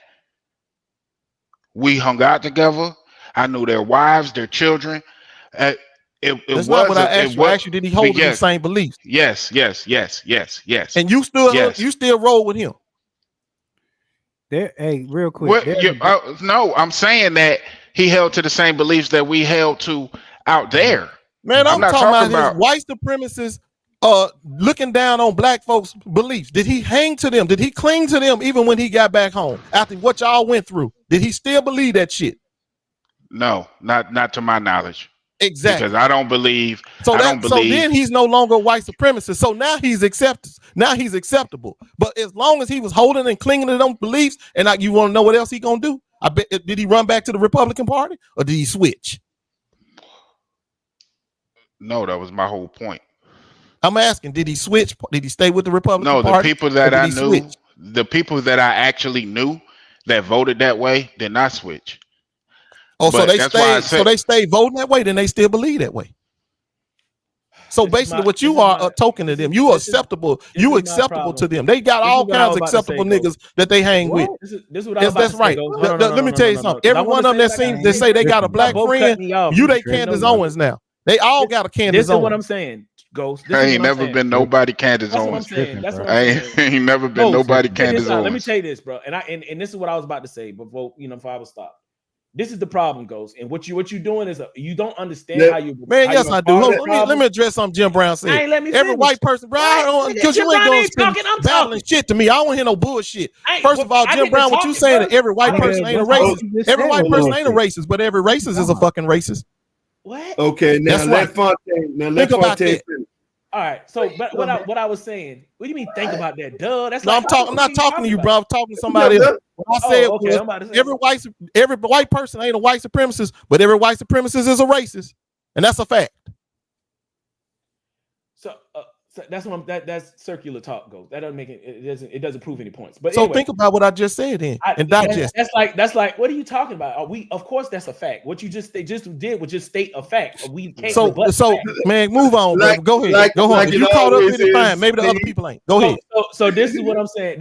we hung out together. I knew their wives, their children. That's not what I asked you. I asked you, did he hold to the same beliefs? Yes. And you still roll with him. Hey, real quick. No, I'm saying that he held to the same beliefs that we held to out there. Man, I'm talking about his white supremacists looking down on black folks' beliefs. Did he hang to them? Did he cling to them even when he got back home? After what y'all went through, did he still believe that shit? No, not to my knowledge. Exactly. Because I don't believe. So then he's no longer a white supremacist. So now he's acceptable. But as long as he was holding and clinging to them beliefs, and you want to know what else he gonna do? I bet. Did he run back to the Republican Party or did he switch? No, that was my whole point. I'm asking, did he switch? Did he stay with the Republican Party? No, the people that I knew, the people that I actually knew that voted that way did not switch. Oh, so they stayed voting that way, then they still believe that way. So basically, what you are a token to them. You are acceptable. You acceptable to them. They got all kinds of acceptable niggas that they hang with. This is what I was about That's to say, right. Ghost. Let me tell you something. Every one of them that seems they say they got a black friend. You they Candace Owens now. They all got a Candace Owens. This is what I'm saying, Ghost. I ain't never been nobody Candace Owens. That's what I'm I saying. ain't never been nobody Candace Owens. Let me tell you this, bro. And this is what I was about to say before before I was stopped. This is the problem, Ghost. And what you doing is you don't understand how you yes, I do. Let me address something Jim Brown said. Every white person, bro, because you ain't going to battling shit to me. I don't want to hear no bullshit. First of all, Jim Brown, what you saying that every white person ain't a racist? Every white person ain't a racist, but every racist is a fucking racist. What? Okay, now let Fontaine. Now let Fontaine finish. All right. So, but what I was saying, what do you mean think about that? Duh. That's no, I'm not talking to you, bro. I'm talking to somebody else. What I said was every white person ain't a white supremacist, but every white supremacist is a racist, and that's a fact. So that's what that's circular talk, Goes. That doesn't make it. It doesn't prove any points. But so anyway, think about what I just said then and digest. That's like what are you talking about? Of course that's a fact. What you just did was just state a fact. We can't. So man, move on. Go ahead. Go on. If you caught up with it, fine. Maybe the other people ain't. Go ahead. So this is what I'm saying.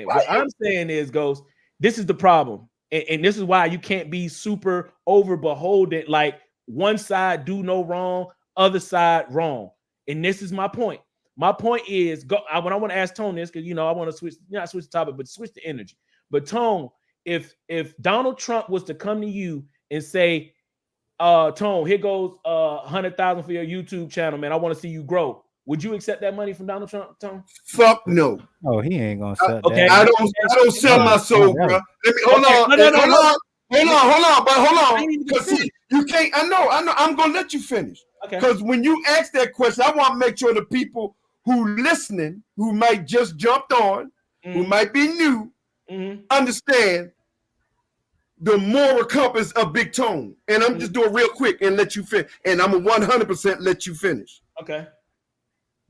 What I'm saying is, Ghost, this is the problem, and this is why you can't be super over beholden. Like one side do no wrong, other side wrong. And this is my point. My point is, when I want to ask Tone this, because I want to switch the topic, but switch the energy. But Tone, if Donald Trump was to come to you and say, Tone, here goes 100,000 for your YouTube channel, man. I want to see you grow. Would you accept that money from Donald Trump, Tone? Fuck no. Oh, he ain't gonna sell that. Okay, I don't sell my soul, bro. Let me hold on, because see, you can't. I know. I'm gonna let you finish. Because when you ask that question, I want to make sure the people who listening, who might just jumped on, who might be new, understand the moral compass of Big Tone. And I'm just doing real quick and let you finish. And I'm 100% let you finish. Okay.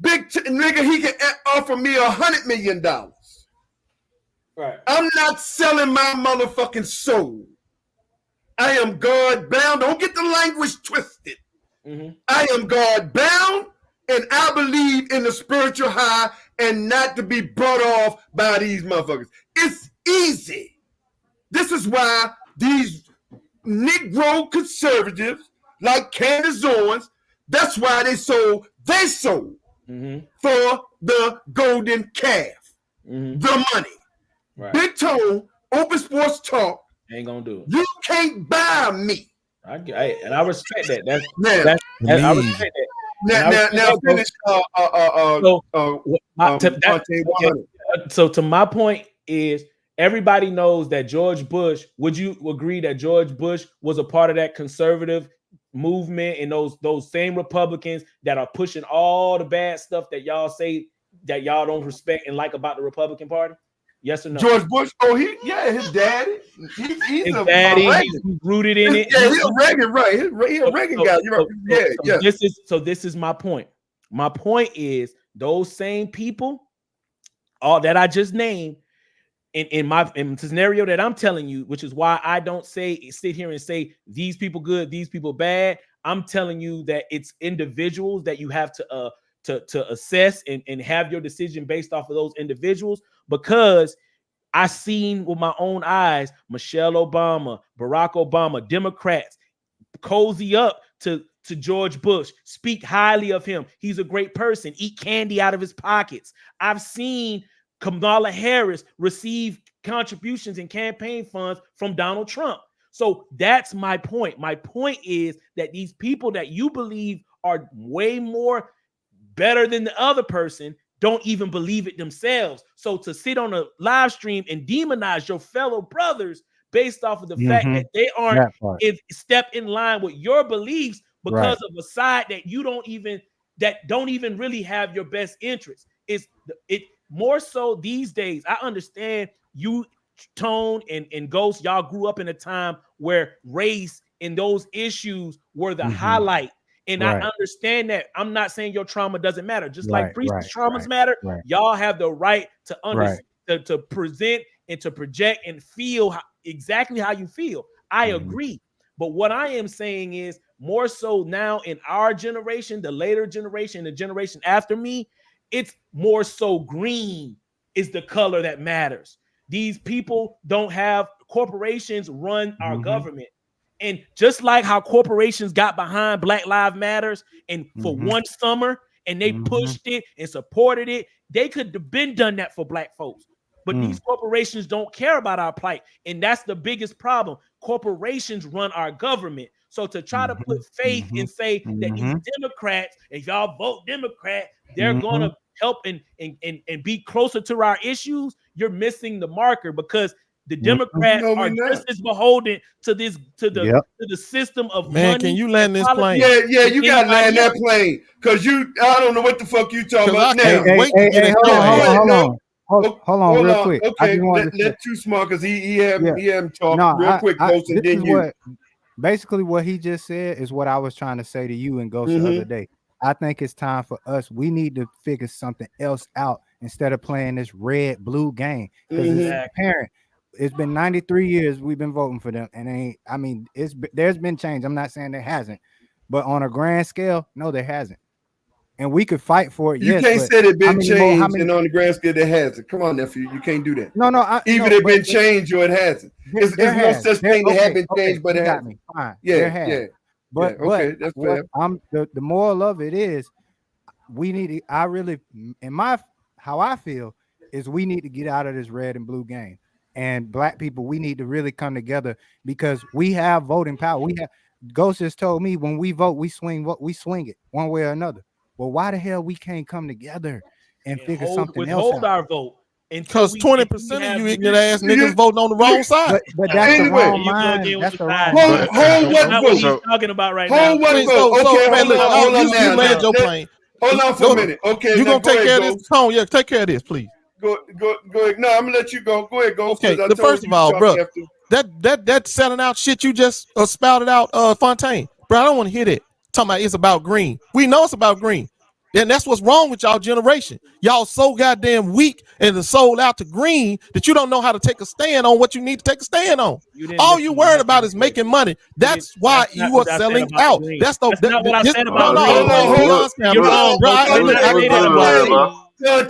Nigga, he can offer me $100 million. Right. I'm not selling my motherfucking soul. I am God bound. Don't get the language twisted. I am God bound, and I believe in the spiritual high and not to be brought off by these motherfuckers. It's easy. This is why these Negro conservatives like Candace Owens, that's why they sold their soul for the golden calf, the money. Right. BigTone Open Sportz Talk ain't gonna do it. You can't buy me. And I respect that. I respect that. So to my point is, everybody knows that George Bush. Would you agree that George Bush was a part of that conservative movement and those same Republicans that are pushing all the bad stuff that y'all say that y'all don't respect and like about the Republican Party? Yes or no? George Bush. Oh, his daddy. He's his daddy. He's rooted in it. Yeah, he's a Reagan, right? He's a Reagan guy. Yeah. This is my point. My point is those same people, all that I just named, in the scenario that I'm telling you, which is why I don't sit here and say these people good, these people bad. I'm telling you that it's individuals that you have to assess and have your decision based off of those individuals, because I seen with my own eyes Michelle Obama, Barack Obama, Democrats cozy up to George Bush, speak highly of him. He's a great person, eat candy out of his pockets. I've seen Kamala Harris receive contributions and campaign funds from Donald Trump. So that's my point. My point is that these people that you believe are way more better than the other person don't even believe it themselves. So to sit on a live stream and demonize your fellow brothers based off of the fact that they aren't step in line with your beliefs because of a side that you don't even really have your best interest. It more so these days. I understand you, Tone, and Ghost, y'all grew up in a time where race and those issues were the highlight. And I understand that. I'm not saying your trauma doesn't matter. Just like Priest's traumas matter, y'all have the right to understand, to present and to project and feel exactly how you feel. I agree. But what I am saying is more so now in our generation, the later generation, the generation after me, it's more so green is the color that matters. These people don't have corporations run our government. And just like how corporations got behind Black Lives Matters and for one summer and they pushed it and supported it, they could have been done that for Black folks. But these corporations don't care about our plight. And that's the biggest problem. Corporations run our government. So to try to put faith and say that these Democrats, if y'all vote Democrat, they're going to help and be closer to our issues, you're missing the marker, because the Democrats are just as beholden to this to the system of money. Can you land this plane? Yeah, you gotta land that plane, because I don't know what the fuck you talking about. Hold on, real quick. Okay, let Too Smart, because he had him talk real quick, Ghost, and then you. Basically, what he just said is what I was trying to say to you and Ghost the other day. I think it's time for us. We need to figure something else out instead of playing this red-blue game. Because it's apparent. It's been 93 years we've been voting for them, and there's been change. I'm not saying there hasn't, but on a grand scale, no, there hasn't. And we could fight for it. You can't say there's been change, and on the grand scale there hasn't. Come on, nephew, you can't do that. No, either there's been change or it hasn't. There's no such thing that haven't changed, but it hasn't. Fine. Yeah. But that's fair. The moral of it is, we need to. How I feel is we need to get out of this red and blue game. And Black people, we need to really come together, because we have voting power. Ghost has told me when we vote, we swing it one way or another. Well, why the hell we can't come together and figure something else out? Withhold our vote. Because 20% of you ignorant ass niggas voting on the wrong side. But that's the wrong mind. That's the wrong mind. Hold what he's talking about right now. Hold what vote. Okay, man, look, you land your plane. Hold on for a minute. Okay, you gonna take care of this? Tone, yeah, take care of this, please. Go ahead. No, I'm gonna let you go. Go ahead, go. Okay, first of all, bro, that selling out shit you just spouted out, Fontaine, bro, I don't want to hear that. Talking about it's about green. We know it's about green. And that's what's wrong with y'all generation. Y'all so goddamn weak and sold out to green that you don't know how to take a stand on what you need to take a stand on. All you worried about is making money. That's why you are selling out. That's not what I said about I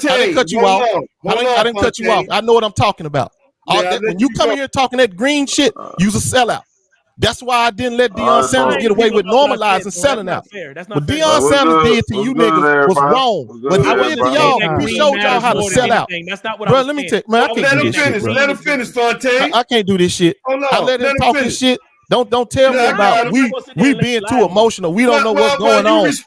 didn't cut you off. I didn't cut you off. I know what I'm talking about. When you come here talking that green shit, you's a sellout. That's why I didn't let Deion Sanders get away with normalizing selling out. What Deion Sanders did to you niggas was wrong. What he did to y'all, he showed y'all how to sell out. That's not what bro, let me tell you, man, I can't do this shit, bro. Let him finish, Fontaine. I can't do this shit. I let him talk this shit. Don't tell me about we being too emotional. We don't know what's going on. It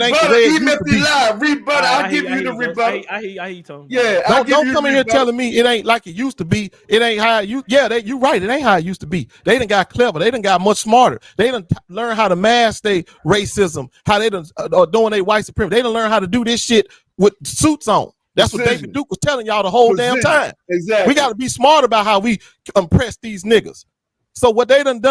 ain't the way it used to be. I'll give you the rebuttal. I hear you, Tony. Yeah, don't come in here telling me it ain't like it used to be. It ain't how you. Yeah, you right. It ain't how it used to be. They done got clever. They done got much smarter. They done learn how to mask their racism. How they done doing their white supremacy. They done learn how to do this shit with suits on. That's what David Duke was telling y'all the whole damn time. Exactly. We got to be smart about how we impress these niggas. So what they done,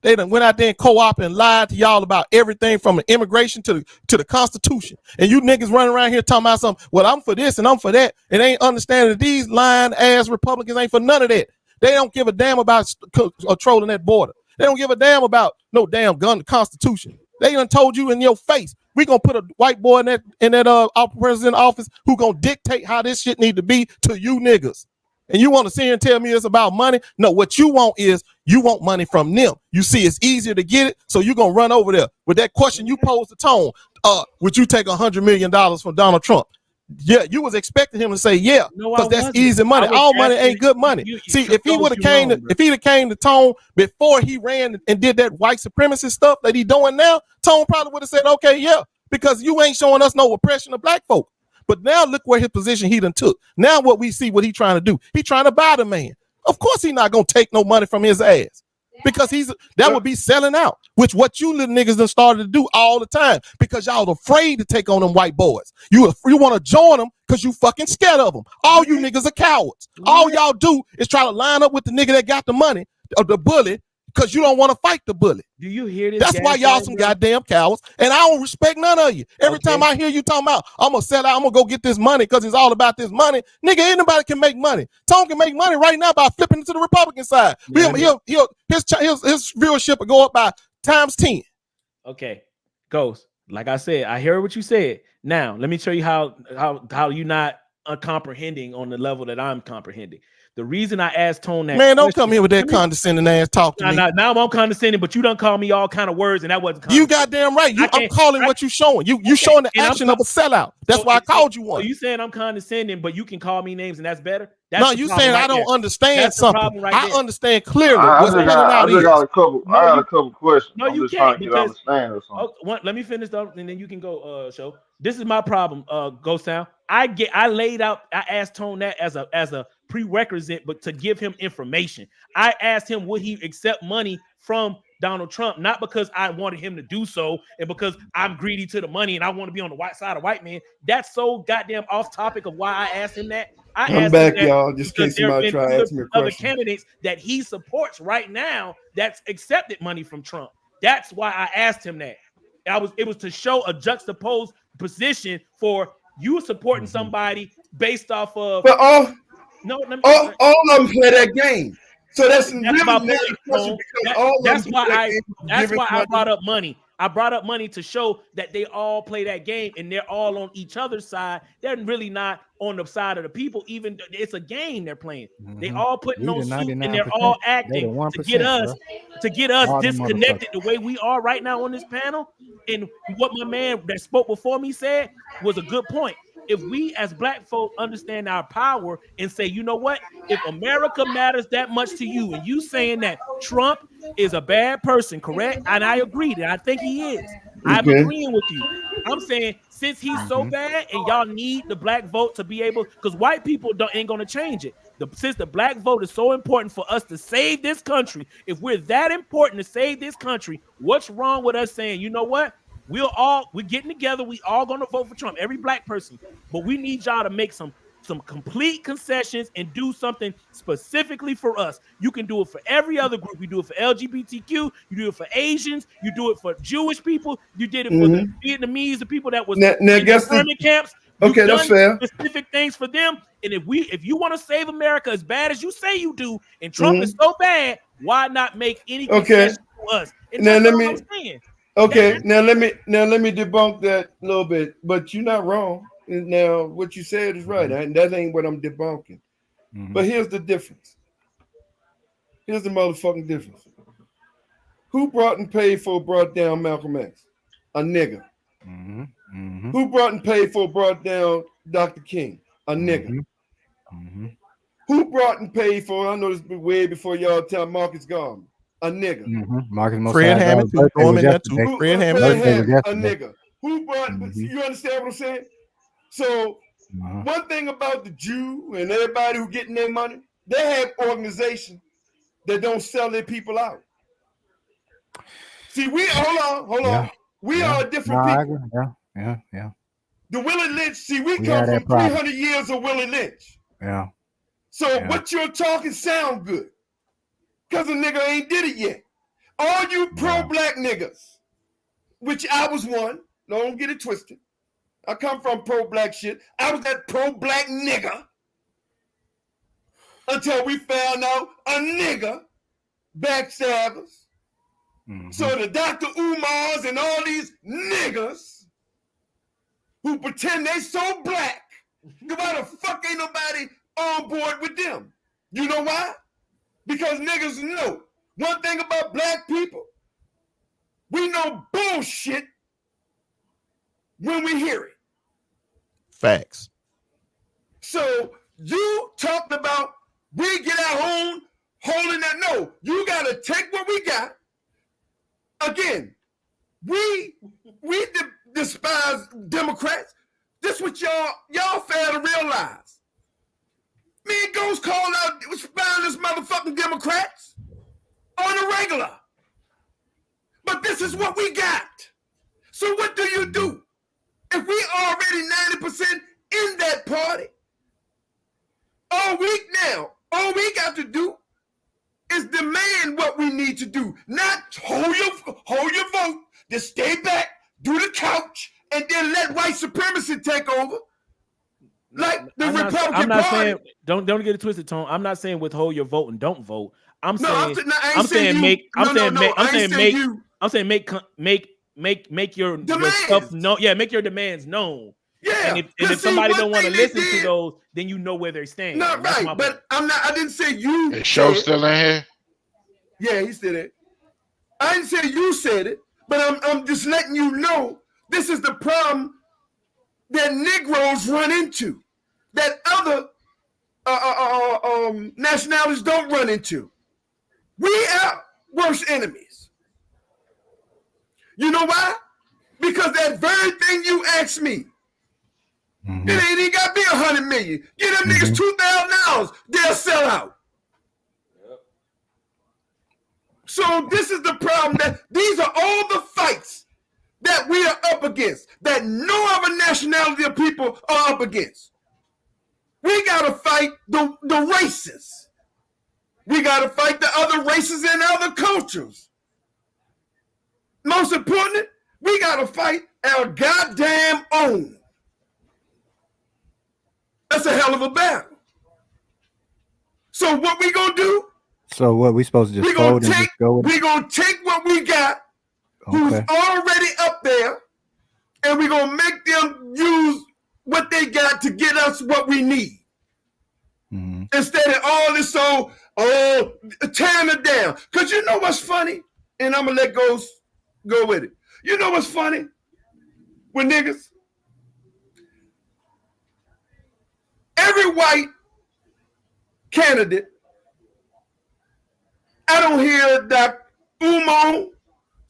they done went out there and co-op and lied to y'all about everything from the immigration to the Constitution. And you niggas running around here talking about something, well, I'm for this and I'm for that. And they ain't understanding that these lying ass Republicans ain't for none of that. They don't give a damn about controlling that border. They don't give a damn about no damn gun Constitution. They done told you in your face, we gonna put a white boy in that president office who gonna dictate how this shit need to be to you niggas. And you want to sit here and tell me it's about money? No, what you want is you want money from them. You see it's easier to get it, so you're going to run over there. With that question you posed to Tone, would you take $100 million from Donald Trump? Yeah, you was expecting him to say yeah, because that's easy money. All money ain't good money. See, if he would have came to Tone before he ran and did that white supremacist stuff that he doing now, Tone probably would have said, okay, yeah, because you ain't showing us no oppression of black folk. But now look where his position he done took. Now what we see what he trying to do. He trying to buy the man. Of course he not gonna take no money from his ass. Because that would be selling out, which what you little niggas done started to do all the time because y'all afraid to take on them white boys. You want to join them because you fucking scared of them. All you niggas are cowards. All y'all do is try to line up with the nigga that got the money or the bully, because you don't want to fight the bullet. Do you hear this? That's why y'all some goddamn cowards, and I don't respect none of you. Every time I hear you talking about, I'm gonna sell out, I'm gonna go get this money because it's all about this money. Nigga, anybody can make money. Tom can make money right now by flipping to the Republican side. His viewership will go up by times 10. Okay, Ghost. Like I said, I hear what you said. Now let me show you how you're not comprehending on the level that I'm comprehending. The reason I asked Tone that, man, don't come here with that condescending ass talk to me. Now I'm condescending, but you don't call me all kind of words, and that wasn't. You goddamn right. I'm calling what you showing. You showing the action of a sellout. That's why I called you one. So you saying I'm condescending, but you can call me names, and that's better. No, you saying I don't understand something. I understand clearly. I got a couple questions. No, you can't because let me finish up, and then you can go. Show. This is my problem. Ghost Town. I laid out. I asked Tone that as a prerequisite, but to give him information. I asked him would he accept money from Donald Trump, not because I wanted him to do so and because I'm greedy to the money and I want to be on the white side of white man. That's so goddamn off topic of why I asked him that. I'm back, y'all. Just in case somebody try to ask me a question. Other candidates that he supports right now that's accepted money from Trump. That's why I asked him that. It was to show a juxtaposed position for you supporting somebody based off of. But all of them play that game. So that's my point. That's why I brought up money. I brought up money to show that they all play that game and they're all on each other's side. They're really not on the side of the people. Even it's a game they're playing. They all putting on suit and they're all acting to get us disconnected the way we are right now on this panel. And what my man that spoke before me said was a good point. If we as black folk understand our power and say, you know what, if America matters that much to you and you saying that Trump is a bad person, correct? And I agree that I think he is. I'm agreeing with you. I'm saying since he's so bad and y'all need the black vote to be able, because white people ain't going to change it. Since the black vote is so important for us to save this country, if we're that important to save this country, what's wrong with us saying, you know what? We're getting together. We all gonna vote for Trump, every black person. But we need y'all to make some complete concessions and do something specifically for us. You can do it for every other group. You do it for LGBTQ. You do it for Asians. You do it for Jewish people. You did it for the Vietnamese, the people that was in the camps. Okay, that's fair. Specific things for them. And if you want to save America as bad as you say you do, and Trump is so bad, why not make any concessions for us? And now let me. Now let me debunk that a little bit, but you're not wrong. Now what you said is right, and that ain't what I'm debunking. But here's the difference. Here's the motherfucking difference. Who brought down Malcolm X? A nigga. Who brought down Dr. King? A nigga. Who brought and paid for? I know this way before y'all tell Marcus Garvey. A nigga. Marcus Fred Hammond too. Throw him in there too. Fred Hammond. A nigga. Who brought? You understand what I'm saying? So one thing about the Jew and everybody who getting their money, they have organizations that don't sell their people out. See, hold on. We are a different people. Yeah. The Willie Lynch. See, we come from 300 years of Willie Lynch. Yeah. So what you're talking sound good. Because a nigga ain't did it yet. All you pro-black niggas, which I was one, don't get it twisted. I come from pro-black shit. I was that pro-black nigga until we found out a nigga backstabbers. So the Dr. Umars and all these niggas who pretend they so black, why the fuck ain't nobody on board with them? You know why? Because niggas know one thing about black people. We know bullshit when we hear it. Facts. So you talked about we get our own holding that. No, you got to take what we got. Again, we despise Democrats. This what y'all fail to realize. Me and Ghost called out spineless motherfucking Democrats on the regular. But this is what we got. So what do you do? If we already 90% in that party, all we got to do is demand what we need to do, not hold your vote, just stay back, do the couch, and then let white supremacy take over. Like the Republican I'm not Party. saying don't get it twisted, Tone. I'm not saying withhold your vote and don't vote. I'm saying make your stuff known. Yeah, make your demands known. Yeah, and if somebody don't want to listen to those, then you know where they stand. Not right, but I didn't say you. Is Show still in here? Yeah, he said it. I didn't say you said it, but I'm just letting you know this is the problem that Negroes run into, that other nationalities don't run into. We are worst enemies. You know why? Because that very thing you asked me. It ain't even got to be 100 million. Give them niggas $2,000, they'll sell out. So this is the problem, that these are all the fights that we are up against, that no other nationality of people are up against. We got to fight the races. We got to fight the other races and other cultures. Most importantly, we got to fight our goddamn own. That's a hell of a battle. So what we gonna do? So what we supposed to just fold and just go with it? We're gonna take what we got, who's already up there, and we're gonna make them use what they got to get us what we need. Instead of all this tearing it down. Because you know what's funny? And I'm gonna let go with it. You know what's funny? With niggas? Every white candidate, I don't hear Dr. Umo,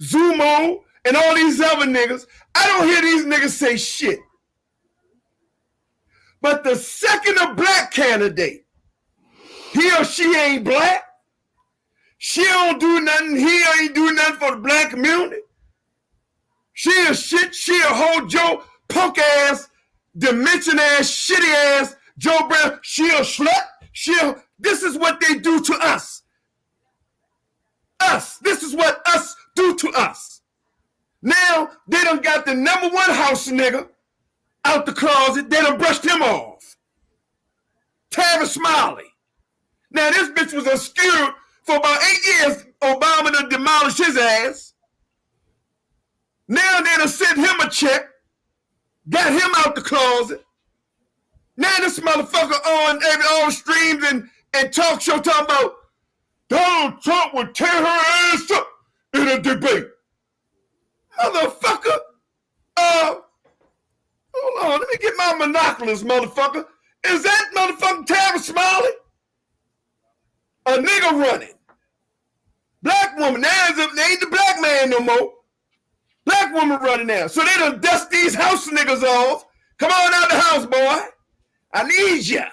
Zumo, and all these other niggas. I don't hear these niggas say shit. But the second a black candidate, he or she ain't black, she don't do nothing, he ain't do nothing for the black community. She a shit, she a whole Joe punk ass, dimension ass, shitty ass, Joe Brown, she a slut, this is what they do to us. This is what us do to us. Now, they done got the number one house nigga out the closet, they done brushed him off. Tavis Smiley. Now, this bitch was obscured for about 8 years. Obama done demolished his ass. Now they done sent him a check, got him out the closet. Now this motherfucker on all streams and talk show talking about Donald Trump would tear her ass up in a debate. Motherfucker. Hold on, let me get my monoculars, motherfucker. Is that motherfucking Tavis Smiley? A nigga running. Black woman. Now they ain't the black man no more. Black woman running now. So they done dust these house niggas off. Come on out the house, boy. I need you.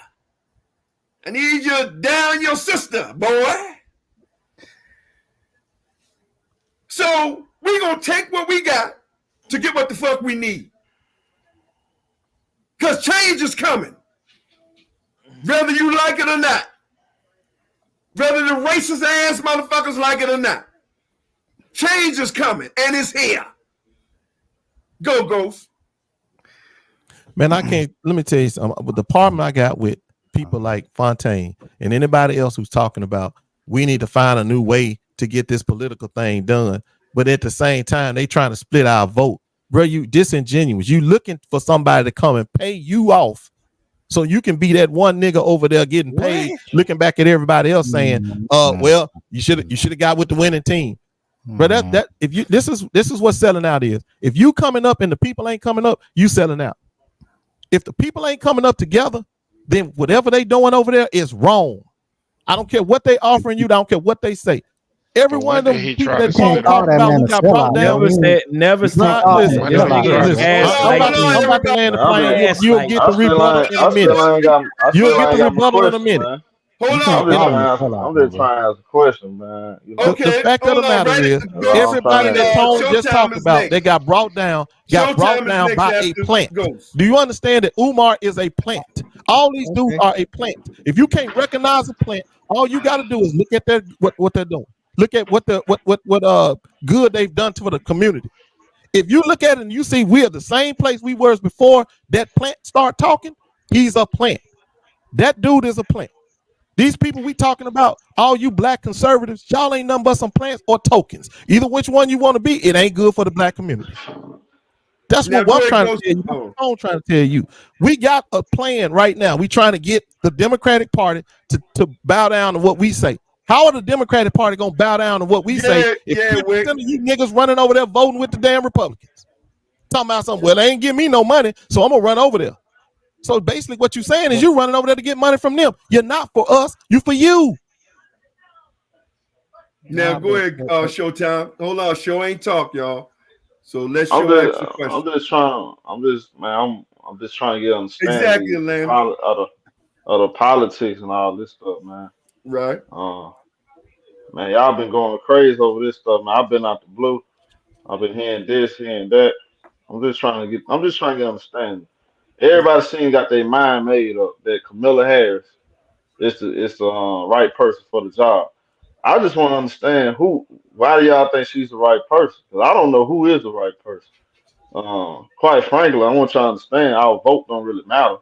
I need you down your sister, boy. So we gonna take what we got to get what the fuck we need. Because change is coming. Whether you like it or not. Whether the racist ass motherfuckers like it or not. Change is coming and it's here. Go, Ghost. Man, I can't, let me tell you something. With the problem I got with people like Fontaine and anybody else who's talking about we need to find a new way to get this political thing done. But at the same time, they trying to split our vote. Bro, you disingenuous. You looking for somebody to come and pay you off so you can be that one nigga over there getting paid, looking back at everybody else saying, well, you should have got with the winning team. But that if you this is what selling out is. If you coming up and the people ain't coming up, you selling out. If the people ain't coming up together, then whatever they doing over there is wrong. I don't care what they offering you. I don't care what they say. Every one of them people that talk about who got brought down. Never said. Listen, I'm about to land the plane. You'll get the rebuttal in a minute. You'll get the rebuttal in a minute. I'm just trying to ask a question, man. You know? The fact of the matter is, everybody that Tone just talked about, they got brought down by a plant. Do you understand that Umar is a plant? All these dudes are a plant. If you can't recognize a plant, all you got to do is look at their what they're doing. Look at what good they've done to the community. If you look at it and you see we are the same place we were before that plant start talking, he's a plant. That dude is a plant. These people we talking about, all you black conservatives, y'all ain't nothing but some plants or tokens. Either which one you want to be, it ain't good for the black community. That's what I'm trying to tell you. I'm trying to tell you. We got a plan right now. We trying to get the Democratic Party to bow down to what we say. How are the Democratic Party gonna bow down to what we say if 50% of you niggas running over there voting with the damn Republicans? Talking about something, well, they ain't give me no money, so I'm gonna run over there. So basically what you're saying is you running over there to get money from them. You're not for us, you for you. Now go ahead, Showtime. Hold on, show ain't talk, y'all. So let's show ask a question. I'm just trying to get understanding exactly, Lamb. Of the politics and all this stuff, man. Right. Man, y'all been going crazy over this stuff, man. I've been out the blue. I've been hearing this, hearing that. I'm just trying to get understanding. Everybody got their mind made up that Kamala Harris is the right person for the job. I just want to understand why do y'all think she's the right person? Because I don't know who is the right person. Quite frankly, I want y'all to understand our vote don't really matter.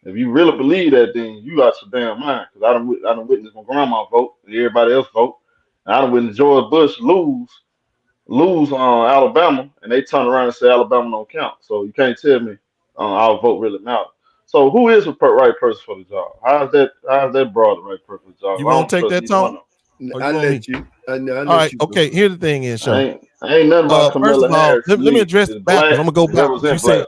If you really believe that, then you got your damn mind. Because I done witnessed my grandma vote, and everybody else vote. And I done witnessed George Bush lose on Alabama, and they turn around and say Alabama don't count. So you can't tell me our vote really matters. So who is the right person for the job? How's that broad the right person for the job? You won't take that tone? I let you. All right. Okay. Here the thing is, Sean. Ain't nothing about Kamala Harris. Let me address it backwards. I'm gonna go backwards. You said,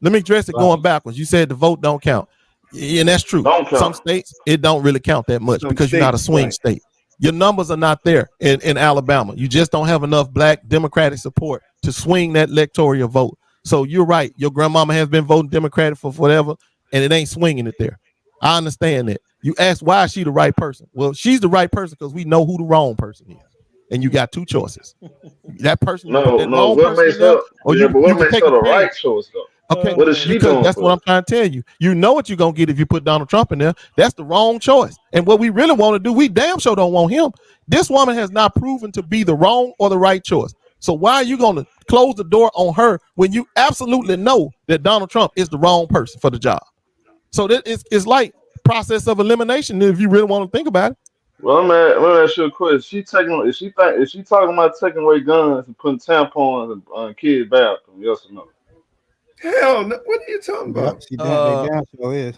let me address it going backwards. You said the vote don't count. Yeah, and that's true. Some states it don't really count that much because you're not a swing state. Your numbers are not there in Alabama. You just don't have enough black Democratic support to swing that electoral vote. So you're right. Your grandmama has been voting Democratic for whatever, and it ain't swinging it there. I understand that. You ask why is she the right person? Well, she's the right person because we know who the wrong person is. And you got two choices. That person, what makes her the right choice though? Okay, what is she doing? That's what I'm trying to tell you. You know what you're gonna get if you put Donald Trump in there. That's the wrong choice. And what we really want to do, we damn sure don't want him. This woman has not proven to be the wrong or the right choice. So why are you gonna close the door on her when you absolutely know that Donald Trump is the wrong person for the job? So that it's like process of elimination if you really want to think about it. Well, man, let me ask you a question. Is she talking about taking away guns and putting tampons on kids' bathrooms? Yes or no? Hell no. What are you talking about?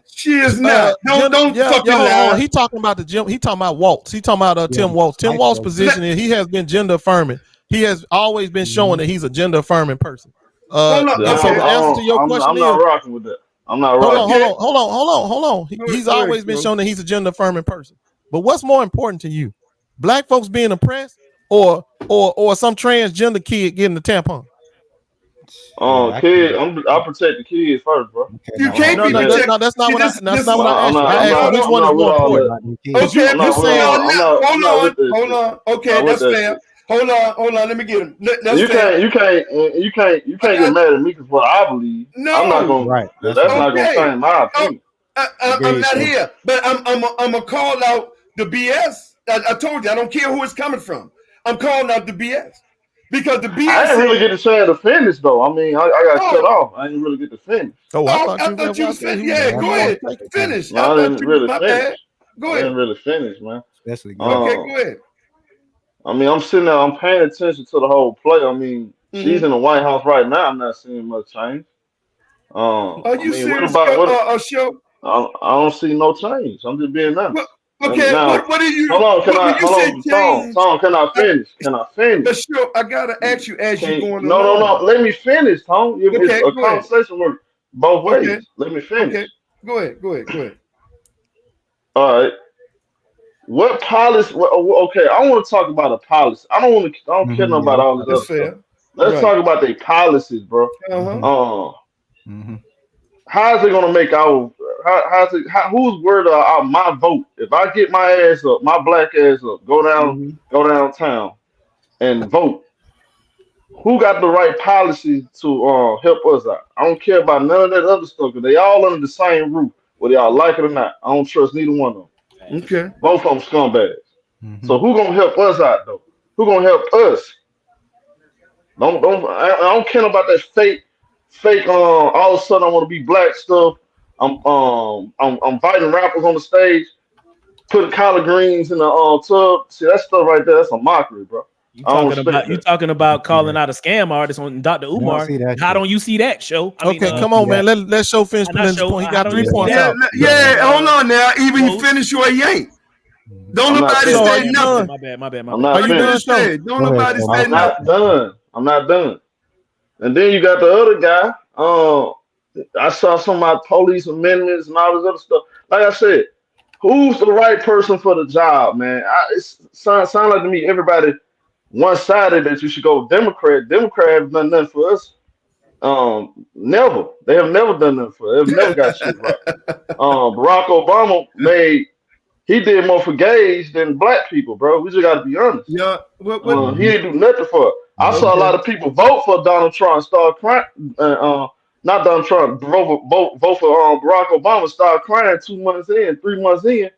She is not. Don't fucking lie. He talking about the gym. He talking about Waltz. He talking about Tim Waltz. Tim Waltz position is he has been gender affirming. He has always been showing that he's a gender affirming person. So the answer to your question I'm not rocking with that. I'm not rocking. Hold on. He's always been shown that he's a gender affirming person. But what's more important to you? Black folks being oppressed or some transgender kid getting the tampon? Kid, I'll protect the kids first, bro. You can't be protected. No, that's not what I asked. I asked which one is more important. Okay, hold on. Okay, that's fair. Hold on. Let me get him. You can't get mad at me because what I believe. No, I'm not gonna. Right. That's not gonna change my opinion. I'm not here, but I'm gonna call out the BS. I told you I don't care who it's coming from. I'm calling out the BS because the BS. I didn't really get the chance to finish though. I mean, I got cut off. I didn't really get to finish. I thought you finished. Yeah, go ahead. Finish. No, I didn't really finish. Go ahead. I didn't really finish, man. Okay, go ahead. I mean, I'm sitting there. I'm paying attention to the whole play. I mean, she's in the White House right now. I'm not seeing much change. Are you serious? Show? I don't see no change. I'm just being honest. Well, okay, now, what are you? Hold on, can I finish? Can I finish? Sure, I gotta ask you as you going. No. Let me finish, Tom. Okay, a conversation works both ways. Okay. Let me finish. Okay, go ahead. All right. What policy? Okay, I want to talk about a policy. I don't care about all this other stuff. Let's talk about their policies, bro. How is it gonna make our? Who's worried about my vote? If I get my ass up, my black ass up, go downtown, and vote. Who got the right policy to help us out? I don't care about none of that other stuff because they all under the same roof. whether y'all like it or not. I don't trust neither one of them. Okay. Both of them scumbags. Mhm. So who gonna help us out though? Who gonna help us? I don't care about that fake. All of a sudden I want to be black stuff. I'm inviting rappers on the stage, putting collard greens in the tub. See that stuff right there? That's a mockery, bro. You talking about calling out a scam artist on Dr. Umar? How don't you see that show? Come on, man. Let show finish his point. He got 3 points out. Yeah, hold on now. Even he finished or he ain't. Don't nobody say nothing. My bad. Are you done? Don't nobody say nothing. I'm not done. And then you got the other guy. I saw some of my police amendments and all this other stuff. Like I said, who's the right person for the job, man? It sounds like to me everybody one-sided that you should go Democrat. Democrat have done nothing for us. Never. They have never done nothing for us. They've never got shit right. Barack Obama he did more for gays than black people, bro. We just got to be honest. Yeah. He didn't do nothing for us. I saw a lot of people vote for Donald Trump, start crying. Not Donald Trump, vote for Barack Obama, start crying 2 months in, 3 months in.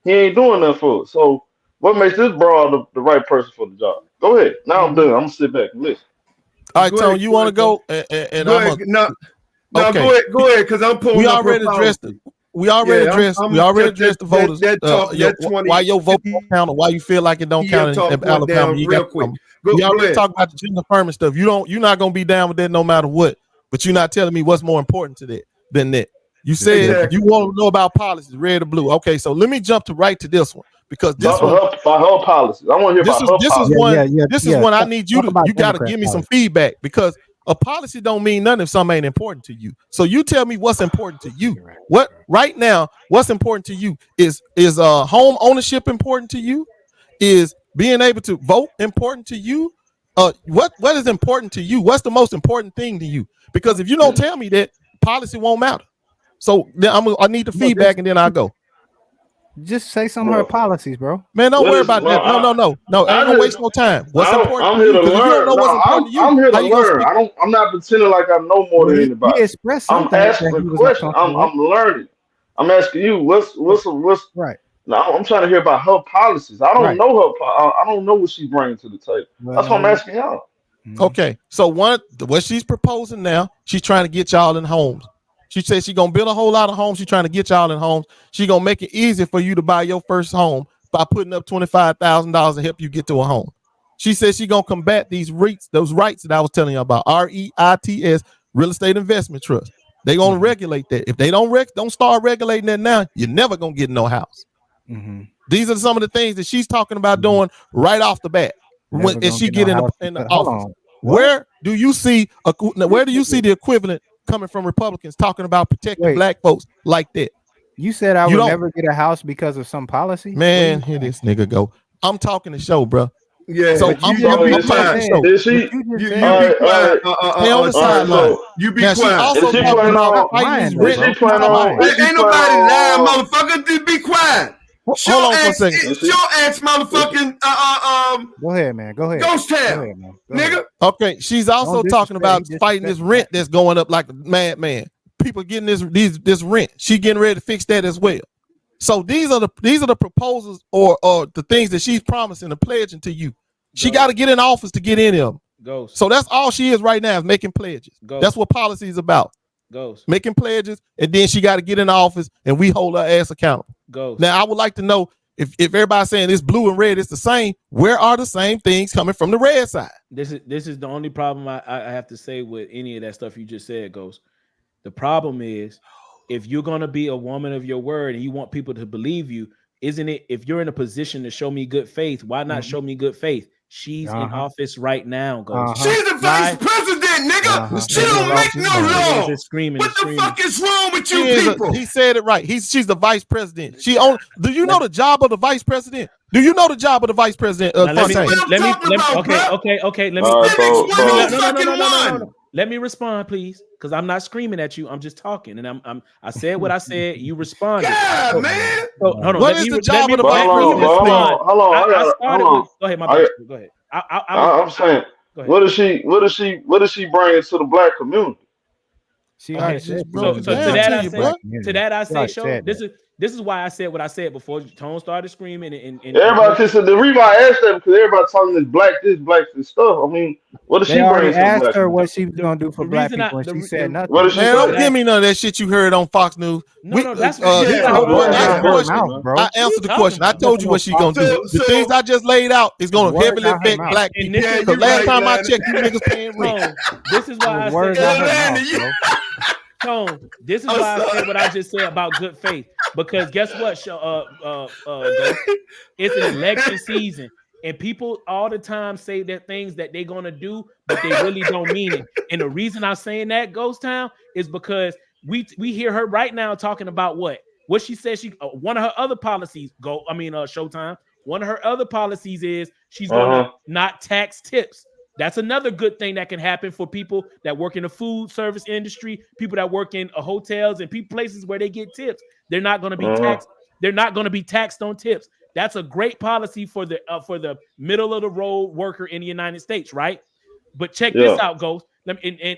He ain't doing nothing for us. So what makes this broad the right person for the job? Go ahead. Now I'm done. I'm gonna sit back and listen. All right, Tone, you want to go? And go I'm ahead. No, go ahead, because I'm pulling. We already addressed it. We already addressed the voters. Why your vote don't count, or why you feel like it don't count in Alabama. Real quick. We already talked about the gender affirming stuff. You're not gonna be down with that no matter what. But you're not telling me what's more important to that than that. You said you want to know about policies, red or blue. Okay, so let me jump to this one because this one about her policies. I want to hear about her policies. This is one I need you to. You got to give me some feedback because a policy don't mean nothing if something ain't important to you. So you tell me what's important to you. What right now? What's important to you is home ownership important to you? Is being able to vote important to you? What is important to you? What's the most important thing to you? Because if you don't tell me that, policy won't matter. So then I need the feedback and then I'll go. Just say some of her policies, bro. Man, don't worry about that. No. I don't waste no time. What's important? I'm here to learn. I'm here to learn. I'm not pretending like I know more than anybody. I'm asking a question. I'm learning. I'm asking you, what's right? No, I'm trying to hear about her policies. I don't know her. I don't know what she's bringing to the table. That's what I'm asking y'all. Okay, so what she's proposing now, she's trying to get y'all in homes. She says she's gonna build a whole lot of homes. She's trying to get y'all in homes. She's gonna make it easy for you to buy your first home by putting up $25,000 to help you get to a home. She says she's gonna combat these REITs, those rights that I was telling you about, REITs, Real Estate Investment Trust. They're gonna regulate that. If they don't start regulating that now, you're never gonna get no house. Mm-hmm. These are some of the things that she's talking about doing right off the bat. When she get in the office, where do you see the equivalent coming from Republicans talking about protecting black folks like that? You said I would never get a house because of some policy. Man, here this nigga go. I'm talking the show, bro. Yeah, so I'm talking the show. Did she? You be quiet. Stay on the sideline. You be quiet. Also talking about ain't nobody lying, motherfucker. Just be quiet. Hold on for a second. It's your ass, motherfucking. Go ahead, man. Go ahead. Ghost town, nigga. Okay, she's also talking about fighting this rent that's going up like a madman. People getting this rent. She getting ready to fix that as well. So these are the proposals or the things that she's promising and pledging to you. She got to get in office to get any of them. Ghost. So that's all she is right now is making pledges. Ghost. That's what policy is about. Ghost. Making pledges, and then she got to get in office and we hold her ass accountable. Ghost. Now I would like to know if everybody's saying it's blue and red, it's the same. Where are the same things coming from the red side? This is the only problem I have to say with any of that stuff you just said, Ghost. The problem is if you're gonna be a woman of your word and you want people to believe you, isn't it? If you're in a position to show me good faith, why not show me good faith? She's in office right now, Ghost. She's the vice president, nigga. She don't make no law. What the fuck is wrong with you people? He said it right. She's the vice president. Do you know the job of the vice president? Do you know the job of the vice president? Let me respond, please, because I'm not screaming at you. I'm just talking, and I said what I said. You responded. Yeah, man. Hold on. What is the job of the vice president? Hold on. Go ahead, my best. Go ahead. I'm saying, what does she bring to the black community? She Okay, already just said broke So it to down that to I you, say, bro. to that I She say, already show said this is why I said what I said before Tone started screaming and Everybody said the reason I asked that because everybody talking this black this stuff. I mean, what does They she already bring to the asked black her community? what she was gonna do for the black reason people, and she said What nothing. did she Man, don't say? give me none of that shit you heard on Fox News. No, that's Yeah, Show bro, Button I asked ain't the heard question. that, man. bro. I What are you answered the talking question. I about? told you what she gonna do. The things I just laid out is gonna Words heavily out her affect mouth. black And people. this is Because last time I Atlanta. checked, you niggas paying rent. Tone, this is why I Words said out her Atlanta, mouth, you- bro. Tone, this is I'm why I sorry. said what I just said about good faith. Because guess what, Ghost? It's an election season, and people all the time say that things that they're gonna do, but they really don't mean it. And the reason I'm saying that, Ghost Town, is because we hear her right now talking about what she said. She one of her other policies. Showtime. One of her other policies is she's gonna not tax tips. That's another good thing that can happen for people that work in the food service industry, people that work in hotels and places where they get tips. They're not going to be taxed. They're not going to be taxed on tips. That's a great policy for the middle of the road worker in the United States, right? But check this out, Ghost. In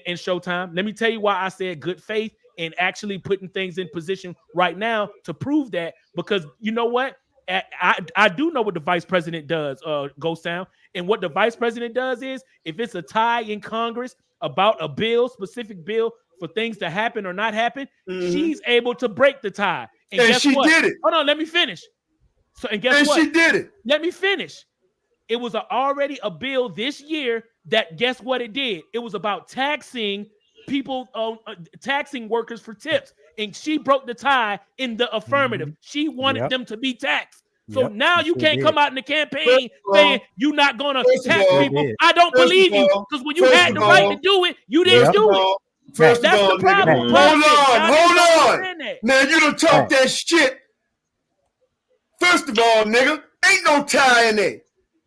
Showtime. Let me tell you why I said good faith and actually putting things in position right now to prove that. Because you know what? I do know what the vice president does, Ghost Town. And what the vice president does is if it's a tie in Congress about a specific bill for things to happen or not happen, she's able to break the tie. And guess she what? did it. Hold on, let me finish. So, and guess And what? she did it. Let me finish. It was already a bill this year that guess what it did? It was about taxing people, taxing workers for tips. And she broke the tie in the affirmative. She wanted them to be taxed. So now you can't come out in the campaign saying you're not going to tax people. I don't believe you because when you had the right to do it, you didn't do it. First That's of all, the problem. nigga, hold on. That. Now you done talk that shit. First of all, nigga, ain't no tie in there.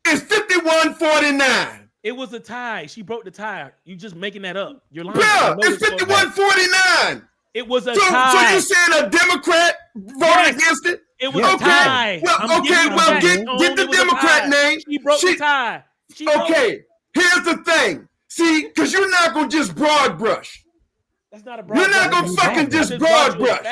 It's 51-49. It was a tie. She broke the tie. You just making that up. You're lying. Bruh, it's 51-49. It was a tie. So you saying a Democrat voted against it? It was a tie. Well, get the Democrat name. She broke the tie. Here's the thing. See, because you're not going to just broad brush. That's not a broad You're not going to fucking just broad brush.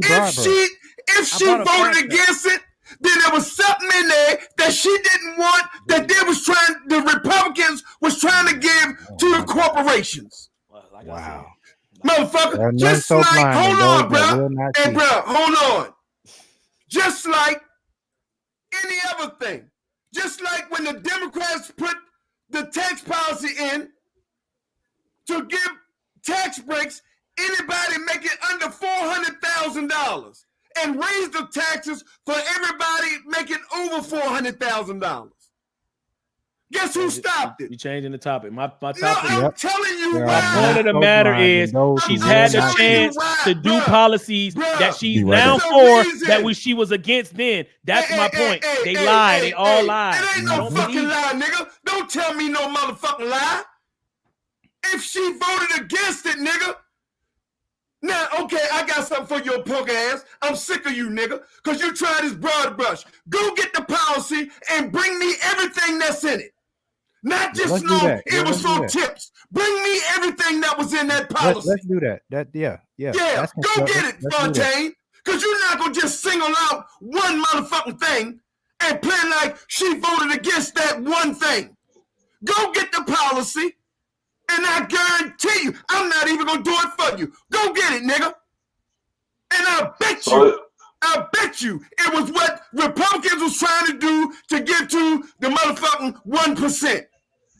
If she voted against it, then there was something in there that she didn't want, that the Republicans was trying to give to the corporations. Wow. Motherfucker, just like, hold on, bro. Hey, bro, hold on. Just like any other thing. Just like when the Democrats put the tax policy in to give tax breaks anybody making under $400,000 and raise the taxes for everybody making over $400,000. Guess who stopped it? You changing the topic. My topic. No, I'm telling you My point of the matter is she's had the chance to do policies that she's now for that she was against then. That's my point. They lied. They all lied. It ain't no fucking lie, nigga. Don't tell me no motherfucking lie. If she voted against it, nigga. Now, okay, I got something for your punk ass. I'm sick of you, nigga, because you try this broad brush. Go get the policy and bring me everything that's in it. Not just it was for tips. Bring me everything that was in that policy. Let's do that. Yeah. Go get it, Fontaine. Because you're not going to just single out one motherfucking thing and play like she voted against that one thing. Go get the policy, and I guarantee you, I'm not even going to do it for you. Go get it, nigga. And I bet you it was what Republicans was trying to do to get to the motherfucking 1%.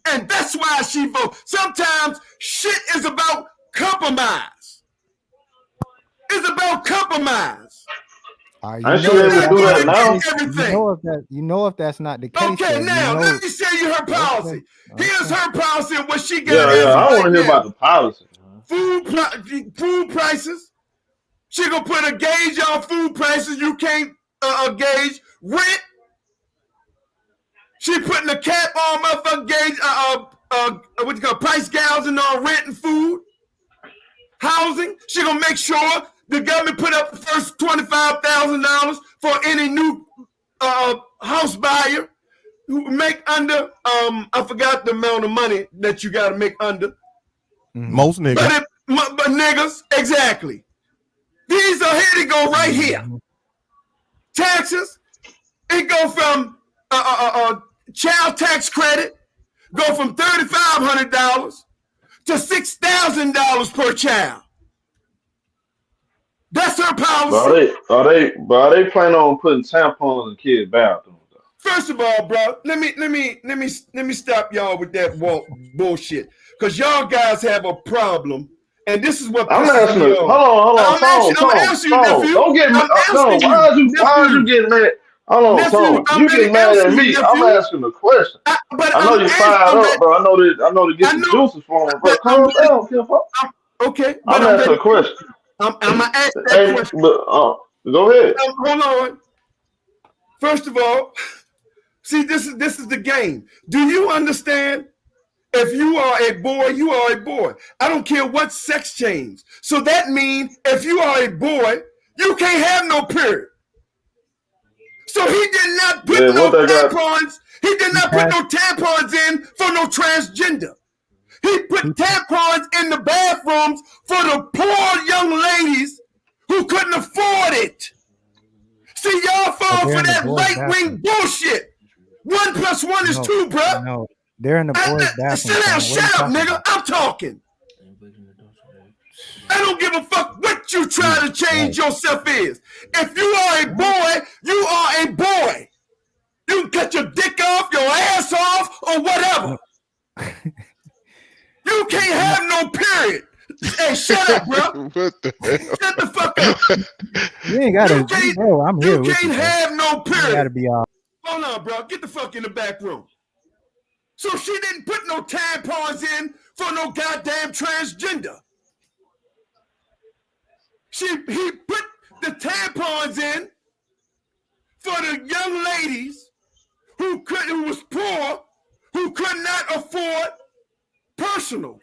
And that's why she voted. Sometimes shit is about compromise. It's about compromise. You know if that's not the case. Okay, now let me show you her policy. Here's her policy and what she got. I want to hear about the policy. Food prices. She gonna put a gauge on food prices. You can't gauge rent. She putting a cap on motherfucking gauge, price gouging on rent and food. Housing. She gonna make sure the government put up the first $25,000 for any new house buyer who make under I forgot the amount of money that you gotta make under. Most niggas. But niggas, exactly. These are here to go right here. Taxes, it go from child tax credit, go from $3,500 to $6,000 per child. That's her policy. Are they planning on putting tampons in kids' bathrooms? First of all, bro, let me stop y'all with that bullshit, because y'all guys have a problem, and this is what I'm asking. Hold on, I'm asking you, nephew. Don't get mad. No, why are you getting mad? Hold on, Tom. You getting mad at me? I'm asking a question. I know you fired up, bro. I know to get the juices for him, bro. Calm down, okay. I'm asking a question. I'm gonna ask that question. Go ahead. Hold on. First of all, see, this is the game. Do you understand? If you are a boy, you are a boy. I don't care what sex change. So that means if you are a boy, you can't have no period. So he did not put no tampons. He did not put no tampons in for no transgender. He put tampons in the bathrooms for the poor young ladies who couldn't afford it. See, y'all fall for that right-wing bullshit. 1 + 1 is 2, bro. No, they're in the boys' bathroom. Sit down, shut up, nigga. I'm talking. I don't give a fuck what you try to change yourself is. If you are a boy, you are a boy. You can cut your dick off, your ass off, or whatever. You can't have no period. Hey, shut up, bro. What the hell? Shut the fuck up. You ain't got to. I'm here. You can't have no period. You got to be off. Hold on, bro. Get the fuck in the back room. So she didn't put no tampons in for no goddamn transgender. He put the tampons in for the young ladies who was poor, who could not afford personals.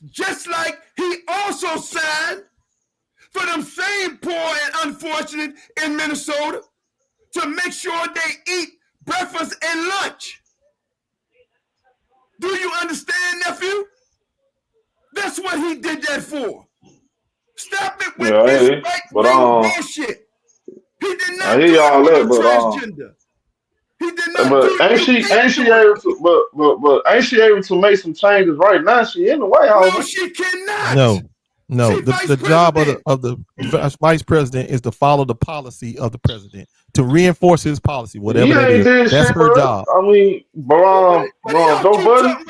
Just like he also signed for them same poor and unfortunate in Minnesota to make sure they eat breakfast and lunch. Do you understand, nephew? That's what he did that for. Stop it with this right-wing bullshit. He did not do it with transgender. He did not do it. Ain't she able to make some changes right now? She in the White House. No, she cannot. No. The job of the vice president is to follow the policy of the president, to reinforce his policy, whatever that is. That's her job. I mean, Joe Budden.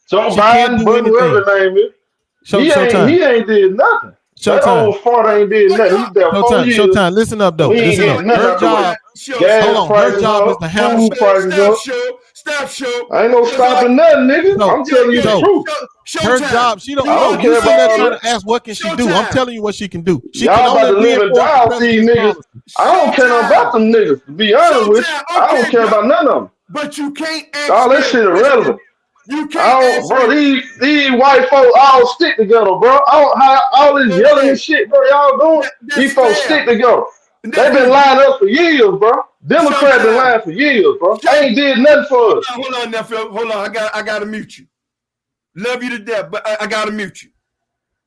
Joe Biden, whatever the name is. He ain't did nothing. That old fart ain't did nothing. He's there 4 years. Showtime. Listen up, though. Listen up. Her job. Her job is to handle. Stop show. I ain't no stopping nothing, nigga. I'm telling you the truth. Her job. She don't know. You sitting there trying to ask what can she do. I'm telling you what she can do. She Y'all can about to only live and die with these niggas. I don't care nothing about them niggas. To be honest with you, I don't care about none of them. But you can't. All that shit irrelevant. You can't. Bro, these white folks all stick together, bro. All this yelling and shit, bro, y'all doing. These folks stick together. They been lying up for years, bro. Democrats been lying for years, bro. They ain't did nothing for us. Hold on, nephew. Hold on. I gotta mute you. Love you to death, but I gotta mute you.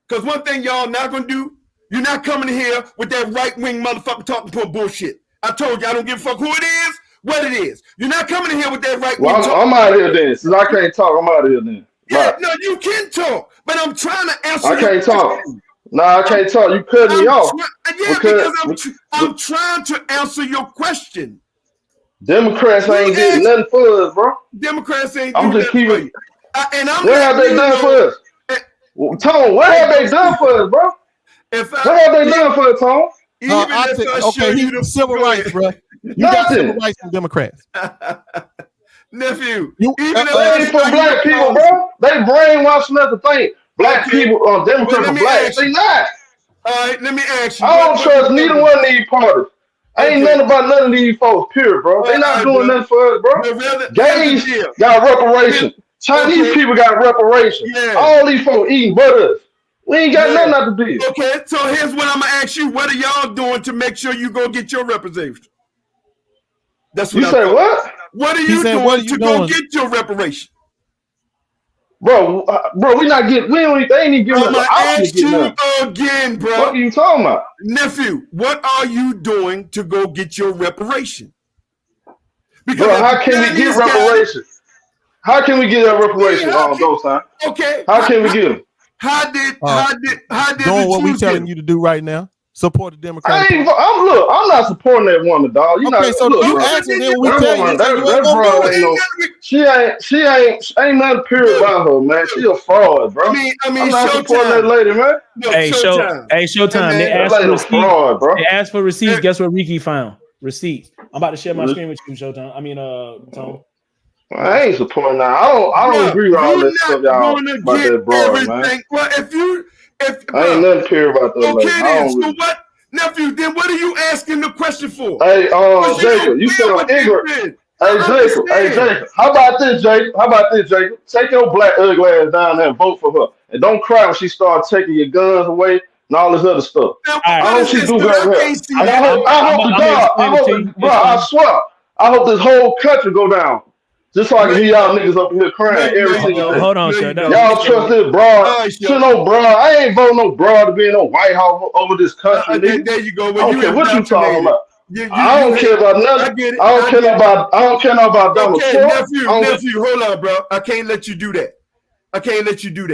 Because one thing y'all not gonna do, you're not coming here with that right-wing motherfucker talking for bullshit. I told you I don't give a fuck who it is, what it is. You're not coming in here with that right-wing talk. I'm out of here then. Since I can't talk, I'm out of here then. Yeah, no, you can talk, but I'm trying to answer. I can't talk. No, I can't talk. You cut me off. Because I'm trying to answer your question. Democrats ain't did nothing for us, bro. Democrats ain't I'm doing just nothing keeping. What have they done for us? Tone, what have they done for us, bro? What have they done for us, Tone? Civil rights, bro. You got civil rights from Democrats. Nephew, they ain't for black people, bro. They brainwashing us to think black people are Democrats for black. They not. All right, let me ask you. I don't trust neither one of these parties. Ain't nothing about none of these folks, period, bro. They not doing nothing for us, bro. Gays got reparations. Chinese people got reparations. All these folks eating butters. We ain't got nothing out to do. Okay, so here's what I'm gonna ask you. What are y'all doing to make sure you go get your representation? That's what you say. What? What are He you said, doing what are you to go doing? get your reparation? Bro, we not getting. We ain't. They ain't even giving us I'm an gonna option to ask get you nothing. again, What bro. are you talking about? Nephew, what are you doing to go get your reparation? Because Bro, if how you're can we telling get these guys, reparations? How can we get that reparation on those time? okay, How can we get them? how did Doing the what we Jews get telling them? you to do right now. Support the Democratic Party. I'm not supporting that woman, dog. You Okay, not so look, you bro. asking then we That tell you, woman, you say you ain't that gonna do broad it. ain't no. She ain't nothing pure about her, man. She a fraud, bro. I mean, I'm not supporting that Showtime. lady, man. Look, Hey, Showtime. Showtime. They Hey, man, That asked for lady a receipts. fraud, bro. They asked for receipts. Guess what Ricky found? Receipts. I'm about to share my screen with you, Showtime. I mean, Tone. I ain't supporting that. I don't bruh, agree with all you're that stuff, not y'all, gonna about get that broad, man. everything. Well, if I ain't bruh, nothing pure about that lady. okay I then. don't So really. what, nephew? Then what are you asking the question for? Hey, Because you don't Jacob, you care said I'm what they ignorant. did. Hey, I'm just Jacob. Hey, saying. Jacob. How about this, Jacob? Take your black ugly ass down there and vote for her. And don't cry when she starts taking your guns away and all this other stuff. Now, All I right. what hope is she this? do Because better I here. can't see And that. I hope to God, explain it to you. bro, I swear, I hope this whole country go down. Just so I No, can hear you y'all don't. niggas up here crying No, every you single don't. day. Hold on, No, sir. you No, don't. let me Y'all say trust this. this broad. All right, Should Show. no broad. I ain't voting no broad to be in no White House over this country, nigga. There you go. I Well, don't you care what you talking indoctrinated. about. You I don't hate. care about I nothing. get it. I don't I care get it. about Donald Okay, Trump. nephew, hold on, bro. I can't let you do that. I can't let you do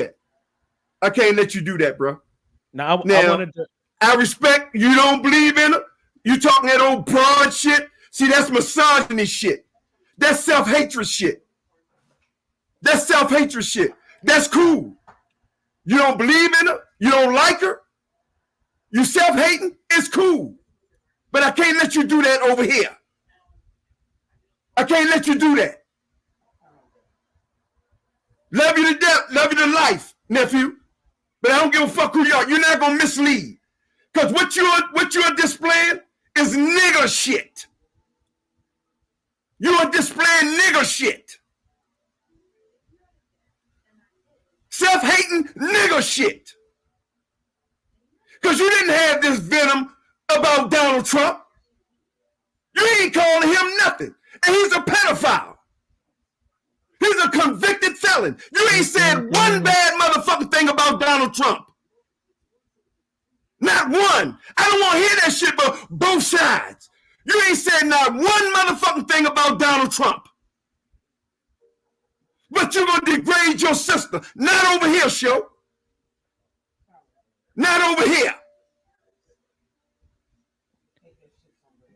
that, bro. Now, I Now, wanted to. I respect you don't believe in her. You talking that old broad shit. See, that's misogyny shit. That's self-hatred shit. That's cool. You don't believe in her. You don't like her. You self-hating. It's cool. But I can't let you do that over here. I can't let you do that. Love you to death. Love you to life, nephew. But I don't give a fuck who you are. You're not gonna mislead. Because what you're displaying is nigger shit. You are displaying nigger shit. Self-hating nigger shit. Because you didn't have this venom about Donald Trump. You ain't calling him nothing. And he's a pedophile. He's a convicted felon. You ain't said one bad motherfucking thing about Donald Trump. Not one. I don't want to hear that shit, but both sides. You ain't said not one motherfucking thing about Donald Trump. But you're going to degrade your sister. Not over here, show. Not over here.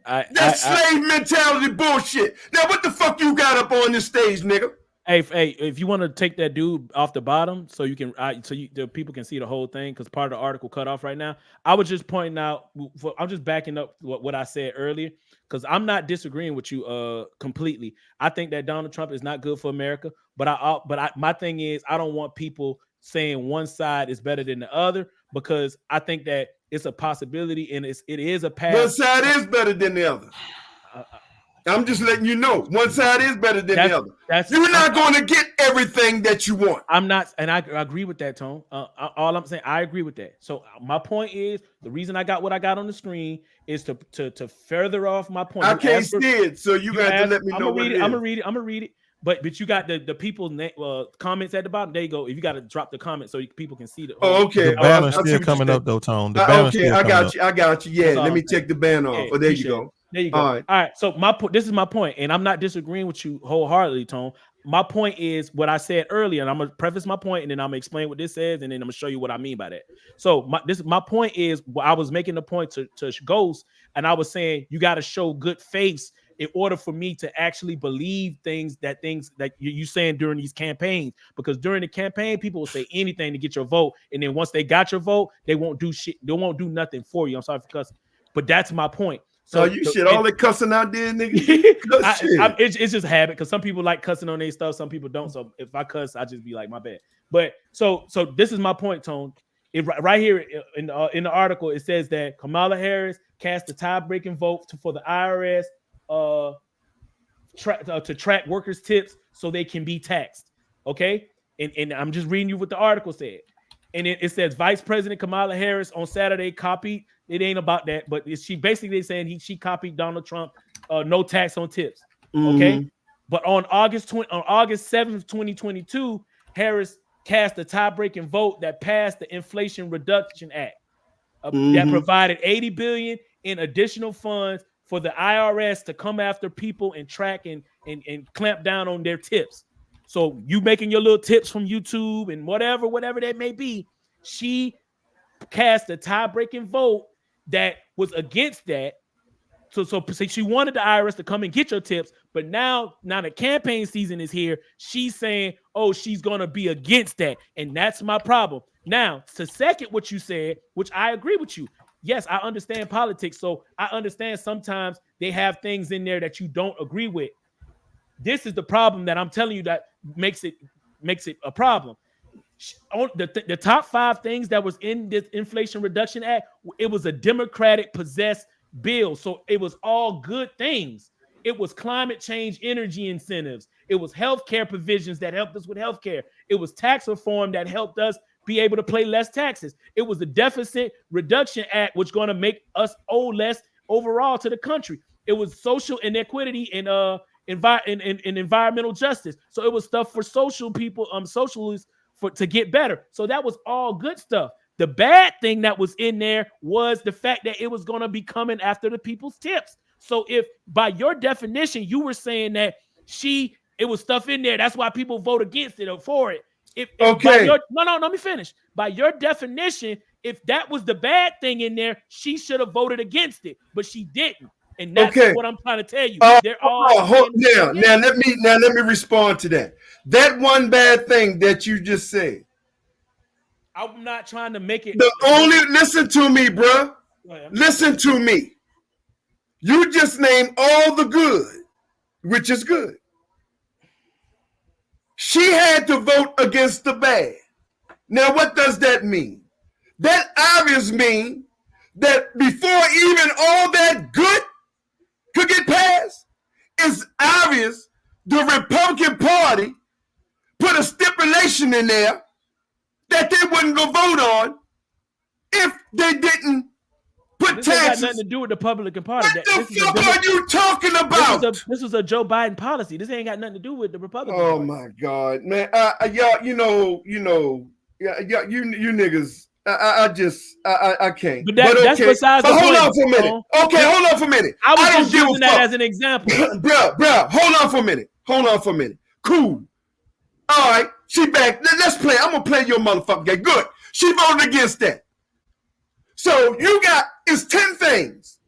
That slave mentality bullshit. Now, what the fuck you got up on this stage, nigga? Hey, if you want to take that dude off the bottom, so you can, the people can see the whole thing, because part of the article cut off right now. I was just pointing out. I'm just backing up what I said earlier, because I'm not disagreeing with you completely. I think that Donald Trump is not good for America, but my thing is, I don't want people saying one side is better than the other, because I think that it's a possibility and it is a path. One side is better than the other. I'm just letting you know. One side is better than the other. You're not going to get everything that you want. I'm not, and I agree with that, Tone. All I'm saying, I agree with that. So my point is, the reason I got what I got on the screen is to further off my point. I can't see it, so you got to let me know what it is. I'm gonna read it. But you got the people's comments at the bottom. There you go. If you got to drop the comment so people can see the. Oh, okay. The banner's still coming up though, Tone. The banner's still I coming got you. Yeah, let me saying. take the banner off. Oh, there you go. There you go. All right. So this is my point, and I'm not disagreeing with you wholeheartedly, Tone. My point is what I said earlier, and I'm gonna preface my point, and then I'm gonna explain what this says, and then I'm gonna show you what I mean by that. So my point is, I was making the point to Ghost, and I was saying you got to show good faith in order for me to actually believe things that you saying during these campaigns, because during the campaign, people will say anything to get your vote, and then once they got your vote, they won't do shit. They won't do nothing for you. I'm sorry for cussing, but that's my point. So all the cussing out there, nigga. It's just habit, because some people like cussing on their stuff, some people don't. So if I cuss, I just be like, my bad. But so this is my point, Tone. Right here in the article, it says that Kamala Harris cast a tie-breaking vote for the IRS to track workers' tips so they can be taxed. Okay, and I'm just reading you what the article said. And it says Vice President Kamala Harris on Saturday copied. It ain't about that, but she basically saying she copied Donald Trump. No tax on tips. Okay. But on August 7th, 2022, Harris cast a tie-breaking vote that passed the Inflation Reduction Act that provided $80 billion in additional funds for the IRS to come after people and track and clamp down on their tips. So you making your little tips from YouTube and whatever that may be, she cast a tie-breaking vote that was against that. So she wanted the IRS to come and get your tips, but now the campaign season is here. She's saying, oh, she's going to be against that, and that's my problem. Now, to second what you said, which I agree with you. Yes, I understand politics, so I understand sometimes they have things in there that you don't agree with. This is the problem that I'm telling you that makes it a problem. The top 5 things that was in this Inflation Reduction Act, it was a Democratic possessed bill, so it was all good things. It was climate change energy incentives. It was healthcare provisions that helped us with healthcare. It was tax reform that helped us be able to pay less taxes. It was the Deficit Reduction Act, which is going to make us owe less overall to the country. It was social inequity and environmental justice. So it was stuff for social people, socialists, to get better. So that was all good stuff. The bad thing that was in there was the fact that it was going to be coming after the people's tips. So if by your definition, you were saying that it was stuff in there, that's why people vote against it or for it. Let me finish. By your definition, if that was the bad thing in there, she should have voted against it, but she didn't. And that's what I'm trying to tell you. They're all now let me respond to that. That one bad thing that you just said. I'm not trying to make it. Listen to me, bro. Listen to me. You just named all the good, which is good. She had to vote against the bad. Now, what does that mean? That obviously means that before even all that good could get passed, it's obvious the Republican Party put a stipulation in there that they wouldn't go vote on if they didn't put taxes. Ain't got nothing to do with the Republican Party. What the fuck are you talking about? This was a Joe Biden policy. This ain't got nothing to do with the Republican Party. Oh my God, man! Y'all, you niggas. I can't. But that's besides the point. Hold on for a minute. Okay, hold on for a minute. I was just using that as an example. Bruh, hold on for a minute. Cool. All right, she back. Let's play. I'm gonna play your motherfucking game. Good. She voted against that. So it's 10 things.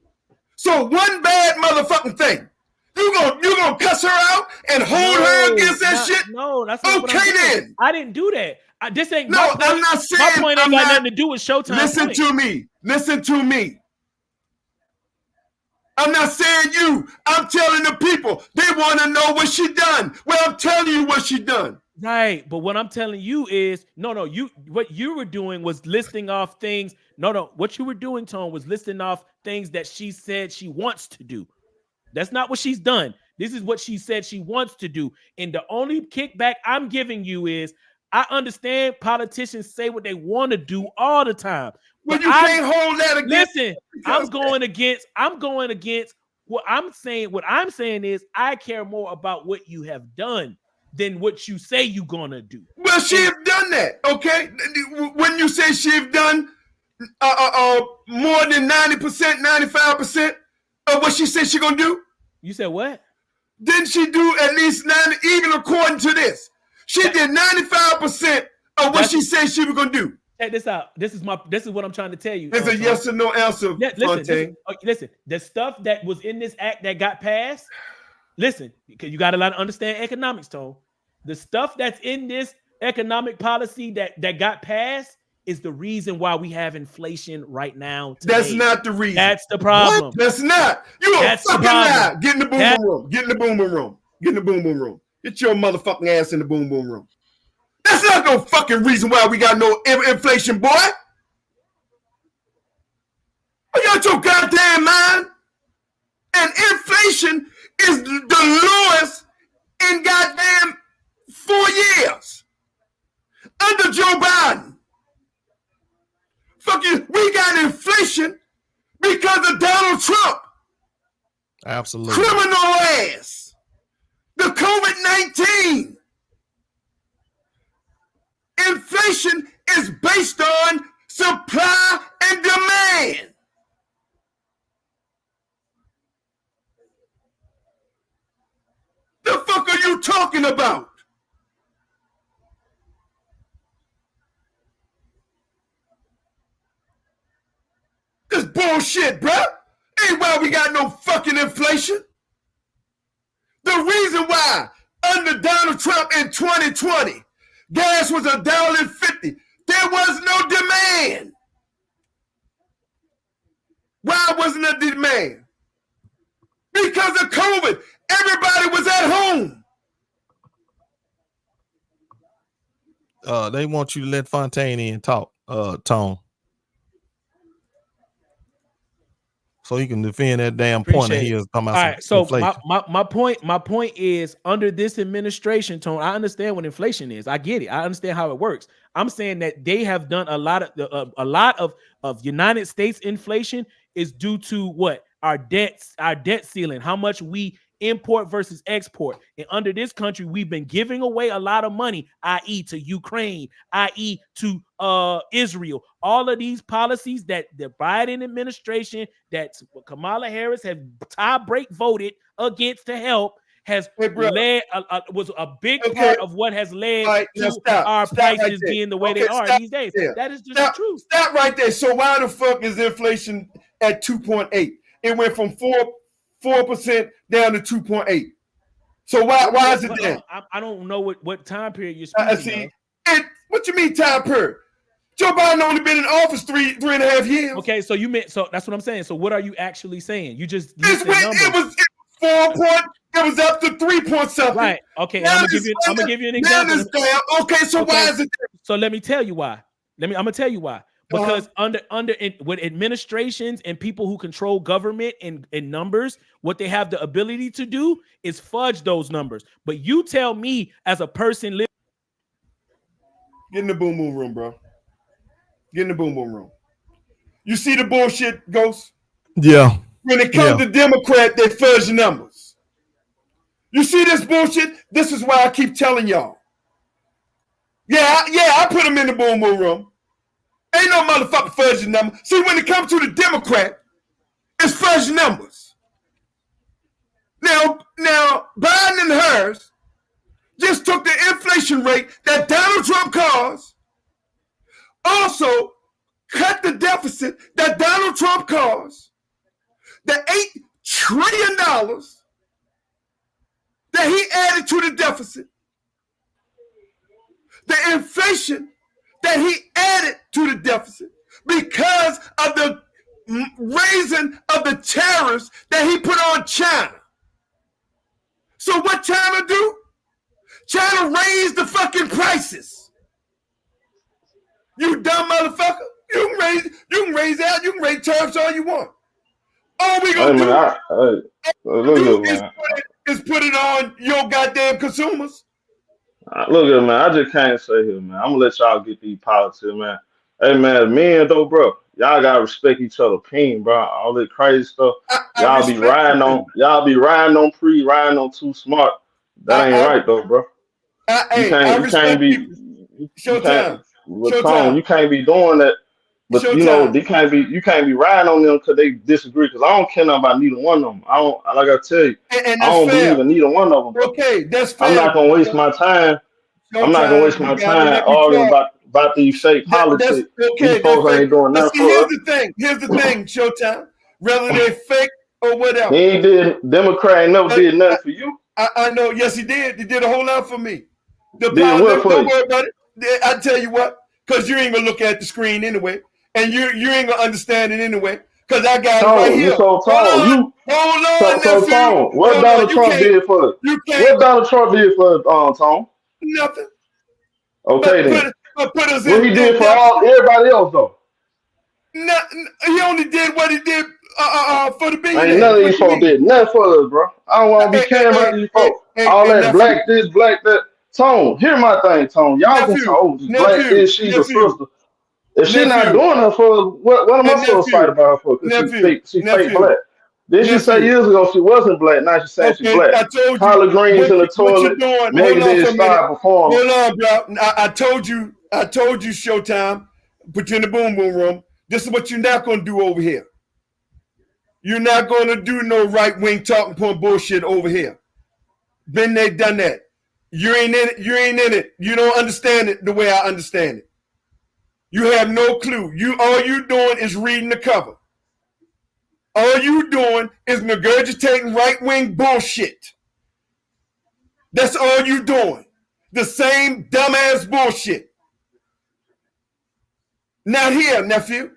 So one bad motherfucking thing. You gonna cuss her out and hold her against that shit? No, that's not what I'm doing. Then. I didn't do that. This ain't no. I'm not saying. My point ain't got nothing to do with Showtime. Listen to me. I'm not saying you. I'm telling the people. They want to know what she done. Well, I'm telling you what she done. Right, but what I'm telling you is what you were doing was listing off things. What you were doing, Tone, was listing off things that she said she wants to do. That's not what she's done. This is what she said she wants to do. And the only kickback I'm giving you is I understand politicians say what they want to do all the time. But you can't hold that against. Listen, I'm going against what I'm saying. What I'm saying is I care more about what you have done than what you say you're gonna do. Well, she have done that, okay? When you say she have done more than 90%, 95% of what she said she gonna do? You said what? Didn't she do at least 90, even according to this? She did 95% of what she said she was gonna do. Check this out. This is what I'm trying to tell you. It's a yes or no answer. Listen, the stuff that was in this act that got passed. Listen, because you got a lot to understand economics, Tone. The stuff that's in this economic policy that got passed is the reason why we have inflation right now. Today. That's not the reason. That's the problem. What? That's not. You a fucking lie. Get in the boom boom room. Get in the boom boom room. Get in the boom boom room. Get your motherfucking ass in the boom boom room. That's not no fucking reason why we got no inflation, boy. Are you out your goddamn mind? And inflation is the lowest in goddamn 4 years under Joe Biden. Fuck you. We got inflation because of Donald Trump. Absolutely. Criminal ass. The COVID-19. Inflation is based on supply and demand. The fuck are you talking about? This bullshit, bruh. Ain't why we got no fucking inflation. The reason why under Donald Trump in 2020, gas was $1.50. There was no demand. Why wasn't there demand? Because of COVID. Everybody was at home. They want you to let Fontaine in talk, Tone. So he can defend that damn point that he is talking about. All right, so inflation. my point is under this administration, Tone, I understand what inflation is. I get it. I understand how it works. I'm saying that they have done a lot of United States inflation is due to what? Our debt ceiling, how much we import versus export. And under this country, we've been giving away a lot of money, i.e. to Ukraine, i.e. to Israel. All of these policies that the Biden administration, that Kamala Harris have tie-break voted against to help, has led was a big part of what has led to our prices being the way they are these days. That is just the truth. Stop right there. So why the fuck is inflation at 2.8? It went from 4% down to 2.8. So why is it there? I don't know what time period you're speaking of. What you mean time period? Joe Biden only been in office three and a half years. Okay, so that's what I'm saying. So what are you actually saying? You just it was 4 point. It was up to 3 point something. Right. Okay. I'm gonna give you an example. Okay. So why is it there? So let me tell you why. I'm gonna tell you why. Because with administrations and people who control government and numbers, what they have the ability to do is fudge those numbers. But you tell me as a person get in the boom boom room, bro. Get in the boom boom room. You see the bullshit, Ghost? Yeah. When it comes to Democrat, they fudge numbers. You see this bullshit? This is why I keep telling y'all. Yeah, I put them in the boom boom room. Ain't no motherfucking fudge number. See, when it comes to the Democrat, it's fudge numbers. Now, Biden and Harris just took the inflation rate that Donald Trump caused, also cut the deficit that Donald Trump caused, the $8 trillion that he added to the deficit, the inflation that he added to the deficit because of the raising of the tariffs that he put on China. So what China do? China raised the fucking prices. You dumb motherfucker. You can raise tariffs all you want. All we gonna is put it on your goddamn consumers. Look at it, man. I just can't say here, man. I'm gonna let y'all get these politics, man. Hey, man, men though, bro, y'all gotta respect each other's opinion, bro. All that crazy stuff, y'all be riding on pre, riding on too smart. That ain't right though, bro. You can't be doing that. But you know, you can't be riding on them because they disagree. Because I don't care nothing about neither one of them. I don't, like I tell you, I don't believe in neither one of them. Bro. Okay, that's fair. I'm not gonna waste my time. I'm not gonna waste my time arguing about these fake politics. These folks ain't doing nothing for us. Here's the thing, Showtime. Whether they're fake or whatever. He ain't did. Democrat ain't never did nothing for you. I know. Yes, he did. He did a whole lot for me. Don't worry about it. I tell you what, because you ain't gonna look at the screen anyway. And you ain't gonna understand it anyway, because I got it right here. So Hold on, Tom. What Donald Trump did for you? What Donald Trump did for Tom? Nothing. Okay, then. Put us what he did for everybody else though? No, he only did what he did for the billionaires. Ain't none of these folks did nothing for us, bro. I don't want to be caring about these folks. All that black this, black that. Tone, hear my thing, Tone. Y'all can talk black this, she's a sister. If she's not doing it for what am I supposed to fight about her for? Because she fake black. Did she say years ago she wasn't black? Now she's saying she's black. I told you. Collard greens in the toilet. What you doing? Maybe they start performing. Hold on, bro. I told you, Showtime, put you in the boom boom room. This is what you're not gonna do over here. You're not gonna do no right-wing talking point bullshit over here. Been there, done that. You ain't in it, you ain't in it. You don't understand it the way I understand it. You have no clue. All you doing is reading the cover. All you doing is regurgitating right-wing bullshit. That's all you doing. The same dumbass bullshit. Not here, nephew.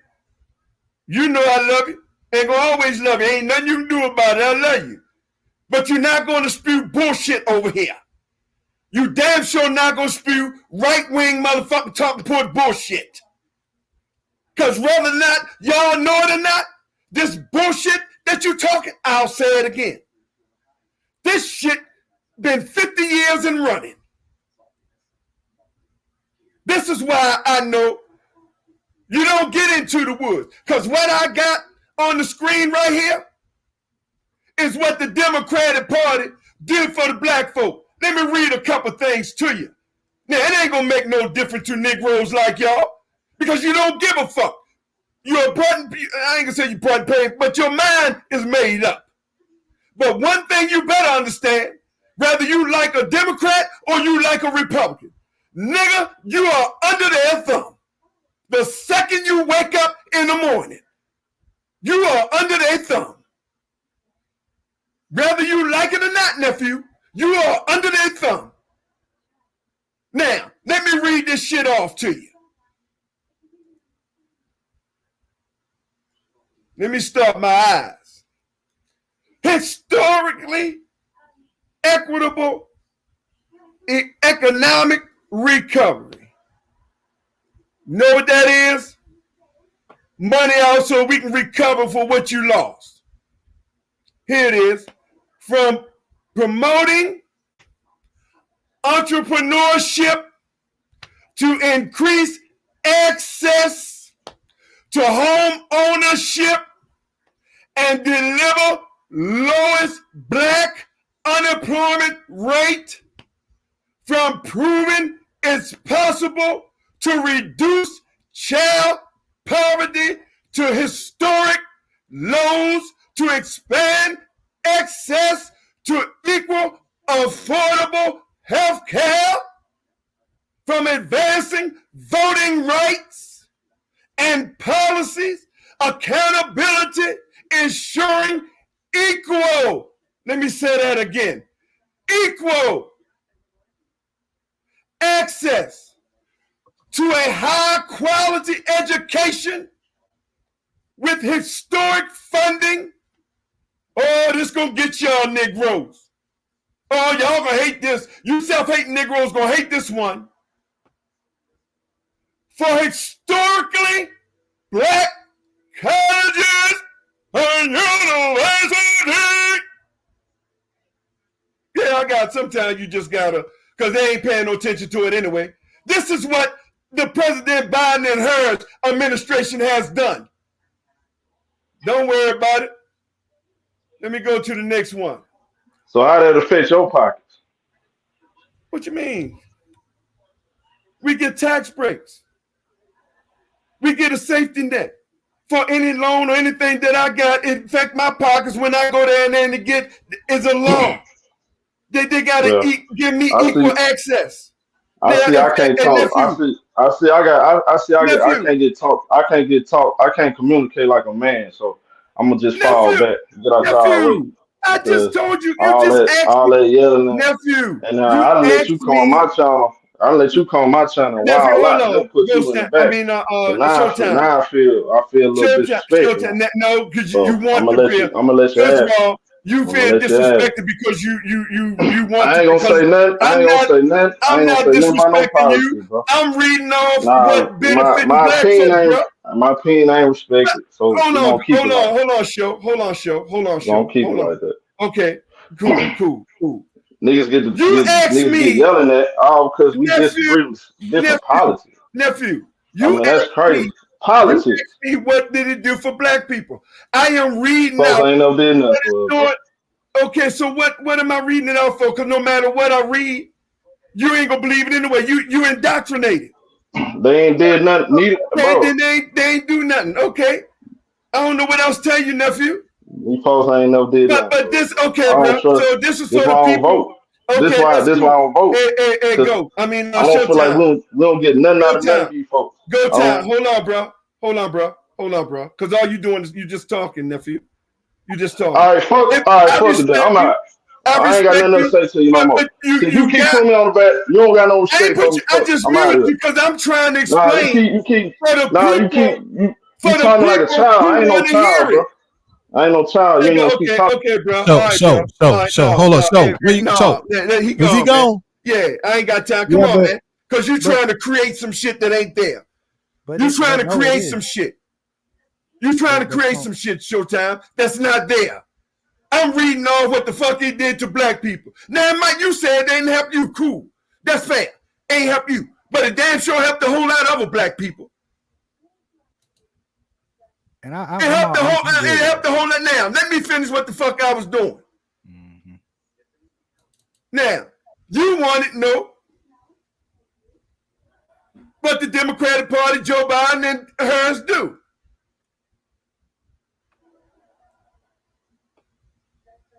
You know I love you. Ain't gonna always love you. Ain't nothing you can do about it. I love you. But you're not gonna spew bullshit over here. You damn sure not gonna spew right-wing motherfucking talking point bullshit. Because whether or not y'all know it or not, this bullshit that you talking, I'll say it again. This shit been 50 years in running. This is why I know you don't get into the woods. Because what I got on the screen right here is what the Democratic Party did for the black folk. Let me read a couple things to you. Now, it ain't going to make no difference to Negroes like y'all because you don't give a fuck. You're a button, I ain't going to say you button paid, but your mind is made up. But one thing you better understand, whether you like a Democrat or you like a Republican, nigga, you are under their thumb. The second you wake up in the morning, you are under their thumb. Whether you like it or not, nephew, you are under their thumb. Now, let me read this shit off to you. Let me start my eyes. Historically equitable economic recovery. Know what that is? Money out so we can recover for what you lost. Here it is. From promoting entrepreneurship to increase access to home ownership and deliver lowest black unemployment rate, from proving it's possible to reduce child poverty to historic lows, to expand access to equal affordable health care, from advancing voting rights and policies, accountability, ensuring equal, let me say that again, equal access to a high quality education with historic funding. Oh, this gonna get y'all Negroes. Oh, y'all gonna hate this. You self-hating Negroes gonna hate this one. For historically black colleges and universities. Yeah, I got, sometimes you just gotta, because they ain't paying no attention to it anyway. This is what the President Biden and her administration has done. Don't worry about it. Let me go to the next one. So how that affect your pockets? What you mean? We get tax breaks. We get a safety net for any loan or anything that I got. It affect my pockets when I go there and then to get is a loan. They gotta give me equal access. I can't talk. I can't communicate like a man. So I'm gonna just fall back. I just told you. All that yelling, nephew. And I let you come on my channel. Wow, they'll put you in the back. I mean, Showtime. Now I feel a little disrespected. No, because you want to be. I'm gonna let you. First of all, you feel disrespected because you want. I ain't gonna say nothing. I'm not disrespecting you. I'm reading off what benefit black folks, bro. My opinion ain't respected. So hold on, show. Don't keep it like that. Okay, cool. Niggas get yelling at all because we disagree with different policies. Nephew, that's crazy. Politics. You asked me what did it do for black people. I am reading Folks out ain't never did nothing what for it's us. doing. Okay, so what am I reading it out for? Because no matter what I read, you ain't gonna believe it anyway. You indoctrinated. They ain't did nothing. Neither, Okay, bro. then they ain't do nothing. Okay. I don't know what else to tell you, nephew. These folks ain't never did nothing. But this, okay, I bro. don't trust. So this is This for why the I don't people. vote. Okay, This why I don't vote. Hey, 'Cause go. I mean, I don't feel like we don't get nothing out of none of these folks. Go time. Hold on, bro. Because all you doing is you just talking, nephew. You just talking. All right, fuck it. I'm out. I ain't got nothing else to say to you no more. Since you keep putting me on the back, you don't got no respect for me. I just muted you because I'm trying to explain. You keep talking like a child. I ain't no child, bro. I ain't no child. You ain't gonna keep talking. Okay, bro. Show. Hold on, show. Was he gone? Yeah, I ain't got time. Come on, man. Because you're trying to create some shit that ain't there. You're trying to create some shit. You're trying to create some shit, Showtime, that's not there. I'm reading all what the fuck he did to black people. Now, Mike, you said they didn't help you. Cool. That's fair. Ain't help you. But it damn sure helped a whole lot of other black people. And it helped the whole lot. Now, let me finish what the fuck I was doing. Mm-hmm. Now, you wanted to know what the Democratic Party, Joe Biden, and hers do.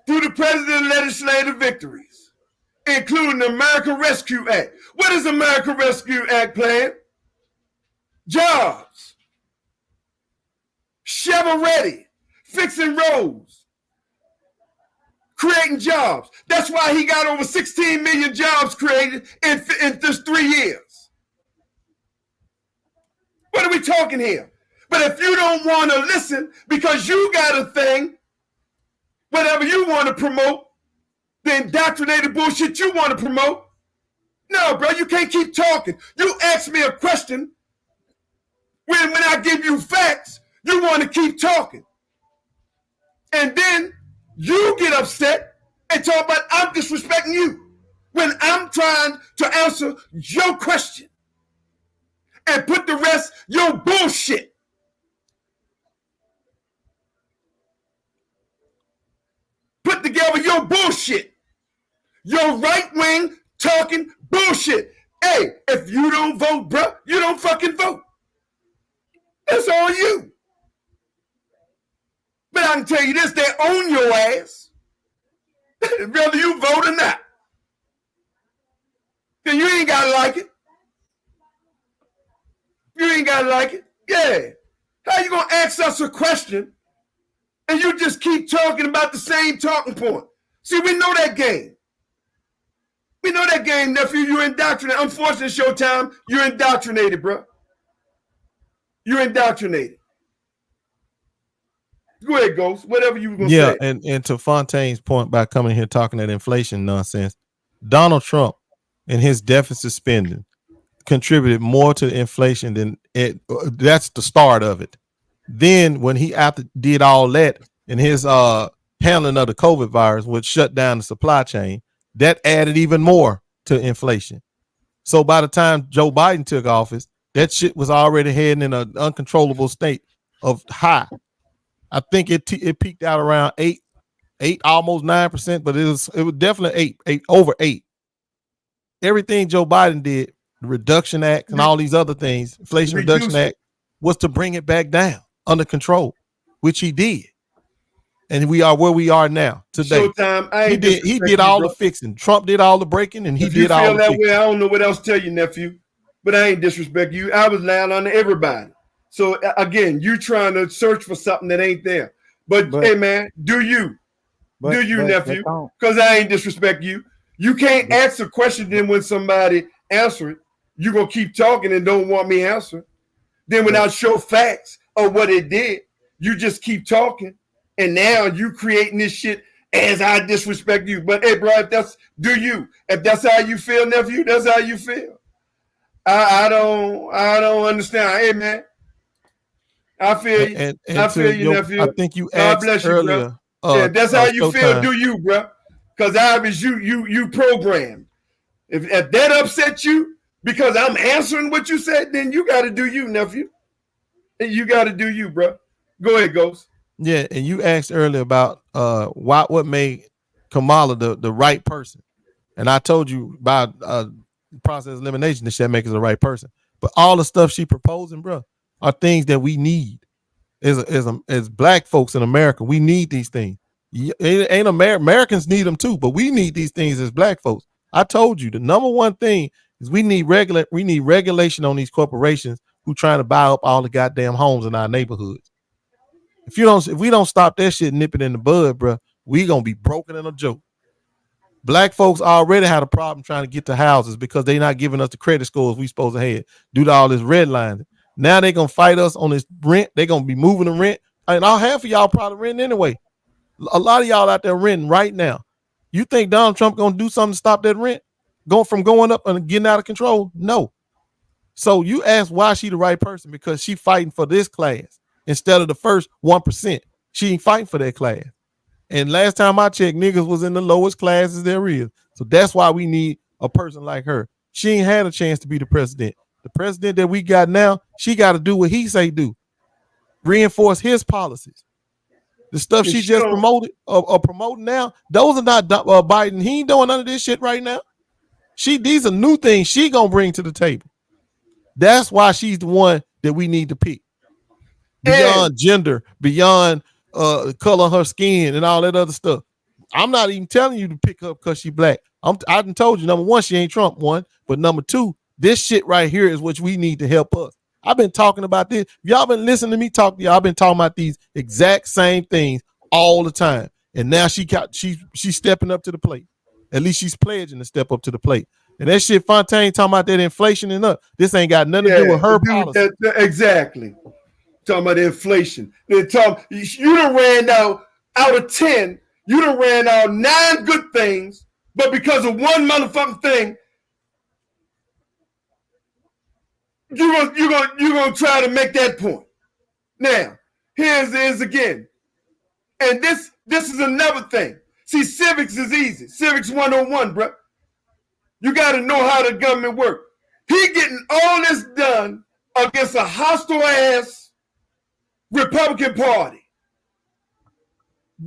Through the president's legislative victories, including the American Rescue Act. What is the American Rescue Act plan? Jobs. Shovel-ready. Fixing roads. Creating jobs. That's why he got over 16 million jobs created in just 3 years. What are we talking here? But if you don't want to listen because you got a thing, whatever you want to promote, the indoctrinated bullshit you want to promote. No, bro, you can't keep talking. You ask me a question. When I give you facts, you want to keep talking. And then you get upset and talk about I'm disrespecting you when I'm trying to answer your question and put the rest your bullshit. Put together your bullshit. Your right wing talking bullshit. Hey, if you don't vote, bro, you don't fucking vote. That's all you. But I can tell you this, they own your ass. Whether you vote or not. Then you ain't gotta like it. You ain't gotta like it. Yeah. How you gonna ask us a question and you just keep talking about the same talking point? See, we know that game. We know that game, nephew. You're indoctrinated. Unfortunately, Showtime, you're indoctrinated, bro. You're indoctrinated. Go ahead, Ghost. Whatever you were going to say. Yeah, and to Fontaine's point by coming here talking that inflation nonsense, Donald Trump and his deficit spending contributed more to inflation than it. That's the start of it. Then when he did all that and his handling of the COVID virus, which shut down the supply chain, that added even more to inflation. So by the time Joe Biden took office, that shit was already heading in an uncontrollable state of high. I think it peaked out around 8, almost 9%, but it was definitely 8, over 8. Everything Joe Biden did, the Reduction Act and all these other things, Inflation Reduction Act, was to bring it back down under control, which he did. And we are where we are now today. Showtime, he did all the fixing. Trump did all the breaking, and he did all the fixing. If you feel that way, I don't know what else to tell you, nephew. But I ain't disrespect you. I was lying on everybody. So again, you trying to search for something that ain't there. But hey, man, do you, nephew? Because I ain't disrespect you. You can't ask a question, then when somebody answer it, you gonna keep talking and don't want me answer. Then when I show facts of what it did, you just keep talking. And now you creating this shit as I disrespect you. But hey, bro, if that's how you feel, nephew, that's how you feel. I don't understand. Hey, man, I feel you. I feel you, nephew. I think you God asked bless you, earlier. bro. Yeah, that's how you feel. Do you, bro? Because I was you programmed. If that upsets you because I'm answering what you said, then you got to do you, nephew. And you got to do you, bro. Go ahead, Ghost. Yeah, and you asked earlier about what made Kamala the right person, and I told you about process elimination that make her the right person. But all the stuff she proposing, bro, are things that we need as black folks in America. We need these things. Americans need them too, but we need these things as black folks. I told you the number one thing is we need regulation on these corporations who trying to buy up all the goddamn homes in our neighborhoods. If we don't stop that shit, nip it in the bud, bro, we gonna be broken in a joke. Black folks already had a problem trying to get to houses because they not giving us the credit scores we supposed to have due to all this redlining. Now they gonna fight us on this rent. They gonna be moving the rent, and all half of y'all probably renting anyway. A lot of y'all out there renting right now. You think Donald Trump gonna do something to stop that rent going up and getting out of control? No. So you ask why she the right person, because she fighting for this class instead of the first 1%. She ain't fighting for that class. And last time I checked, niggas was in the lowest classes there is. So that's why we need a person like her. She ain't had a chance to be the president. The president that we got now, she got to do what he say do. Reinforce his policies. The stuff she just promoted or promoting now, those are not Biden. He ain't doing none of this shit right now. These are new things she gonna bring to the table. That's why she's the one that we need to pick. Beyond gender, beyond the color of her skin and all that other stuff. I'm not even telling you to pick her because she black. I done told you, number one, she ain't Trump, one. But number two, this shit right here is what we need to help us. I've been talking about this. If y'all been listening to me talk to y'all, I've been talking about these exact same things all the time. And now she's stepping up to the plate. At least she's pledging to step up to the plate. And that shit Fontaine talking about that inflation and up. This ain't got nothing to do with her policy. Exactly. Talking about the inflation. You done ran out of 10, you done ran out 9 good things, but because of one motherfucking thing, you're gonna try to make that point. Now, here's again. And this is another thing. See, civics is easy. Civics 101, bro. You got to know how the government works. He getting all this done against a hostile ass Republican Party.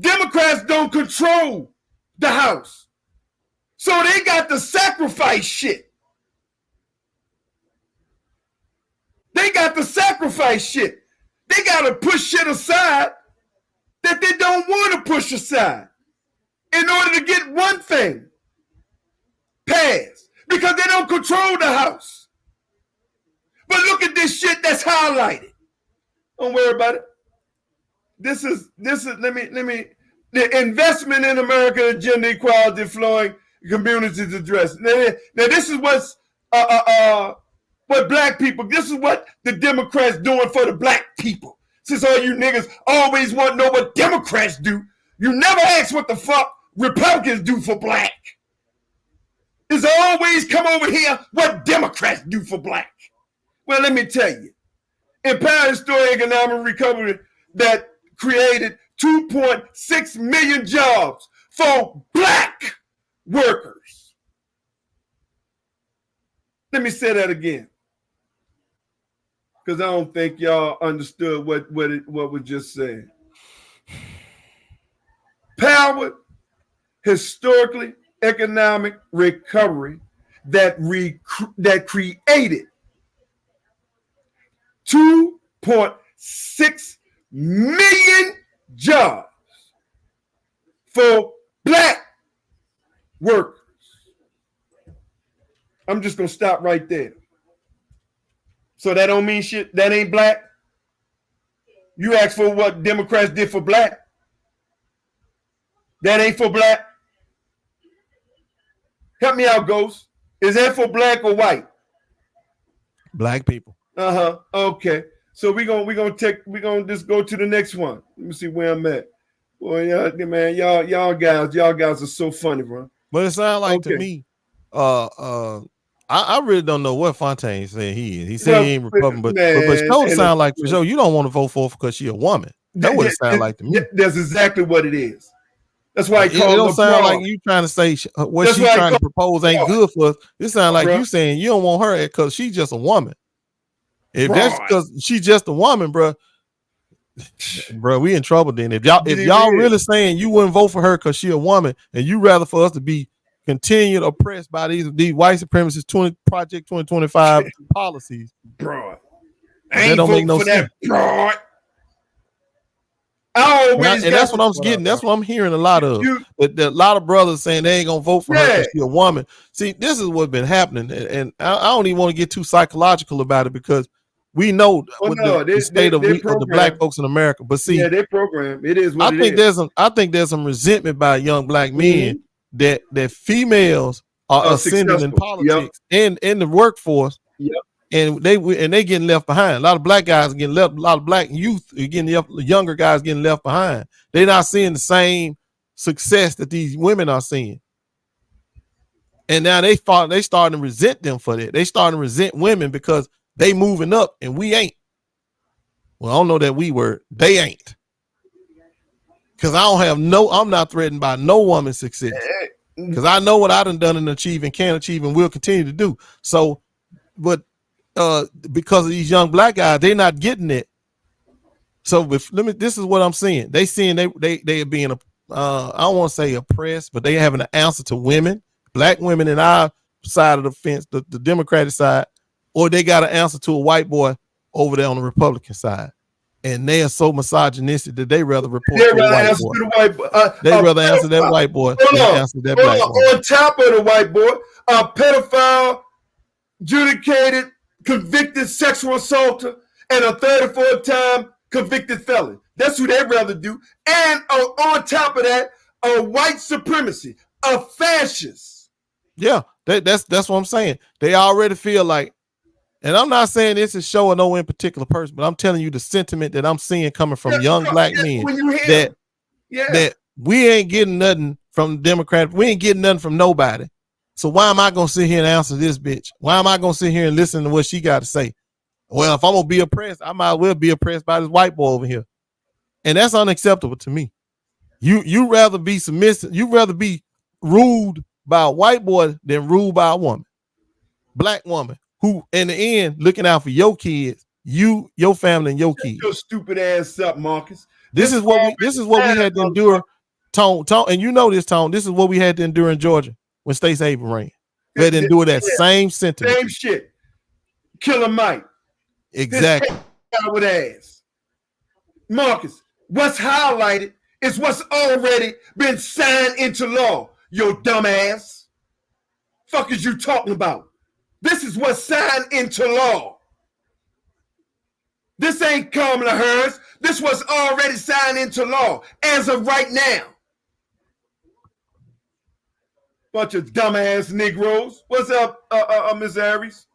Democrats don't control the House. So they got to sacrifice shit. They got to sacrifice shit. They got to push shit aside that they don't want to push aside in order to get one thing passed, because they don't control the House. But look at this shit that's highlighted. Don't worry about it. This is let me the investment in America agenda, equality, flowing communities address. Now this is what's what black people, this is what the Democrats doing for the black people. Since all you niggas always want to know what Democrats do, you never ask what the fuck Republicans do for black. It's always come over here what Democrats do for black. Well, let me tell you. Empowering Story Economic Recovery that created 2.6 million jobs for black workers. Let me say that again, because I don't think y'all understood what was just said. Powered historically economic recovery that created 2.6 million jobs for black workers. I'm just gonna stop right there. So that don't mean shit. That ain't black. You asked for what Democrats did for black. That ain't for black. Help me out, Ghost. Is that for black or white? Black people. Okay. So we're gonna just go to the next one. Let me see where I'm at. Boy, y'all guys are so funny, bro. But it sounds like to me, I really don't know what Fontaine said he is. He said he ain't Republican, but Joe sound like for sure you don't want to vote for because she a woman. That's what it sounds like to me. That's exactly what it is. That's why it don't sound like you trying to say what she's trying to propose ain't good for us. It sounds like you saying you don't want her because she's just a woman. If that's because she's just a woman, bro, we in trouble then. If y'all really saying you wouldn't vote for her because she a woman, and you rather for us to be continued oppressed by these white supremacist Project 2025 policies, bro, that don't make no sense. Bro. And that's what I'm getting. That's what I'm hearing a lot of. A lot of brothers saying they ain't gonna vote for her because she's a woman. See, this is what's been happening, and I don't even want to get too psychological about it because we know the state of the black folks in America. But see, their program, it is what I think there's some resentment by young black men that females are ascending in politics and in the workforce. Yep. And they getting left behind. A lot of black guys are getting left. A lot of black youth are getting younger guys getting left behind. They're not seeing the same success that these women are seeing. And now they starting to resent them for that. They starting to resent women because they moving up and we ain't. Well, I don't know that we were. They ain't. Because I'm not threatened by no woman's success. Because I know what I done and achieve and can achieve and will continue to do. So, but because of these young black guys, they're not getting it. So this is what I'm seeing. They seeing they are being I don't want to say oppressed, but they having an answer to women, black women in our side of the fence, the Democratic side, or they got an answer to a white boy over there on the Republican side. And they are so misogynistic that they rather report to a white boy. They rather answer that white boy than answer that black boy. On top of the white boy, a pedophile, adjudicated, convicted sexual assaulter, and a 34-time convicted felon. That's who they'd rather do. And on top of that, a white supremacy, a fascist. Yeah, that's what I'm saying. They already feel like, and I'm not saying this is showing no in particular person, but I'm telling you the sentiment that I'm seeing coming from young black men that we ain't getting nothing from the Democrat. We ain't getting nothing from nobody. So why am I going to sit here and answer this bitch? Why am I going to sit here and listen to what she got to say? Well, if I'm going to be oppressed, I might as well be oppressed by this white boy over here. And that's unacceptable to me. You rather be submissive. You rather be ruled by a white boy than ruled by a woman. Black woman who in the end looking out for your kids, your family and your kids. Your stupid ass up, Marcus. This is what we had to endure, Tone, and you know this, Tone. This is what we had to endure in Georgia. When Stacey Abrams ran, we had to endure that same sentiment. Same shit. Killer Mike. Exactly. With ass. Marcus, what's highlighted is what's already been signed into law, your dumb ass. Fuck is you talking about? This is what's signed into law. This ain't Kamala Harris. This was already signed into law as of right now. Bunch of dumbass Negroes. What's up, Miss Aries?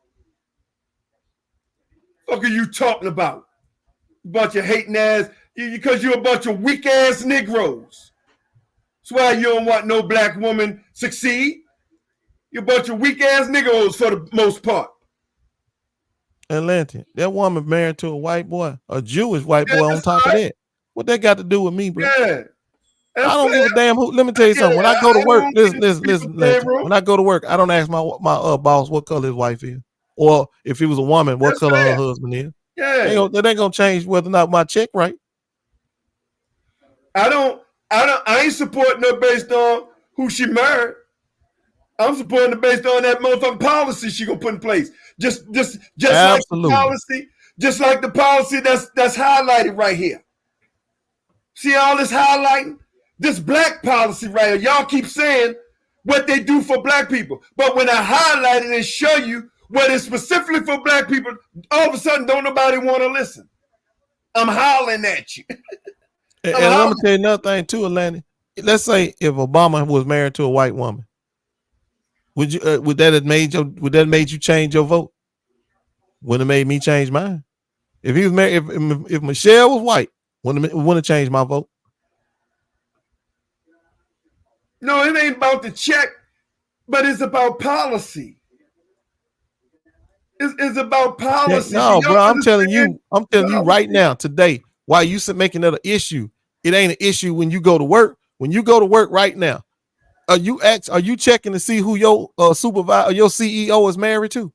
Fuck are you talking about? Bunch of hating ass, because you're a bunch of weak ass Negroes. That's why you don't want no black woman succeed. You're a bunch of weak ass Negroes for the most part. Atlanta, that woman married to a white boy, a Jewish white boy on top of that. What that got to do with me, bro? Yeah. I don't give a damn who. Let me tell you something. When I go to work, listen. When I go to work, I don't ask my boss what color his wife is, or if he was a woman, what color her husband is. Yeah, that ain't gonna change whether or not my check right. I ain't supporting her based on who she married. I'm supporting her based on that motherfucking policy she gonna put in place. Just like the policy, that's highlighted right here. See all this highlighting? This black policy right here. Y'all keep saying what they do for black people. But when I highlight it and show you what is specifically for black people, all of a sudden don't nobody want to listen. I'm hollering at you. And I'm going to tell you another thing too, Atlanta. Let's say if Obama was married to a white woman, would that have made you change your vote? Wouldn't have made me change mine. If he was married, if Michelle was white, wouldn't have changed my vote. No, it ain't about the check, but it's about policy. It's about policy. No, bro, I'm telling you right now, today, why you making that an issue? It ain't an issue when you go to work. When you go to work right now, are you checking to see who your supervisor or your CEO is married to?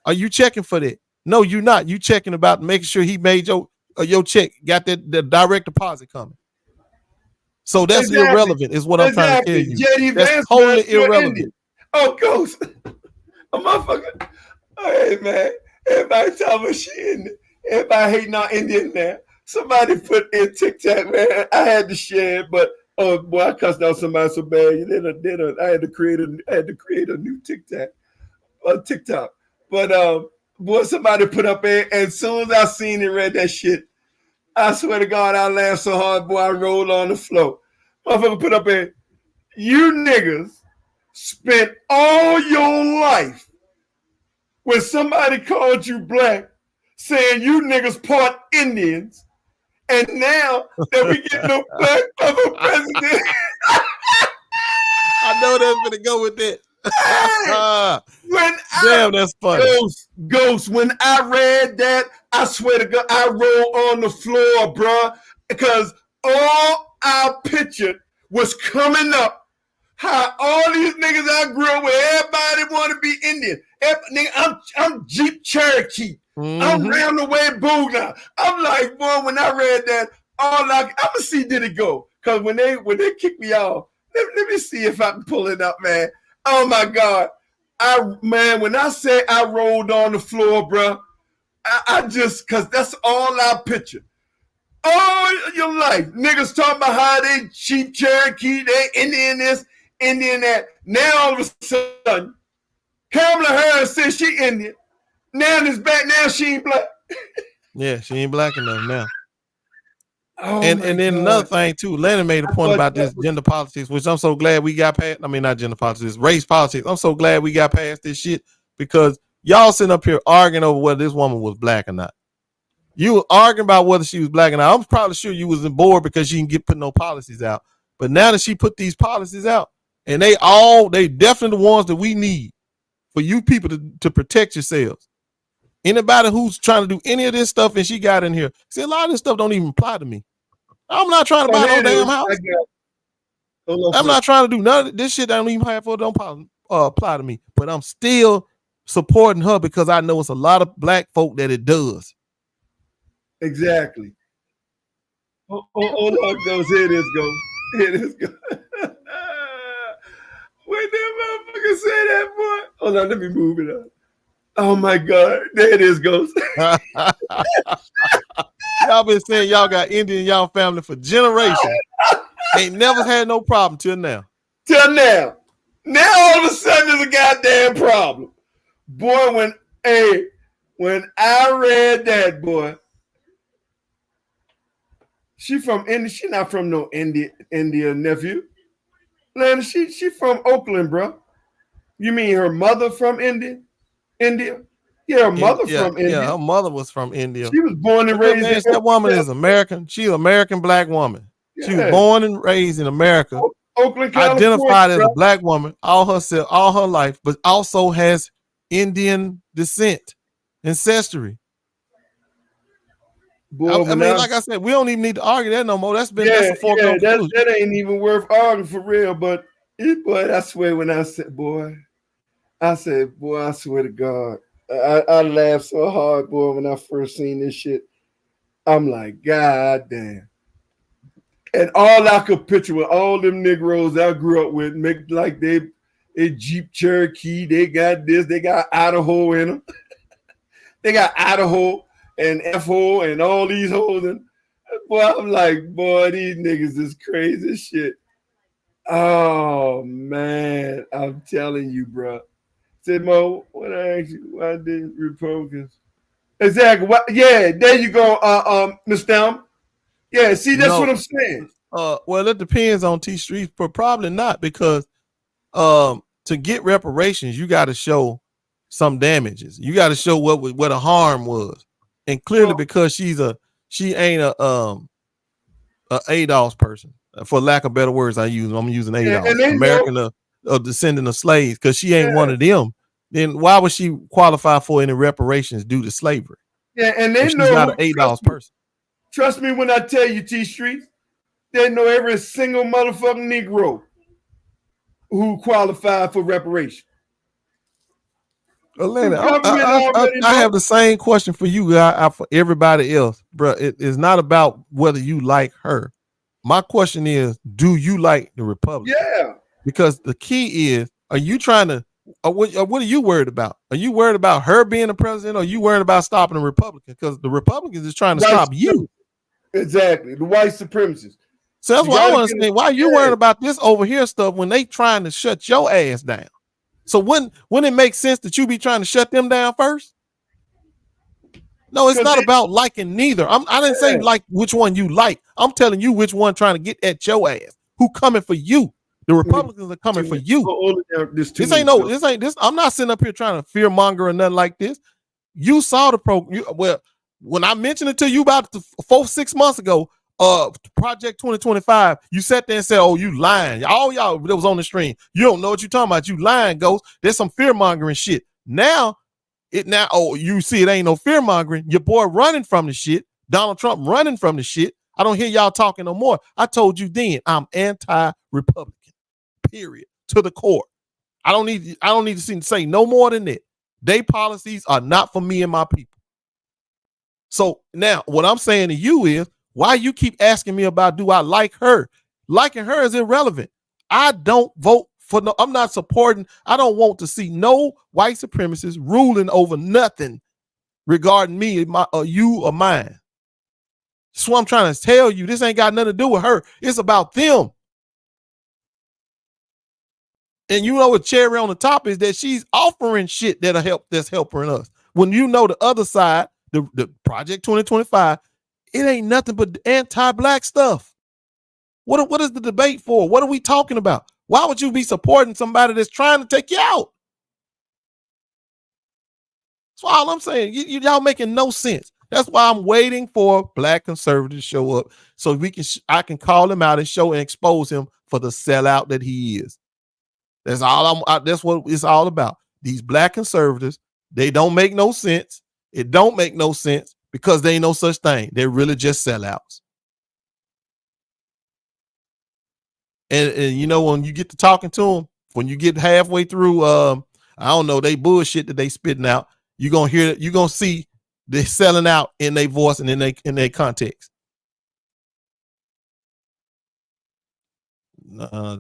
Are you checking for that? No, you're not. You checking about making sure he made your check, got the direct deposit coming. So that's irrelevant, is what I'm trying to tell you. J.D. That's Vance, totally you're irrelevant. Indian. Oh, Ghost. A motherfucker. Hey, man. Everybody talking about shit. Everybody hating on Indian now. Somebody put in TikTok, man. I had to share it, but oh boy, I cussed out somebody so bad. I had to create a new TikTok. But boy, somebody put up there, and as soon as I seen it, read that shit, I swear to God, I laughed so hard, boy, I rolled on the floor. Motherfucker put up there, you niggas spent all your life when somebody called you black, saying you niggas part Indians, and now that we get no black mother president. I know that's gonna go with that. Damn, that's funny. Ghost, when I read that, I swear to God, I rolled on the floor, bro, because all I pictured was coming up. How all these niggas I grew up with, everybody want to be Indian. Nigga, I'm Jeep Cherokee. I'm round the way boo now. I'm like, boy, when I read that, I'm gonna see did it go. Cause when they kick me off, let me see if I can pull it up, man. Oh my God. When I say I rolled on the floor, bro, I just, cause that's all I picture. All your life, niggas talking about how they Jeep Cherokee, they Indian this, Indian that. Now all of a sudden, Kamala Harris says she Indian. Now it's back. Now she ain't black. Yeah, she ain't black enough now. Oh, and then another thing too, Lennon made a point about this gender politics, which I'm so glad we got past. I mean, not gender politics, race politics. I'm so glad we got past this shit because y'all sitting up here arguing over whether this woman was black or not. You were arguing about whether she was black or not. I'm probably sure you wasn't bored because she didn't get put no policies out. But now that she put these policies out, and they definitely the ones that we need for you people to protect yourselves. Anybody who's trying to do any of this stuff and she got in here, see, a lot of this stuff don't even apply to me. I'm not trying to buy no damn house. I'm not trying to do none of this shit. I don't even have for don't apply to me. But I'm still supporting her because I know it's a lot of black folk that it does. Exactly. Oh, look, goes. Here it is, goes. Here it is, goes. Wait, that motherfucker say that, boy. Hold on, let me move it up. Oh my God, there it is, goes. Y'all been saying y'all got Indian in y'all family for generations. Ain't never had no problem till now. Till now. Now all of a sudden there's a goddamn problem. Boy, when I read that, boy, she from India. She not from no India nephew. Lana, she from Oakland, bro. You mean her mother from India? Yeah, her mother from India. Yeah, her mother was from India. She was born and raised in that woman is American. She's an American black woman. Yeah. She was born and raised in America. Oakland, California, identified as a black woman all her life, but also has Indian descent, ancestry. Boy, I mean, like I said, we don't even need to argue that no more. That's a foregone conclusion. That ain't even worth arguing for real. But I swear, when I said, boy, I swear to God, I laughed so hard, boy, when I first seen this shit. I'm like, God damn. And all I could picture with all them Negroes I grew up with, make like they Jeep Cherokee, they got this, they got Idaho in them. They got Idaho and F-hole and all these holes. And boy, I'm like, boy, these niggas is crazy as shit. Oh, man, I'm telling you, bro. Say, Mo, what I asked you, why did Republicans? Exactly. Yeah, there you go, Mr. Elm. Yeah, see, that's what I'm saying. Well, it depends on T Street, but probably not because to get reparations, you got to show some damages. You got to show what a harm was, and clearly because she ain't a ADOS person, for lack of better words. I'm using ADOS, American descendant of slaves, because she ain't one of them. Then why would she qualify for any reparations due to slavery? Yeah, and they know she's not an ADOS person. Trust me when I tell you, T Street, they know every single motherfucking Negro who qualified for reparation. Atlanta, government already I know. have the same question for you, for everybody else, bro. It is not about whether you like her. My question is, do you like the Republicans? Yeah. Because the key is, are you trying to, or what are you worried about? Are you worried about her being the president, or are you worried about stopping the Republicans? Because the Republicans is trying to stop you. Exactly, the white supremacists. So that's why I want to say, why are you worried about this over here stuff when they trying to shut your ass down? So wouldn't it make sense that you be trying to shut them down first? No, it's not about liking neither. I didn't say like which one you like. I'm telling you which one trying to get at your ass. Who coming for you? The Republicans are coming for you. This ain't this. I'm not sitting up here trying to fear monger or nothing like this. You saw the program. Well, when I mentioned it to you about 4-6 months ago, Project 2025, you sat there and said, "Oh, you lying." All y'all that was on the stream, you don't know what you're talking about. You lying, Ghost. There's some fear mongering shit. Now, you see it ain't no fear mongering. Your boy running from the shit. Donald Trump running from the shit. I don't hear y'all talking no more. I told you then, I'm anti-Republican. Period. To the core. I don't need to say no more than that. They policies are not for me and my people. So now what I'm saying to you is, why you keep asking me about do I like her? Liking her is irrelevant. I don't vote for no, I'm not supporting, I don't want to see no white supremacists ruling over nothing regarding me, you or mine. That's what I'm trying to tell you. This ain't got nothing to do with her. It's about them. And you know what cherry on the top is that she's offering shit that's helping us. When you know the other side, the Project 2025, it ain't nothing but anti-black stuff. What is the debate for? What are we talking about? Why would you be supporting somebody that's trying to take you out? That's all I'm saying. Y'all making no sense. That's why I'm waiting for black conservatives to show up so I can call him out and show and expose him for the sellout that he is. That's all that's what it's all about. These black conservatives, they don't make no sense. It don't make no sense because they ain't no such thing. They're really just sellouts. And you know, when you get to talking to them, when you get halfway through, I don't know, they bullshit that they spitting out, you're gonna hear it, you're gonna see they're selling out in their voice and in their context.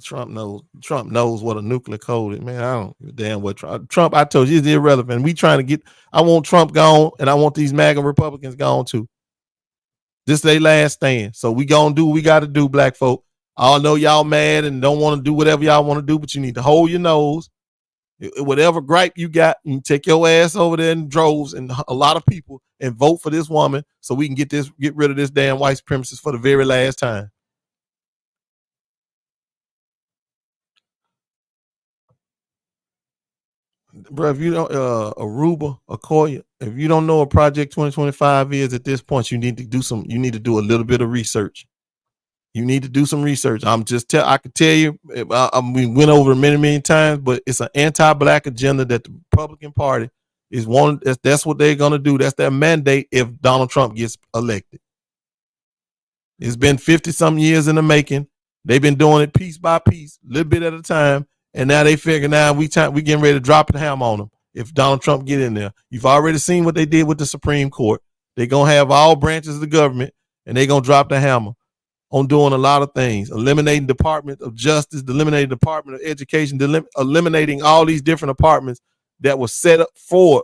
Trump knows what a nuclear code is, man. I don't give a damn what Trump. I told you it's irrelevant. I want Trump gone, and I want these MAGA Republicans gone too. This is their last stand. So we gonna do what we gotta do, black folk. I know y'all mad and don't want to do whatever y'all want to do, but you need to hold your nose. Whatever gripe you got, you take your ass over there in droves and a lot of people and vote for this woman so we can get rid of this damn white supremacist for the very last time. Bro, if you don't Aruba, Okoye, if you don't know what Project 2025 is at this point, you need to do a little bit of research. You need to do some research. I can tell you, we went over it many times, but it's an anti-black agenda that the Republican Party is one. That's what they're going to do. That's their mandate if Donald Trump gets elected. It's been 50-something years in the making. They've been doing it piece by piece, a little bit at a time. And now they figure we getting ready to drop the hammer on them if Donald Trump get in there. You've already seen what they did with the Supreme Court. They're going to have all branches of the government, and they're going to drop the hammer on doing a lot of things, eliminating Department of Justice, eliminating Department of Education, eliminating all these different departments that were set up for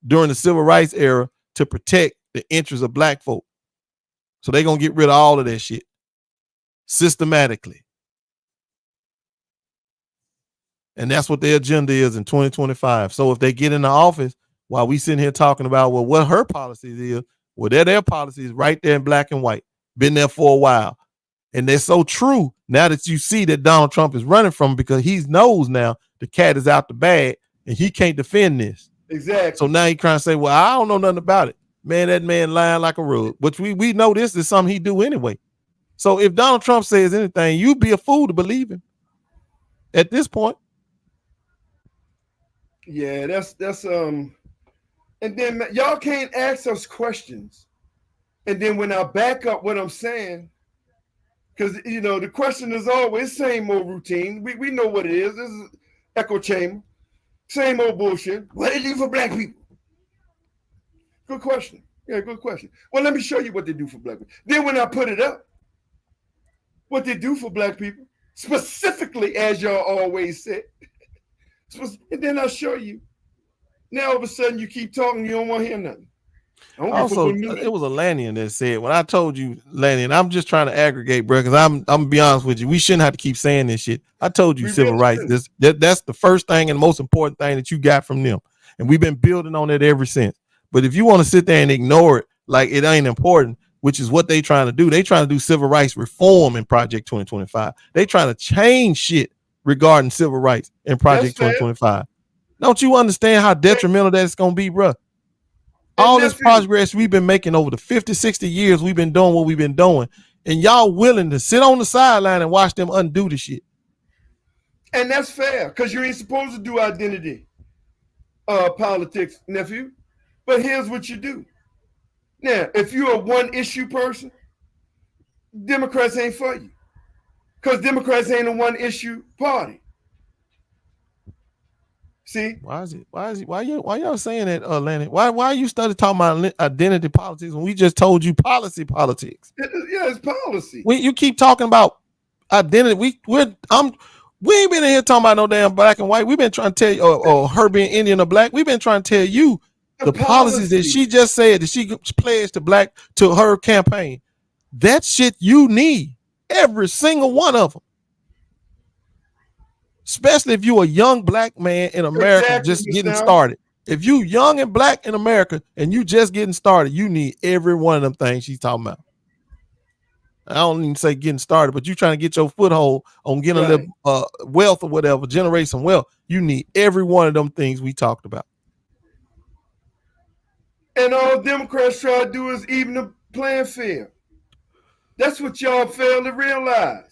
during the Civil Rights era to protect the interests of black folk. So they're going to get rid of all of that shit systematically. And that's what their agenda is in 2025. So if they get in the office while we sitting here talking about, well, what her policies is, well, their policies right there in black and white, been there for a while. And they're so true now that you see that Donald Trump is running from because he knows now the cat is out the bag and he can't defend this. Exactly. So now he trying to say, well, I don't know nothing about it. Man, that man lying like a rug, which we know this is something he do anyway. So if Donald Trump says anything, you'd be a fool to believe him at this point. Yeah, that's and then y'all can't ask us questions. And then when I back up what I'm saying, because the question is always same old routine. We know what it is. This is echo chamber. Same old bullshit. What they do for black people? Good question. Yeah, good question. Well, let me show you what they do for black people. Then when I put it up, what they do for black people, specifically as y'all always said, and then I'll show you. Now all of a sudden you keep talking, you don't want to hear nothing. Also, it was a Lannion that said, when I told you, Lannion, I'm just trying to aggregate, bro, because I'm gonna be honest with you, we shouldn't have to keep saying this shit. I told you civil rights. That's the first thing and the most important thing that you got from them. And we've been building on it ever since. But if you want to sit there and ignore it like it ain't important, which is what they trying to do, they trying to do civil rights reform in Project 2025. They trying to change shit regarding civil rights in Project 2025. Don't you understand how detrimental that's going to be, bro? All this progress we've been making over the 50, 60 years we've been doing what we've been doing, and y'all willing to sit on the sideline and watch them undo the shit. And that's fair, because you ain't supposed to do identity politics, nephew. But here's what you do. Now, if you're a one-issue person, Democrats ain't for you, because Democrats ain't a one-issue party. See, why y'all saying that, Lenny? Why you started talking about identity politics when we just told you policy politics? Yeah, it's policy. You keep talking about identity. We ain't been in here talking about no damn black and white. We've been trying to tell you, or her being Indian or black. We've been trying to tell you the policies that she just said that she pledged to her campaign. That shit you need, every single one of them. Especially if you're a young black man in America just getting started. If you young and black in America and you just getting started, you need every one of them things she's talking about. I don't even say getting started, but you trying to get your foothold on getting a little wealth or whatever, generate some wealth. You need every one of them things we talked about. And all Democrats try to do is even the playing field. That's what y'all fail to realize.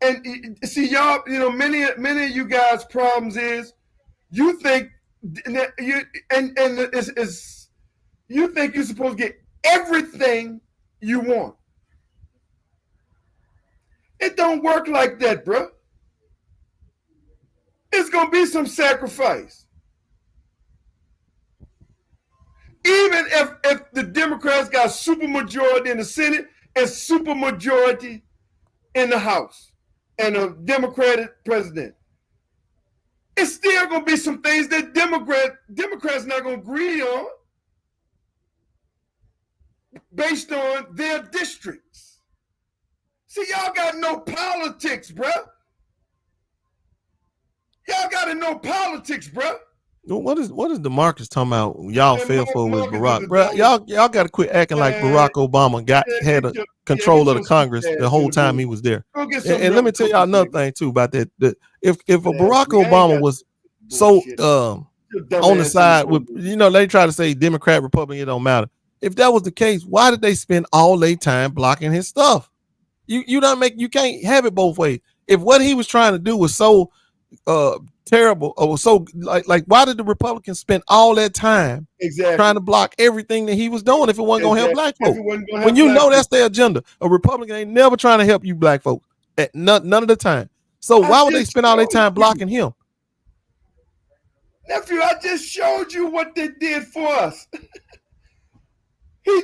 And see, y'all, many of you guys' problems is you think you think you're supposed to get everything you want. It don't work like that, bro. It's gonna be some sacrifice. Even if the Democrats got supermajority in the Senate and supermajority in the House and a Democratic president, it's still going to be some things that Democrats not going to agree on based on their districts. See, y'all got no politics, bro. Y'all got to know politics, bro. What is DeMarcus talking about? Y'all fell for with Barack, bro. Y'all got to quit acting like Barack Obama had control of the Congress the whole time he was there. And let me tell y'all another thing too about that. If a Barack Obama was so on the side with, they try to say Democrat, Republican, it don't matter. If that was the case, why did they spend all their time blocking his stuff? You can't have it both ways. If what he was trying to do was so terrible or so like why did the Republicans spend all that time trying to block everything that he was doing if it wasn't gonna help black folks? When you know that's their agenda. A Republican ain't never trying to help you black folks at none of the time. So why would they spend all their time blocking him? Nephew, I just showed you what they did for us. He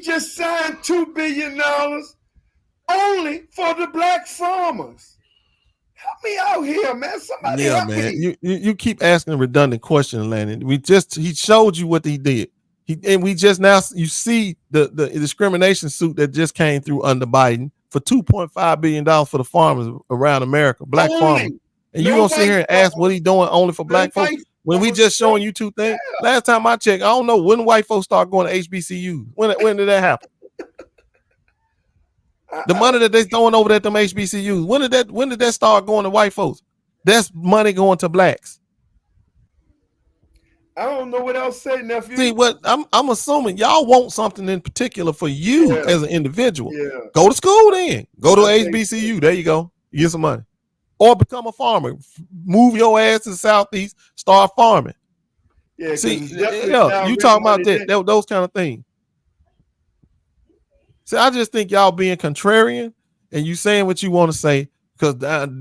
just signed $2 billion only for the black farmers. Help me out here, man. Somebody help me. You keep asking a redundant question, Landon. He showed you what he did. You see the discrimination suit that just came through under Biden for $2.5 billion for the farmers around America, black farmers. And you gonna sit here and ask what he doing only for black folks when we just showing you two things? Yeah. Last time I checked, I don't know when white folks start going to HBCUs. When did that happen? The money that they throwing over at them HBCUs, when did that start going to white folks? That's money going to blacks. I don't know what else to say, nephew. See, what I'm assuming y'all want something in particular for you as an individual. Yeah. Go to school then. Go to HBCU. There you go. You get some money. Or become a farmer. Move your ass to the Southeast. Start farming. Yeah. See, you talking about those kind of things. See, I just think y'all being contrarian and you saying what you want to say because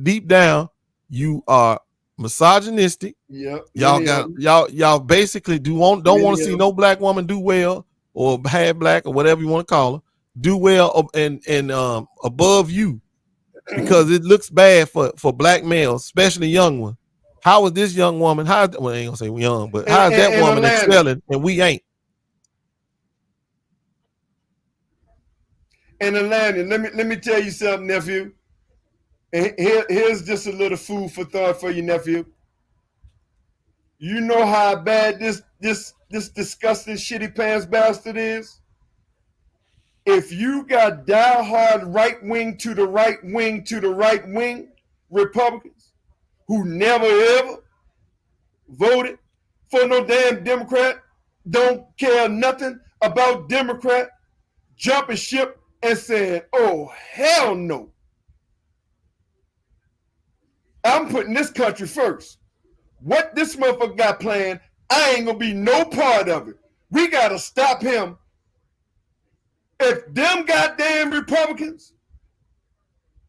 deep down you are misogynistic. Yep. Y'all basically don't want to see no black woman do well or half black or whatever you want to call her do well and above you because it looks bad for black males, especially young ones. How is this young woman? Well, I ain't gonna say young, but how is that woman excelling and we ain't? And Atlanta, let me tell you something, nephew. And here's just a little food for thought for you, nephew. You know how bad this disgusting shitty pants bastard is? If you got diehard right wing to the right wing to the right wing Republicans who never ever voted for no damn Democrat, don't care nothing about Democrat, jumping ship and saying, oh, hell no. I'm putting this country first. What this motherfucker got planned, I ain't gonna be no part of it. We gotta stop him. If them goddamn Republicans,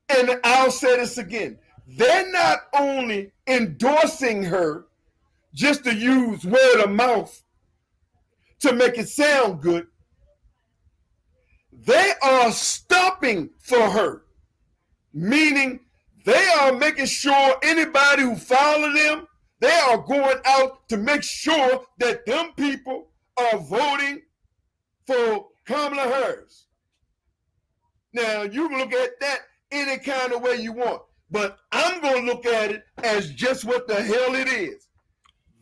and I'll say this again, they're not only endorsing her just to use word of mouth to make it sound good, they are stopping for her, meaning they are making sure anybody who follow them, they are going out to make sure that them people are voting for Kamala Harris. Now, you can look at that any kind of way you want, but I'm going to look at it as just what the hell it is.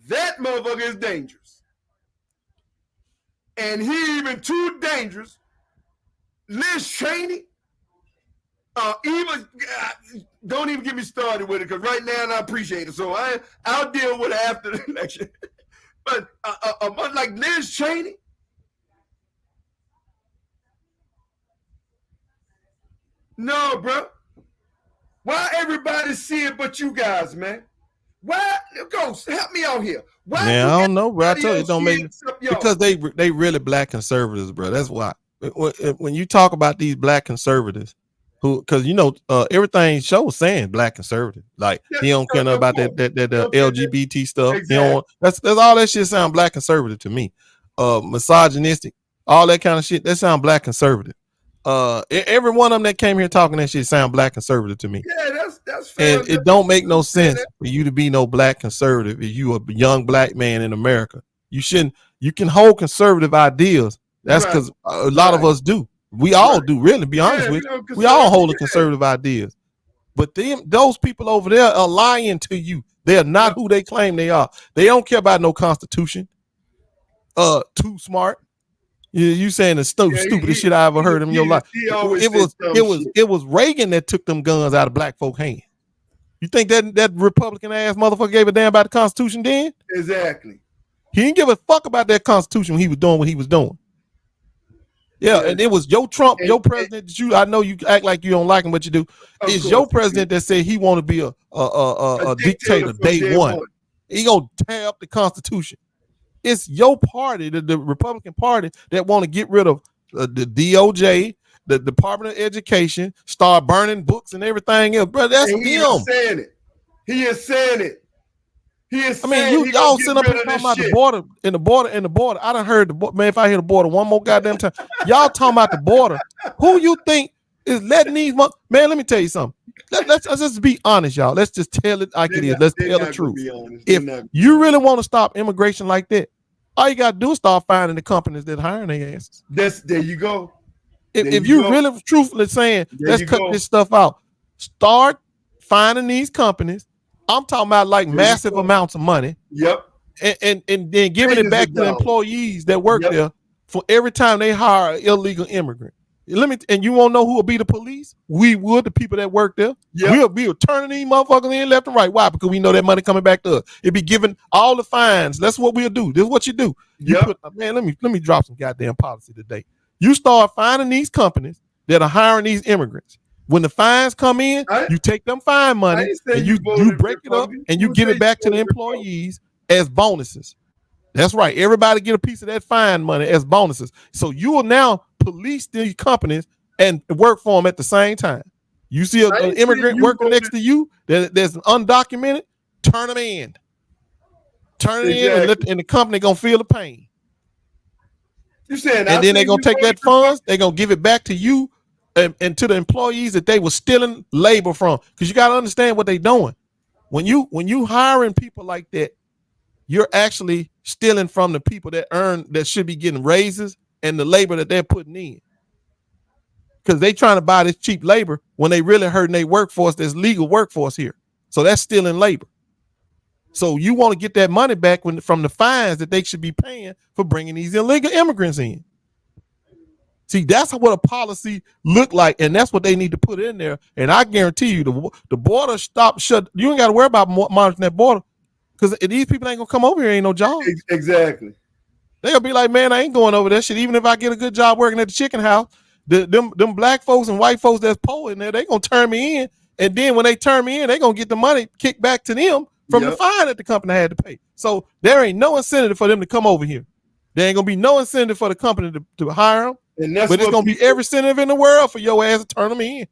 That motherfucker is dangerous. And he even too dangerous. Liz Cheney, don't even get me started with it, because right now I appreciate it. So I'll deal with it after the election. But like Liz Cheney, no, bro. Why everybody see it but you guys, man? Why? Ghost, help me out here. Why? Man, I don't know, bro. I told you it don't make it because they really black conservatives, bro. That's why. When you talk about these black conservatives, who, because you know everything shows saying black conservative, like he don't care about that LGBT stuff. Exactly. He don't, that's all that shit sound black conservative to me. Misogynistic, all that kind of shit. That sound black conservative. Every one of them that came here talking that shit sound black conservative to me. Yeah, that's fair. And it don't make no sense for you to be no black conservative if you a young black man in America. You shouldn't. You can hold conservative ideas. That's because a lot of us do. We all do, really, be honest with you. We all hold the conservative ideas. But those people over there are lying to you. They're not who they claim they are. They don't care about no constitution. Too smart. You saying the stupidest shit I ever heard in your life. It was Reagan that took them guns out of black folk hands. You think that Republican ass motherfucker gave a damn about the Constitution then? Exactly. He didn't give a fuck about that Constitution when he was doing what he was doing. Yeah, and it was your Trump, your president that I know you act like you don't like him, but you do. It's your president that said he want to be a dictator day one. He gonna tear up the Constitution. It's your party, the Republican Party, that want to get rid of the DOJ, the Department of Education, start burning books and everything else, bro. That's him. He is saying it. He is saying it. I mean, y'all sit up and talking about the border and the border. I done heard man. If I hear the border one more goddamn time, y'all talking about the border. Who you think is letting these man? Let me tell you something. Let's just be honest, y'all. Let's just tell it like it is. Let's tell the truth. If you really want to stop immigration like that, all you gotta do is start finding the companies that hiring their asses. There you go. If you really truthfully saying let's cut this stuff out, start finding these companies. I'm talking about like massive amounts of money. Yep. And then giving it back to the employees that work there for every time they hire an illegal immigrant. And you won't know who will be the police? We would, the people that work there. Yep. We'll turning these motherfuckers in left and right. Why? Because we know that money coming back to us. It'd be giving all the fines. That's what we'll do. This is what you do. Man, let me drop some goddamn policy today. You start finding these companies that are hiring these immigrants. When the fines come in, you take them fine money and you break it up and you give it back to the employees as bonuses. That's right. Everybody get a piece of that fine money as bonuses. So you will now police these companies and work for them at the same time. You see an immigrant working next to you that's undocumented, turn them in. Turn it in, and the company gonna feel the pain. You saying? And then they're gonna take that funds, they're gonna give it back to you and to the employees that they were stealing labor from. Because you gotta understand what they're doing. When you hiring people like that, you're actually stealing from the people that should be getting raises and the labor that they're putting in. Because they trying to buy this cheap labor when they really hurting their workforce. There's legal workforce here. So that's stealing labor. So you want to get that money back from the fines that they should be paying for bringing these illegal immigrants in. See, that's what a policy look like, and that's what they need to put in there. And I guarantee you, the border shut. You ain't got to worry about monitoring that border because these people ain't gonna come over here. Ain't no job. Exactly. They'll be like, man, I ain't going over that shit. Even if I get a good job working at the chicken house, them black folks and white folks that's poor in there, they gonna turn me in. And then when they turn me in, they gonna get the money kicked back to them from the fine that the company had to pay. So there ain't no incentive for them to come over here. There ain't gonna be no incentive for the company to hire them. But it's gonna be every incentive in the world for your ass to turn them in.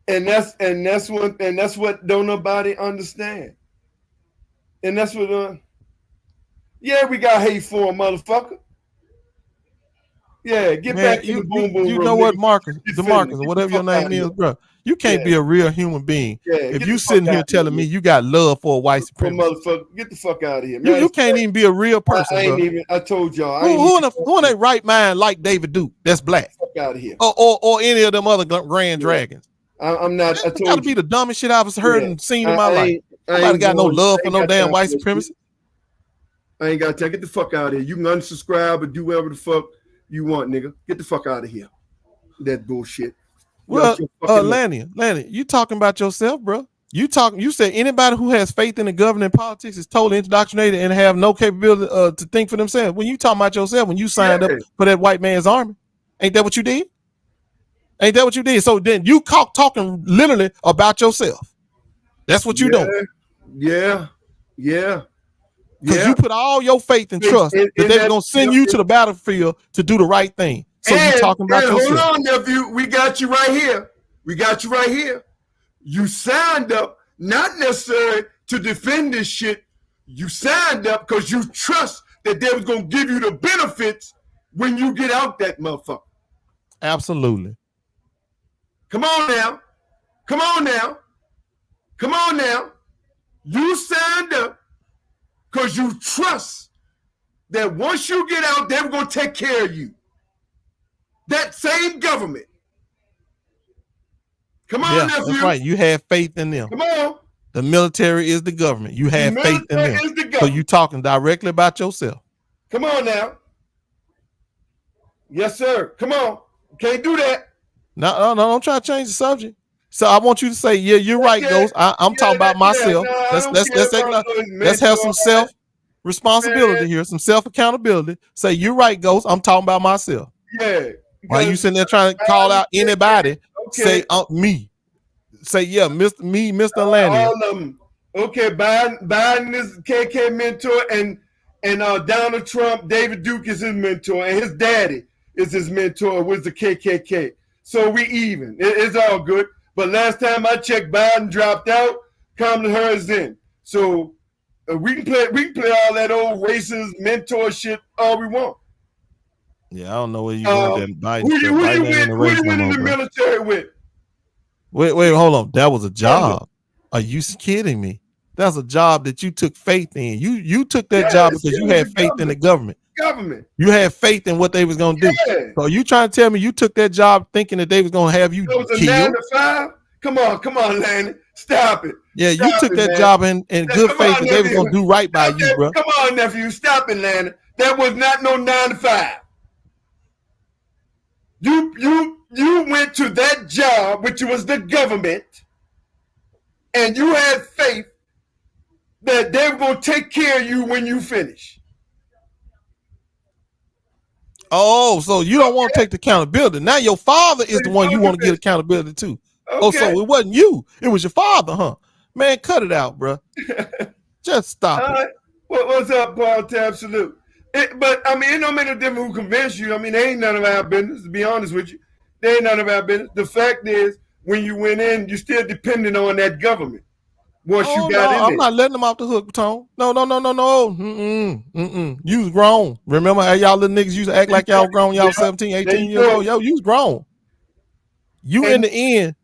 And that's what don't nobody understand. And that's what we got hate for a motherfucker. Yeah, get back to the boom boom. You know what, Marcus, or whatever your name is, bro. You can't be a real human being if you sitting here telling me you got love for a white supremacist. Motherfucker, get the fuck out of here, man. You can't even be a real person. I told y'all. Who in their right mind like David Duke? That's black. Fuck out of here. Or any of them other grand dragons. I'm not. I told you. Gotta be the dumbest shit I've heard and seen in my life. Nobody got no love for no damn white supremacy. I ain't got to get the fuck out of here. You can unsubscribe or do whatever the fuck you want, nigga. Get the fuck out of here. That bullshit. Well, Lanny, you talking about yourself, bro. You said anybody who has faith in the government politics is totally indoctrinated and have no capability to think for themselves. When you talking about yourself, when you signed up for that white man's army, ain't that what you did? Ain't that what you did? So then you talking literally about yourself. That's what you doing. Yeah. Because you put all your faith and trust that they're gonna send you to the battlefield to do the right thing. So you talking about yourself. Hold on, nephew. We got you right here. You signed up not necessarily to defend this shit. You signed up because you trust that they was gonna give you the benefits when you get out that motherfucker. Absolutely. Come on now. You signed up because you trust that once you get out, they're going to take care of you. That same government. Come on, nephew. That's right. You have faith in them. Come on. The military is the government. You have faith in them. So you talking directly about yourself. Come on now. Yes, sir. Come on. Can't do that. No, don't try to change the subject. So I want you to say, yeah, you're right, Ghost. I'm talking about myself. Let's have some self-responsibility here, some self-accountability. Say, you're right, Ghost. I'm talking about myself. Yeah. Why you sitting there trying to call out anybody? Say me. Say, yeah, Mr. Lanny. All of them. Okay, Biden is KK mentor, and Donald Trump, David Duke is his mentor, and his daddy is his mentor with the KKK. So we even. It's all good. But last time I checked, Biden dropped out. Kamala Harris in. So we can play all that old racist mentor shit all we want. Yeah, I don't know where you want that Biden. Who you went in the military with? Wait, hold on. That was a job. Are you kidding me? That's a job that you took faith in. You took that job because you had faith in the government. You had faith in what they was gonna do. So you trying to tell me you took that job thinking that they was gonna have you killed? 9 to 5? Come on, Lanny. Stop it. Yeah, you took that job in good faith that they was gonna do right by you, bro. Come on, nephew. Stop it, Lanny. That was not no 9 to 5. You went to that job, which was the government, and you had faith that they were gonna take care of you when you finish. Oh, so you don't want to take the accountability. Now your father is the one you want to get accountability to. Okay. Oh, so it wasn't you. It was your father, huh? Man, cut it out, bro. Just stop it. Right. What's up, Paul Tab? Salute. But, I mean, it don't make no difference who convinced you. I mean, they ain't none of our business, to be honest with you. They ain't none of our business. The fact is, when you went in, you still depending on that government. once Oh you got no, in I'm there. not letting them off the hook, Tone. No. You was grown. Remember how y'all little niggas used to act like y'all grown, y'all 17, 18 years old. Yo, you was grown. You in the end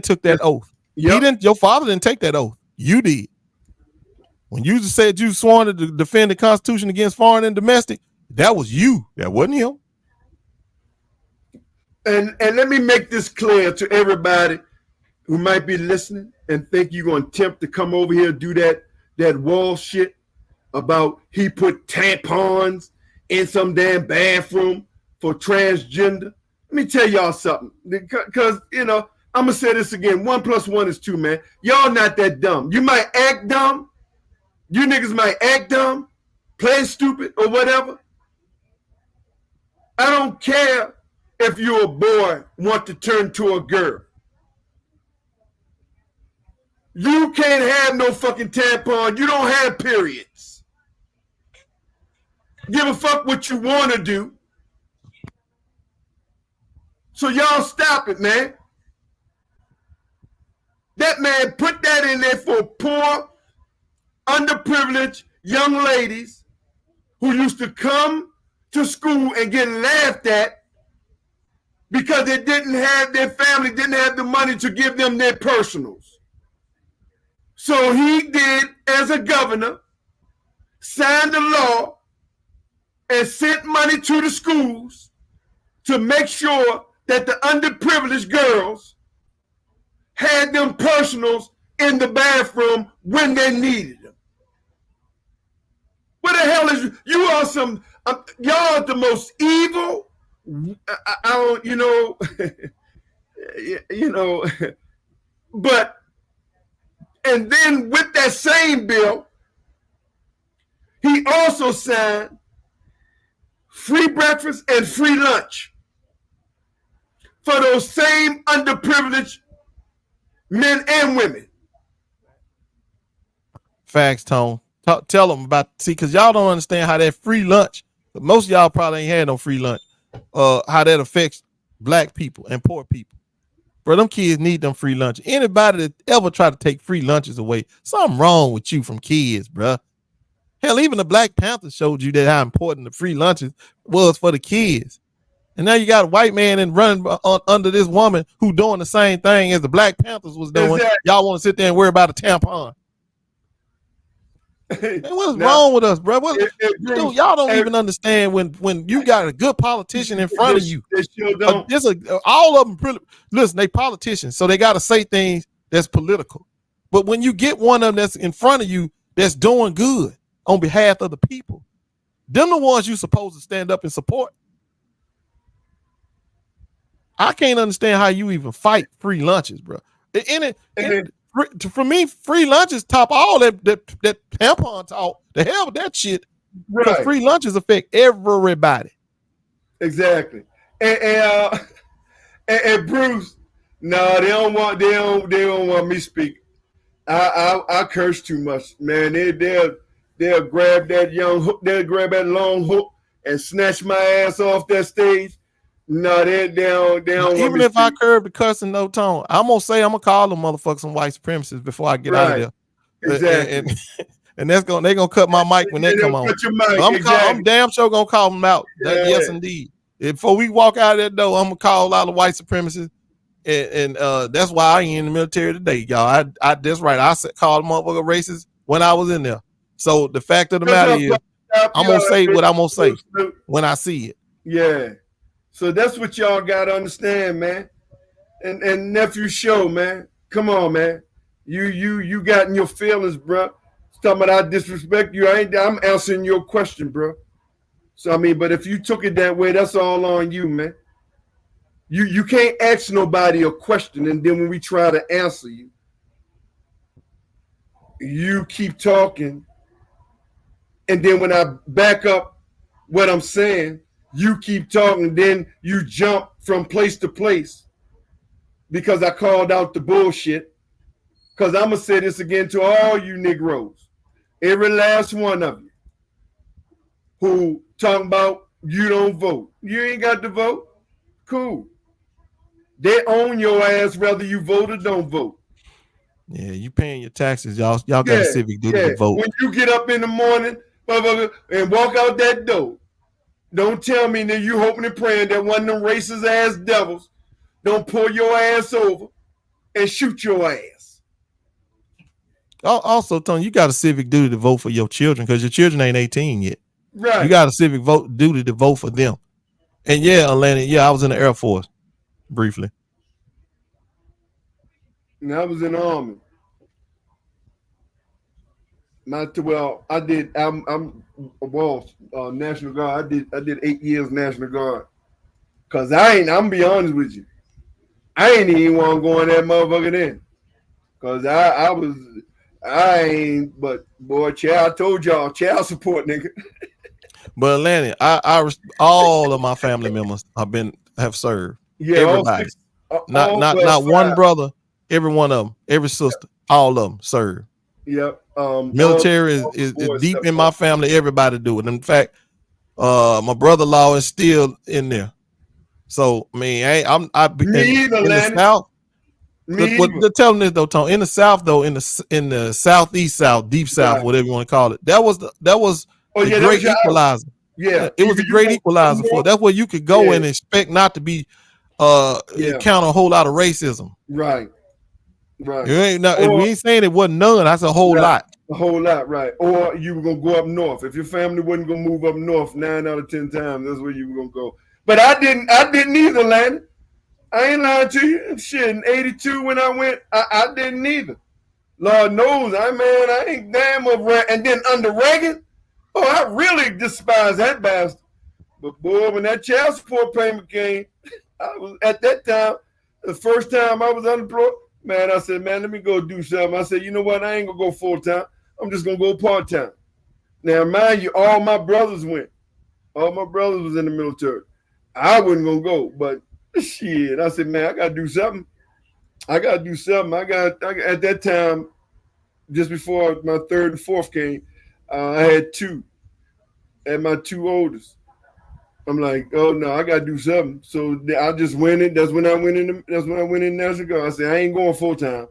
took that oath. Yep. Your father didn't take that oath. You did. When you said you sworn to defend the Constitution against foreign and domestic, that was you. That wasn't him. And let me make this clear to everybody who might be listening and think you're going to attempt to come over here and do that wall shit about he put tampons in some damn bathroom for transgender. Let me tell y'all something, because, I'm going to say this again. 1 + 1 is 2, man. Y'all not that dumb. You might act dumb. You niggas might act dumb, play stupid or whatever. I don't care if you're a boy want to turn to a girl. You can't have no fucking tampon. You don't have periods. Give a fuck what you want to do. So y'all stop it, man. That man put that in there for poor, underprivileged young ladies who used to come to school and get laughed at because they didn't have, their family didn't have the money to give them their personals. So he did, as a governor, signed a law and sent money to the schools to make sure that the underprivileged girls had them personals in the bathroom when they needed them. What the hell is you are some y'all are the most evil. I don't, but and then with that same bill, he also signed free breakfast and free lunch for those same underprivileged men and women. Facts, Tone. Tell them about, because y'all don't understand how that free lunch, most of y'all probably ain't had no free lunch, how that affects black people and poor people. Bro, them kids need them free lunch. Anybody that ever try to take free lunches away, something wrong with you from kids, bro. Hell, even the Black Panthers showed you that how important the free lunches was for the kids. And now you got a white man and running under this woman who doing the same thing as the Black Panthers was doing. Exactly. Y'all want to sit there and worry about a tampon. Man, what is wrong with us, bro? Dude, y'all don't even understand when you got a good politician in front of you. They sure don't. All of them, listen, they politicians, so they got to say things that's political. But when you get one of them that's in front of you that's doing good on behalf of the people, them the ones you supposed to stand up and support. I can't understand how you even fight free lunches, bro. For me, free lunches top all that tampon talk. The hell with that shit. Because free lunches affect everybody. Exactly. And Bruce, no, they don't want me speaking. I curse too much, man. They'll grab that young hook, they'll grab that long hook and snatch my ass off that stage. No, they don't. Even if I curb the cussing, no Tone, I'm gonna call them motherfuckers some white supremacists before I get out of there. Exactly. And they gonna cut my mic when they come on. I'm damn sure gonna call them out. Yes, indeed. Before we walk out of that door, I'm gonna call out the white supremacists, and that's why I ain't in the military today, y'all. That's right. I called motherfucker racist when I was in there. So the fact of the matter is, I'm gonna say what I'm gonna say when I see it. Yeah. So that's what y'all gotta understand, man. And nephew show, man. Come on, man. You got in your feelings, bro. Talking about I disrespect you. I'm answering your question, bro. So I mean, but if you took it that way, that's all on you, man. You can't ask nobody a question, and then when we try to answer you, you keep talking. And then when I back up what I'm saying, you keep talking, then you jump from place to place because I called out the bullshit. Because I'm going to say this again to all you Negroes, every last one of you who talking about you don't vote. You ain't got to vote. Cool. They own your ass whether you vote or don't vote. Yeah, you paying your taxes, y'all. Y'all got a civic duty to vote. When you get up in the morning, motherfucker, and walk out that door, don't tell me that you hoping and praying that one of them racist ass devils don't pull your ass over and shoot your ass. Also, Tony, you got a civic duty to vote for your children because your children ain't 18 yet. Right. You got a civic duty to vote for them. And yeah, Atlanta, I was in the Air Force briefly. And I was in the Army. I did. National Guard. I did 8 years National Guard. Cause I'm gonna be honest with you, I ain't even want to go in that motherfucker then. Cause I ain't. But boy, I told y'all, child support, nigga. But Atlanta, all of my family members have served. Yeah, everybody. Not one brother. Every one of them, every sister, all of them serve. Yep. Military is deep in my family. Everybody do it. In fact, my brother-in-law is still in there. So I mean, in the South. Tell them this though, Tony. In the South, though, in the Southeast South, Deep South, whatever you want to call it, that was the great equalizer. Yeah, it was a great equalizer for. That's where you could go and expect not to be encounter a whole lot of racism. Right. We ain't saying it wasn't none. That's a whole lot. A whole lot, right? Or you were gonna go up north. If your family wasn't gonna move up north 9 out of 10 times, that's where you were gonna go. But I didn't either, Landon. I ain't lying to you. Shit, in 82 when I went, I didn't either. Lord knows, I ain't damn of and then under Reagan, I really despise that bastard. But boy, when that child support payment came, I was at that time, the first time I was unemployed, man, I said, man, let me go do something. I said, you know what? I ain't gonna go full time. I'm just gonna go part time. Now, mind you, all my brothers went. All my brothers was in the military. I wasn't gonna go, but shit, I said, man, I gotta do something. I got at that time, just before my third and fourth came, I had two. And my two oldest. I'm like, oh no, I gotta do something. So I just went in. That's when I went in National Guard. I said, I ain't going full time.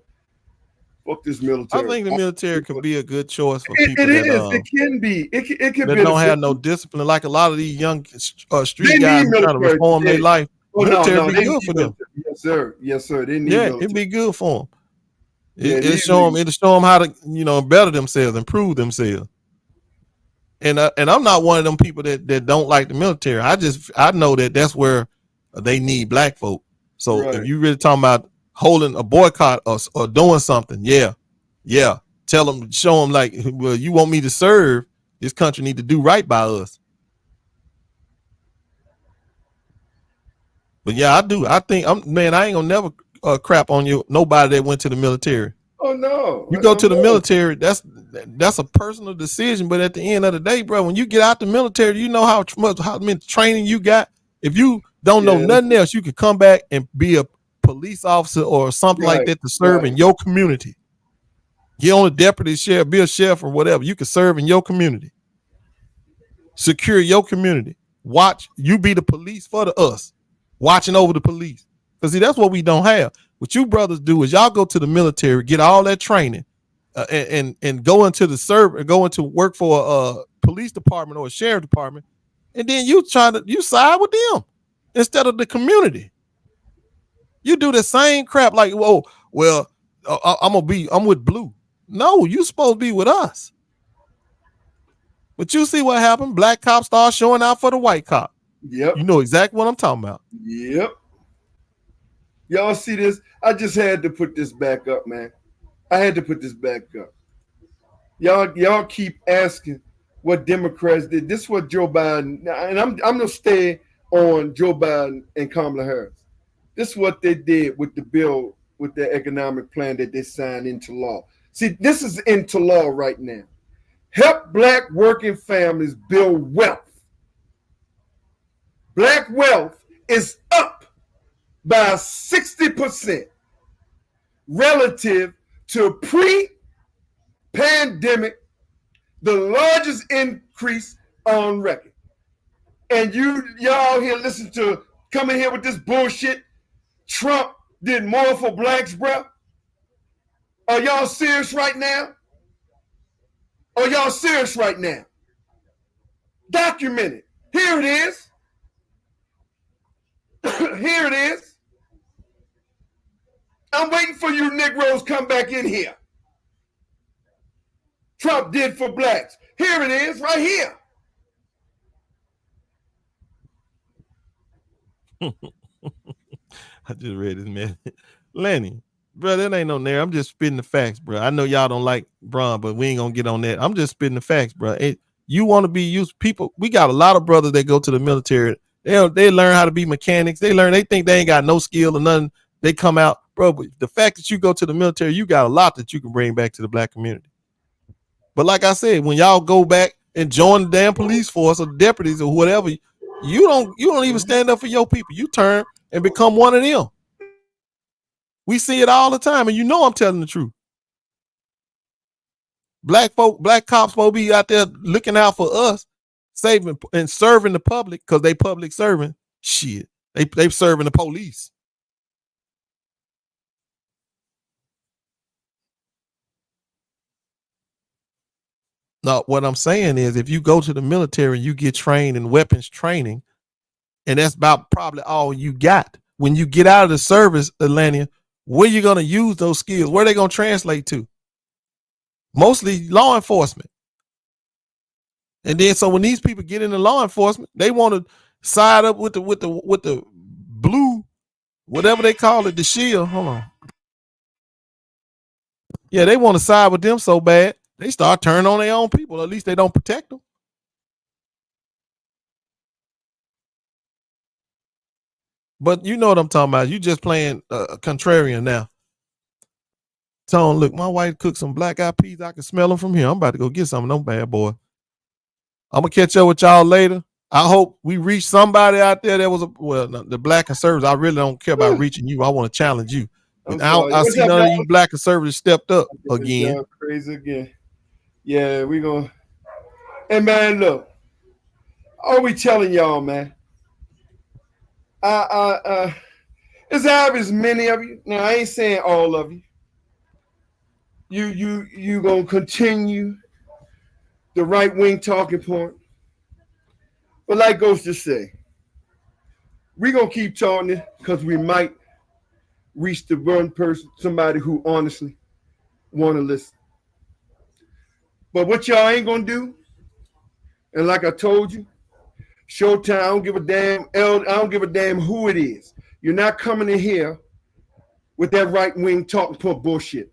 Fuck this military. I think the military could be a good choice for people. It can be. It can that be. Don't have no discipline. Like a lot of these young street guys trying to reform their life. Military be good for them. Yes, sir. Yes, sir. They need military. It'd be good for them. It'll show them how to better themselves, improve themselves. And I'm not one of them people that don't like the military. I know that's where they need black folk. So if you really talking about holding a boycott or doing something, tell them, show them like, well, you want me to serve, this country need to do right by us. But yeah, I do. I think I ain't gonna never crap on nobody that went to the military. Oh no! You go to the military. That's a personal decision. But at the end of the day, bro, when you get out the military, you know how much training you got. If you don't know nothing else, you could come back and be a police officer or something like that to serve in your community. Get on a deputy sheriff, be a sheriff or whatever. You can serve in your community. Secure your community. Watch you be the police for us, watching over the police. Because see, that's what we don't have. What you brothers do is y'all go to the military, get all that training, and go into the service, go into work for a police department or a sheriff department, and then you side with them instead of the community. You do the same crap like, I'm with blue. No, you supposed to be with us. But you see what happened? Black cops start showing out for the white cop. Yep. You know exactly what I'm talking about. Yep. Y'all see this? I just had to put this back up, man. I had to put this back up. Y'all keep asking what Democrats did. This is what Joe Biden, and I'm gonna stay on Joe Biden and Kamala Harris. This is what they did with the bill, with the economic plan that they signed into law. See, this is into law right now. Help Black working families build wealth. Black wealth is up by 60% relative to pre-pandemic, the largest increase on record. And y'all here listen to coming here with this bullshit. Trump did more for blacks, bro. Are y'all serious right now? Are y'all serious right now? Document it. Here it is. Here it is. I'm waiting for you Negroes come back in here. Trump did for blacks. Here it is, right here. I just read this, man. Lenny, bro, that ain't no narrative. I'm just spitting the facts, bro. I know y'all don't like Bron, but we ain't gonna get on that. I'm just spitting the facts, bro. You want to be used, people. We got a lot of brothers that go to the military. They learn how to be mechanics. They think they ain't got no skill or nothing. They come out, bro. But the fact that you go to the military, you got a lot that you can bring back to the black community. But like I said, when y'all go back and join the damn police force or the deputies or whatever, you don't even stand up for your people. You turn and become one of them. We see it all the time, and you know I'm telling the truth. Black cops will be out there looking out for us, saving and serving the public because they public serving. Shit, they serving the police. No, what I'm saying is if you go to the military and you get trained in weapons training, and that's about probably all you got. When you get out of the service, Atlanta, where you going to use those skills? Where are they going to translate to? Mostly law enforcement. And then so when these people get into law enforcement, they want to side up with the blue, whatever they call it, the shield. Hold on. Yeah, they want to side with them so bad, they start turning on their own people. At least they don't protect them. But you know what I'm talking about. You just playing contrarian now. Tone, look, my wife cooked some black eyed peas. I can smell them from here. I'm about to go get some of them bad boy. I'm going to catch up with y'all later. I hope we reach somebody out there that was, the black conservatives. I really don't care about reaching you. I want to challenge you. I see none of you black conservatives stepped up again. Crazy again. Yeah, we going to. Hey, man, look. All we telling y'all, man. It's as many of you. Now, I ain't saying all of you. You gonna continue the right wing talking point. But like Ghost just say, we gonna keep talking it because we might reach the one person, somebody who honestly wanna listen. But what y'all ain't gonna do, and like I told you, Showtime, I don't give a damn. I don't give a damn who it is. You're not coming in here with that right wing talking point bullshit,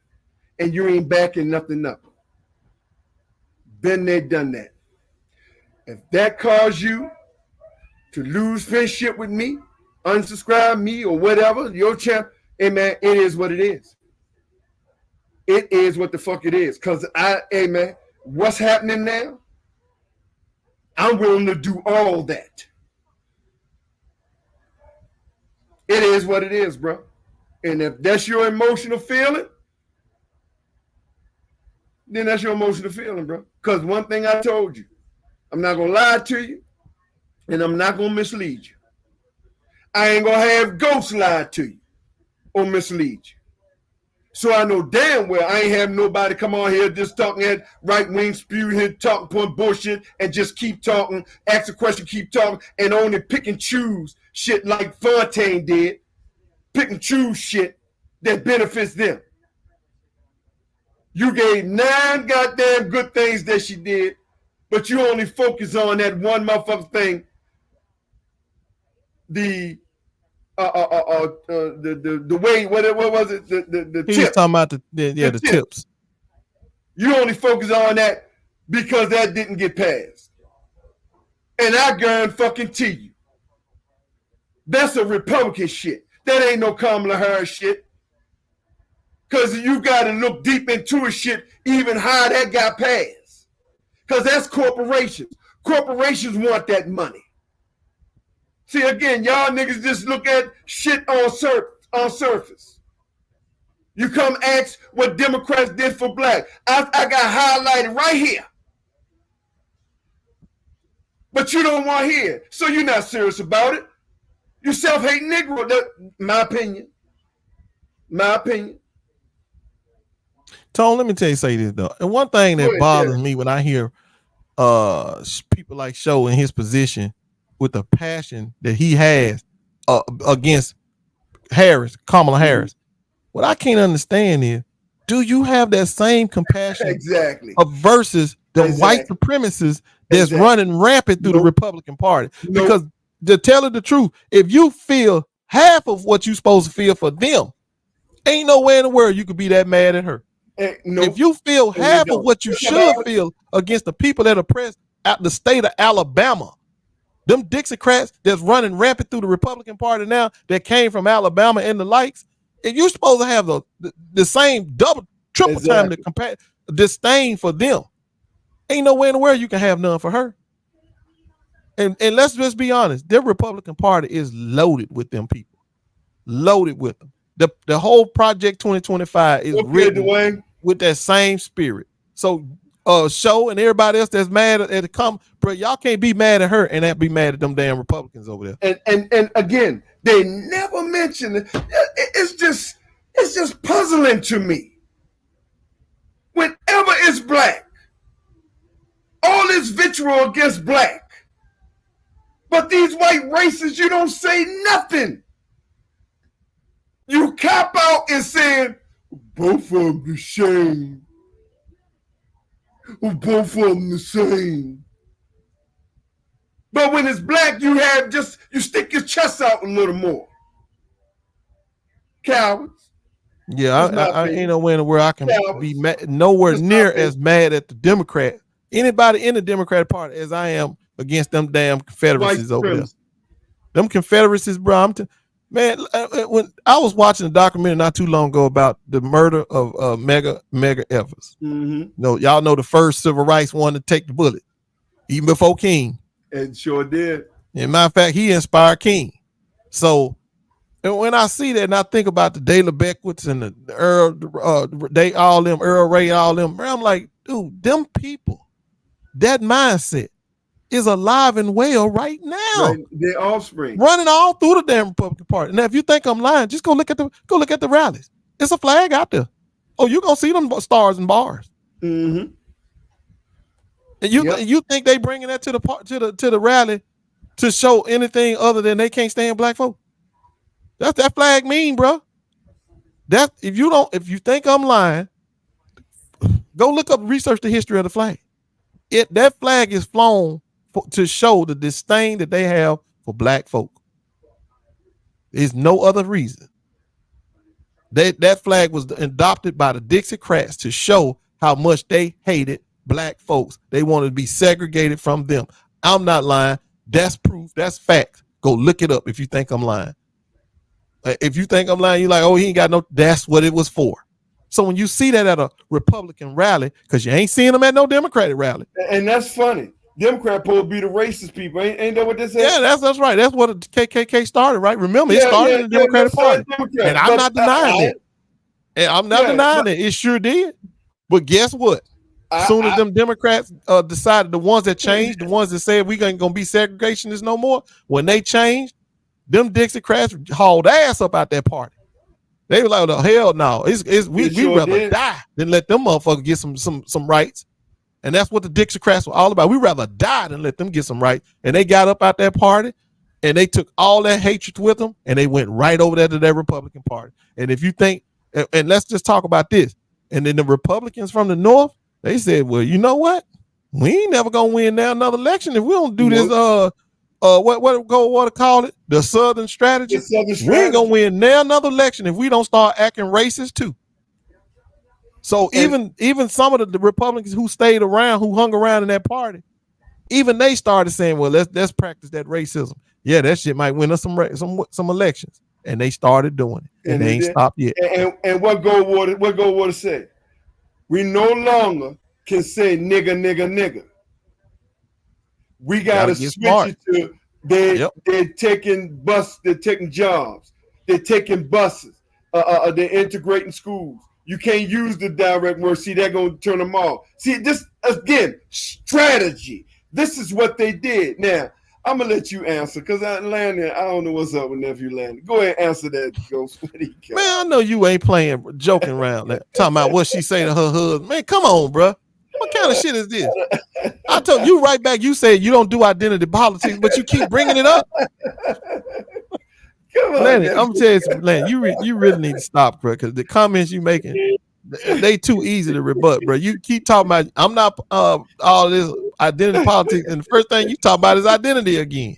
and you ain't backing nothing up. Been there, done that. If that caused you to lose friendship with me, unsubscribe me, or whatever, your champ, hey man, it is what it is. It is what the fuck it is. Cause hey man, what's happening now? I'm willing to do all that. It is what it is, bro. And if that's your emotional feeling, then that's your emotional feeling, bro. Because one thing I told you, I'm not going to lie to you, and I'm not going to mislead you. I ain't going to have ghosts lie to you or mislead you. So I know damn well I ain't have nobody come on here just talking that right-wing spew here, talking point bullshit, and just keep talking, ask a question, keep talking, and only pick and choose shit like Fontaine did. Pick and choose shit that benefits them. You gave 9 goddamn good things that she did, but you only focus on that one motherfucking thing. The way, what was it? The He was talking about the tips. You only focus on that because that didn't get passed. And I guarantee you, that's a Republican shit. That ain't no Kamala Harris shit. Because you got to look deep into a shit, even how that got passed. Because that's corporations. Corporations want that money. See, again, y'all niggas just look at shit on surface. You come ask what Democrats did for black. I got highlighted right here. But you don't want to hear it. So you're not serious about it. You self-hating Negro. My opinion. My opinion. Tone, let me say this though. And one thing that bothers me when I hear people like Show in his position with the passion that he has against Kamala Harris. What I can't understand is, do you have that same compassion versus the white supremacists that's running rampant through the Republican Party? Because to tell her the truth, if you feel half of what you're supposed to feel for them, ain't nowhere in the world you could be that mad at her. If you feel half of what you should feel against the people that oppress out the state of Alabama, them Dixiecrats that's running rampant through the Republican Party now that came from Alabama and the likes, and you're supposed to have the same double, triple time to disdain for them. Ain't nowhere in the world you can have none for her. And let's just be honest, their Republican Party is loaded with them people. Loaded with them. The whole Project 2025 is written with that same spirit. So Show and everybody else that's mad at the come, bro, y'all can't be mad at her and not be mad at them damn Republicans over there. And again, they never mention it. It's just puzzling to me. Whenever it's black, all this vitriol against black, but these white racists, you don't say nothing. You cop out and saying both of them the same. Both of them the same. But when it's black, you stick your chest out a little more. Cowards. Yeah, I ain't nowhere in the world I can be mad, nowhere near as mad at the Democrat, anybody in the Democratic Party as I am against them damn Confederacies over there. Them Confederacies, bro. Man, when I was watching a documentary not too long ago about the murder of Medgar Evers. No, y'all know the first civil rights one to take the bullet, even before King. It sure did. As a matter of fact, he inspired King. So, and when I see that and I think about the Dale Beckwiths and the Earl, Earl Ray, all them, I'm like, dude, them people, that mindset is alive and well right now. Right, their offspring running all through the damn Republican Party. Now, if you think I'm lying, just go look at the rallies. It's a flag out there. Oh, you're gonna see them stars and bars. And you think they bringing that to the rally to show anything other than they can't stand black folk? That's that flag mean, bro. That if you think I'm lying, go look up, research the history of the flag. That flag is flown to show the disdain that they have for black folk. There's no other reason. That flag was adopted by the Dixiecrats to show how much they hated black folks. They wanted to be segregated from them. I'm not lying. That's proof. That's fact. Go look it up if you think I'm lying. If you think I'm lying, you're like, oh, he ain't got no, that's what it was for. So when you see that at a Republican rally, because you ain't seeing them at no Democratic rally. And that's funny. Democrat supposed to be the racist people. Ain't that what this is? Yeah, that's right. That's what the KKK started, right? Remember, it started in the Democratic Party. And I'm not denying it. And I'm not denying it. It sure did. But guess what? As soon as them Democrats decided, the ones that changed, the ones that said we ain't gonna be segregationists no more, when they changed, them Dixiecrats hauled ass up out that party. They were like, oh, hell no. We sure rather die than let them motherfuckers get some rights. And that's what the Dixiecrats were all about. We rather die than let them get some rights. And they got up out that party and they took all that hatred with them and they went right over there to their Republican Party. And if you think, and let's just talk about this. And then the Republicans from the North, they said, well, you know what? We ain't never gonna win now another election if we don't do this. What to call it? The Southern strategy. We ain't gonna win now another election if we don't start acting racist too. So even some of the Republicans who stayed around, who hung around in that party, even they started saying, well, let's practice that racism. Yeah, that shit might win us some elections, and they started doing it, and they ain't stopped yet. And what Goldwater said? We no longer can say nigga, nigga, nigga. We gotta switch it to they're taking they're taking jobs, they're taking buses, they're integrating schools. You can't use the direct word. See, they're gonna turn them off. See, this again, strategy. This is what they did. Now, I'm gonna let you answer because Landon, I don't know what's up with nephew Landon. Go ahead and answer that, Ghost. Man, I know you ain't playing, joking around. Talking about what she say to her husband. Man, come on, bro. What kind of shit is this? I told you right back. You said you don't do identity politics, but you keep bringing it up. Come on, Lenny, I'm telling you, Lenny, you really need to stop, bro, because the comments you making, they too easy to rebut, bro. You keep talking about I'm not all this identity politics, and the first thing you talk about is identity again.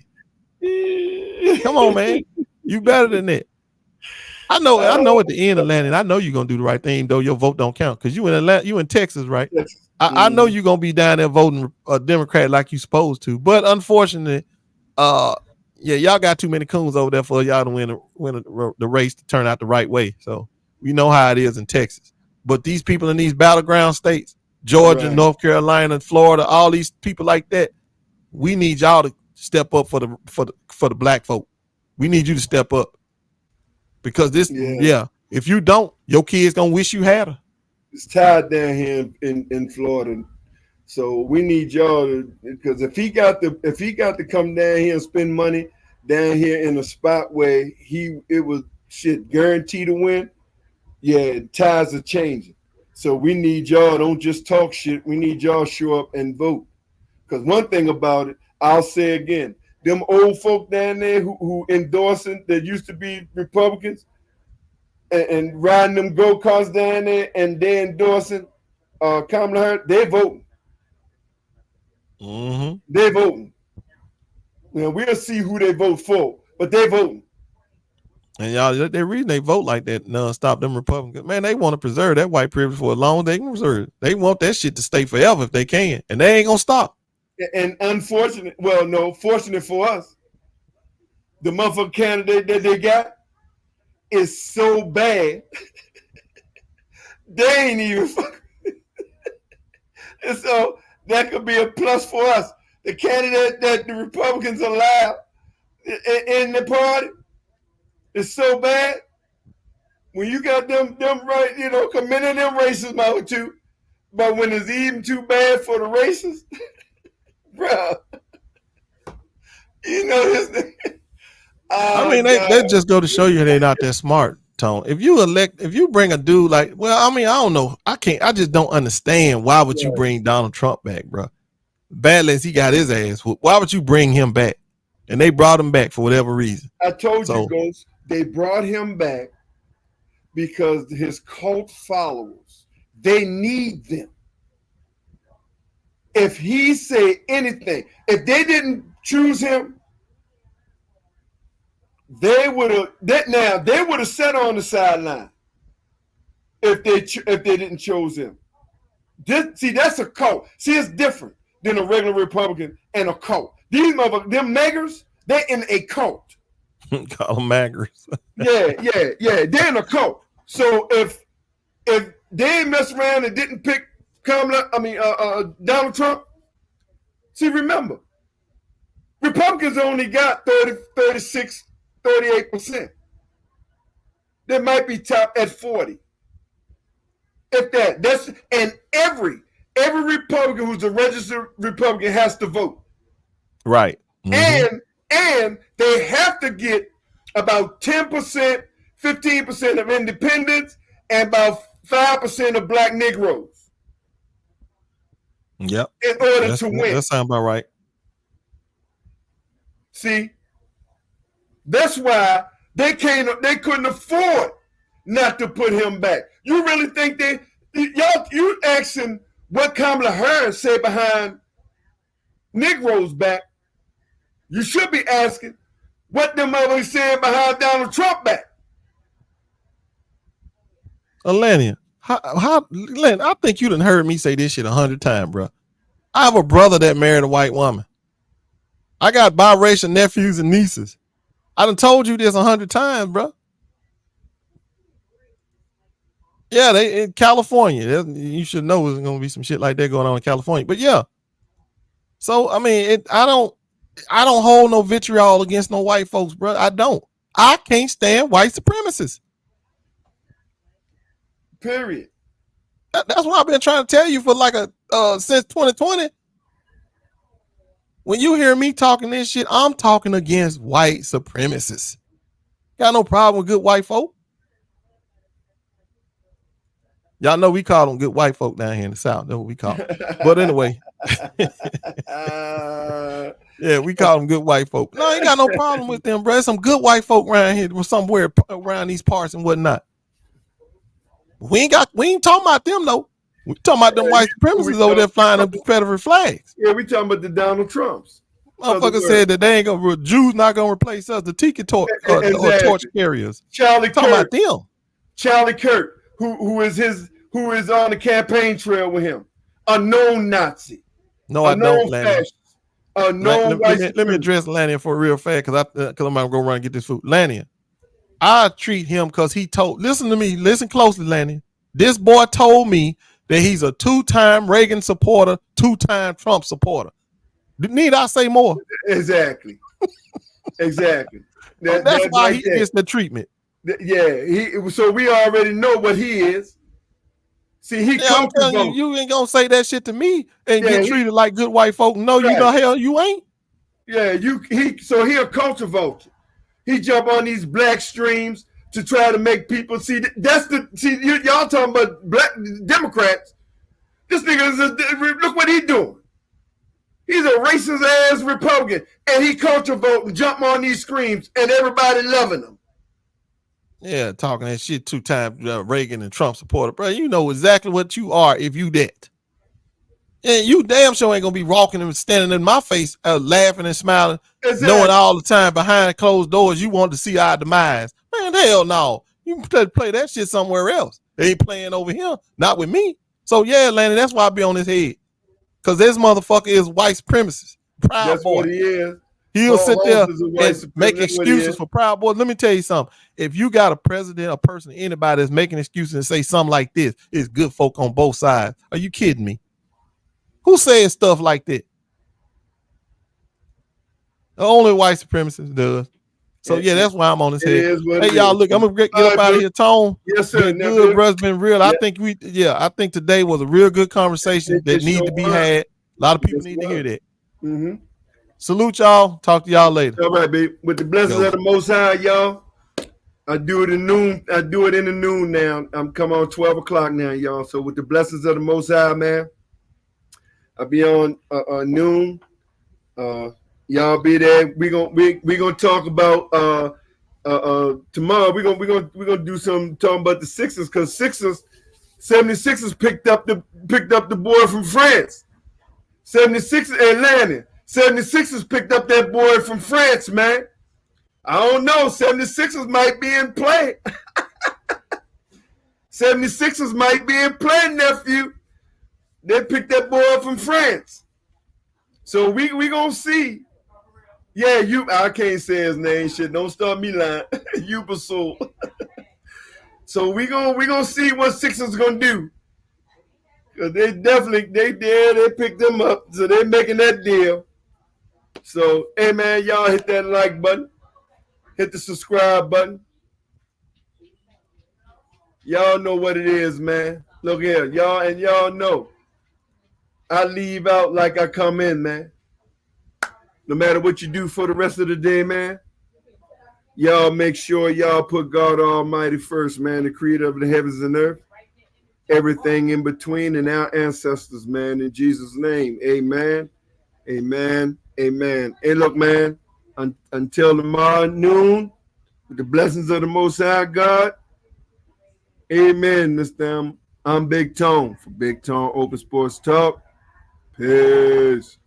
Come on, man. You better than that. I know at the end of Landon, I know you're gonna do the right thing, though your vote don't count. Because you in Texas, right? I know you're gonna be down there voting a Democrat like you supposed to, but unfortunately, yeah, y'all got too many coons over there for y'all to win the race to turn out the right way. So we know how it is in Texas. But these people in these battleground states, Georgia, North Carolina, Florida, all these people like that, we need y'all to step up for the black folk. We need you to step up. Because this, if you don't, your kids gonna wish you had her. It's tied down here in Florida. So we need y'all to, because if he got to come down here and spend money down here in a spot where it was shit guaranteed to win, yeah, ties are changing. So we need y'all, don't just talk shit. We need y'all show up and vote. Because one thing about it, I'll say again, them old folk down there who endorsing that used to be Republicans and riding them go-karts down there and they endorsing Kamala Harris, they voting. Mm-hmm. They voting. Now we'll see who they vote for, but they voting. And y'all, the reason they vote like that non-stop, them Republicans, man, they want to preserve that white privilege for as long as they can preserve it. They want that shit to stay forever if they can, and they ain't gonna stop. And fortunate for us, the motherfucking candidate that they got is so bad, they ain't even fucking. And so that could be a plus for us. The candidate that the Republicans allow in the party is so bad. When you got them right, committing them racist out too, but when it's even too bad for the racists, bro, this. I mean, they just go to show you they not that smart, Tone. If you bring a dude like, well, I mean, I don't know. I just don't understand why would you bring Donald Trump back, bro? Badly as he got his ass whooped, why would you bring him back? And they brought him back for whatever reason. I told you, Ghost, they brought him back because his cult followers, they need them. If he say anything, if they didn't choose him, they would have sat on the sideline if they didn't choose him. That's a cult. See, it's different than a regular Republican and a cult. These motherfuckers, them niggers, they're in a cult. Call them maggers. yeah, they're in a cult. So if they mess around and didn't pick Donald Trump, see, remember, Republicans only got 30, 36, 38%. They might be top at 40. If that's and every Republican who's a registered Republican has to vote. Right. Mm-hmm. And they have to get about 10%, 15% of independents and about 5% of black Negroes. Yep. In order to win. That sounds about right. See, that's why they couldn't afford not to put him back. You really think you asking what Kamala Harris said behind Negroes back? You should be asking what them motherfuckers said behind Donald Trump back. Alania, Len, I think you done heard me say this shit 100 times, bro. I have a brother that married a white woman. I got biracial nephews and nieces. I done told you this 100 times, bro. Yeah, they in California. You should know there's gonna be some shit like that going on in California. But yeah. So I mean, I don't hold no vitriol against no white folks, bro. I don't. I can't stand white supremacists. Period. That's what I've been trying to tell you for since 2020. When you hear me talking this shit, I'm talking against white supremacists. Got no problem with good white folk. Y'all know we call them good white folk down here in the South. That's what we call them. But anyway. Yeah, we call them good white folk. No, I ain't got no problem with them, bro. There's some good white folk around here, somewhere around these parts and whatnot. We ain't talking about them though. We talking about them white supremacists over there flying up Confederate flags. Yeah, we talking about the Donald Trumps. Motherfucker said that they ain't gonna Jews not gonna replace us, the tiki torch or torch carriers. Charlie talking Kirk, about them. Charlie Kirk, who is on the campaign trail with him, a known Nazi. No, I don't, Lanny. Let me address Lanny for real fast because I'm gonna go run and get this food. Lanny, I treat him because he told. Listen to me. Listen closely, Lanny. This boy told me that he's a 2-time Reagan supporter, 2-time Trump supporter. Need I say more? Exactly. Exactly. That's why he gets the treatment. Yeah. So we already know what he is. See, I'm telling you ain't gonna say that shit to me and get treated like good white folk. No, right. You the hell you ain't. Yeah, he a culture vulture. He jump on these black streams to try to make people see. Y'all talking about black Democrats. This nigga look what he doing. He's a racist ass Republican, and he culture voting, jump on these screens, and everybody loving him. Yeah, talking that shit 2-time Reagan and Trump supporter, bro. You know exactly what you are if you that. And you damn sure ain't gonna be walking and standing in my face, laughing and smiling, knowing all the time behind closed doors you want to see our demise. Man, hell no. You can play that shit somewhere else. They ain't playing over here, not with me. So yeah, Lanny, that's why I be on his head. Because this motherfucker is white supremacist. Proud Boy. What he is. He'll sit there and make excuses for Proud Boys. Let me tell you something. If you got a president, a person, anybody that's making excuses and say something like this, it's good folk on both sides. Are you kidding me? Who says stuff like that? The only white supremacist does. So yeah, that's why I'm on his head. Hey y'all, look, I'm gonna get up out of here, Tone. Yes, sir. Been good, bro. It's been real. Yeah. I think today was a real good conversation that need to be had. A lot of people need to hear that. Mm-hmm. Salute y'all. Talk to y'all later. All right, babe. With the blessings of the Most High, y'all. I do it in noon. I do it in the noon now. I'm coming on 12 o'clock now, y'all. So with the blessings of the Most High, man, I'll be on noon. Y'all be there. We gonna talk about tomorrow. We're gonna do some talking about the Sixers because 76ers picked up the boy from France. 76ers Atlanta. 76ers picked up that boy from France, man. I don't know. 76ers might be in play. 76ers might be in play, nephew. They picked that boy from France. So we gonna see. Yeah, I can't say his name. Shit, don't start me lying. Ubersoul. So we gonna see what Sixers gonna do. Cause they picked them up. So they making that deal. So hey man, y'all hit that like button. Hit the subscribe button. Y'all know what it is, man. Look here, y'all know. I leave out like I come in, man. No matter what you do for the rest of the day, man, y'all make sure y'all put God Almighty first, man, the creator of the heavens and earth, everything in between, and our ancestors, man, in Jesus' name. Amen. Amen. Amen. Hey, look, man, until tomorrow noon, with the blessings of the Most High God, amen. This time, I'm Big Tone for BigTone Open Sportz Talk. Peace.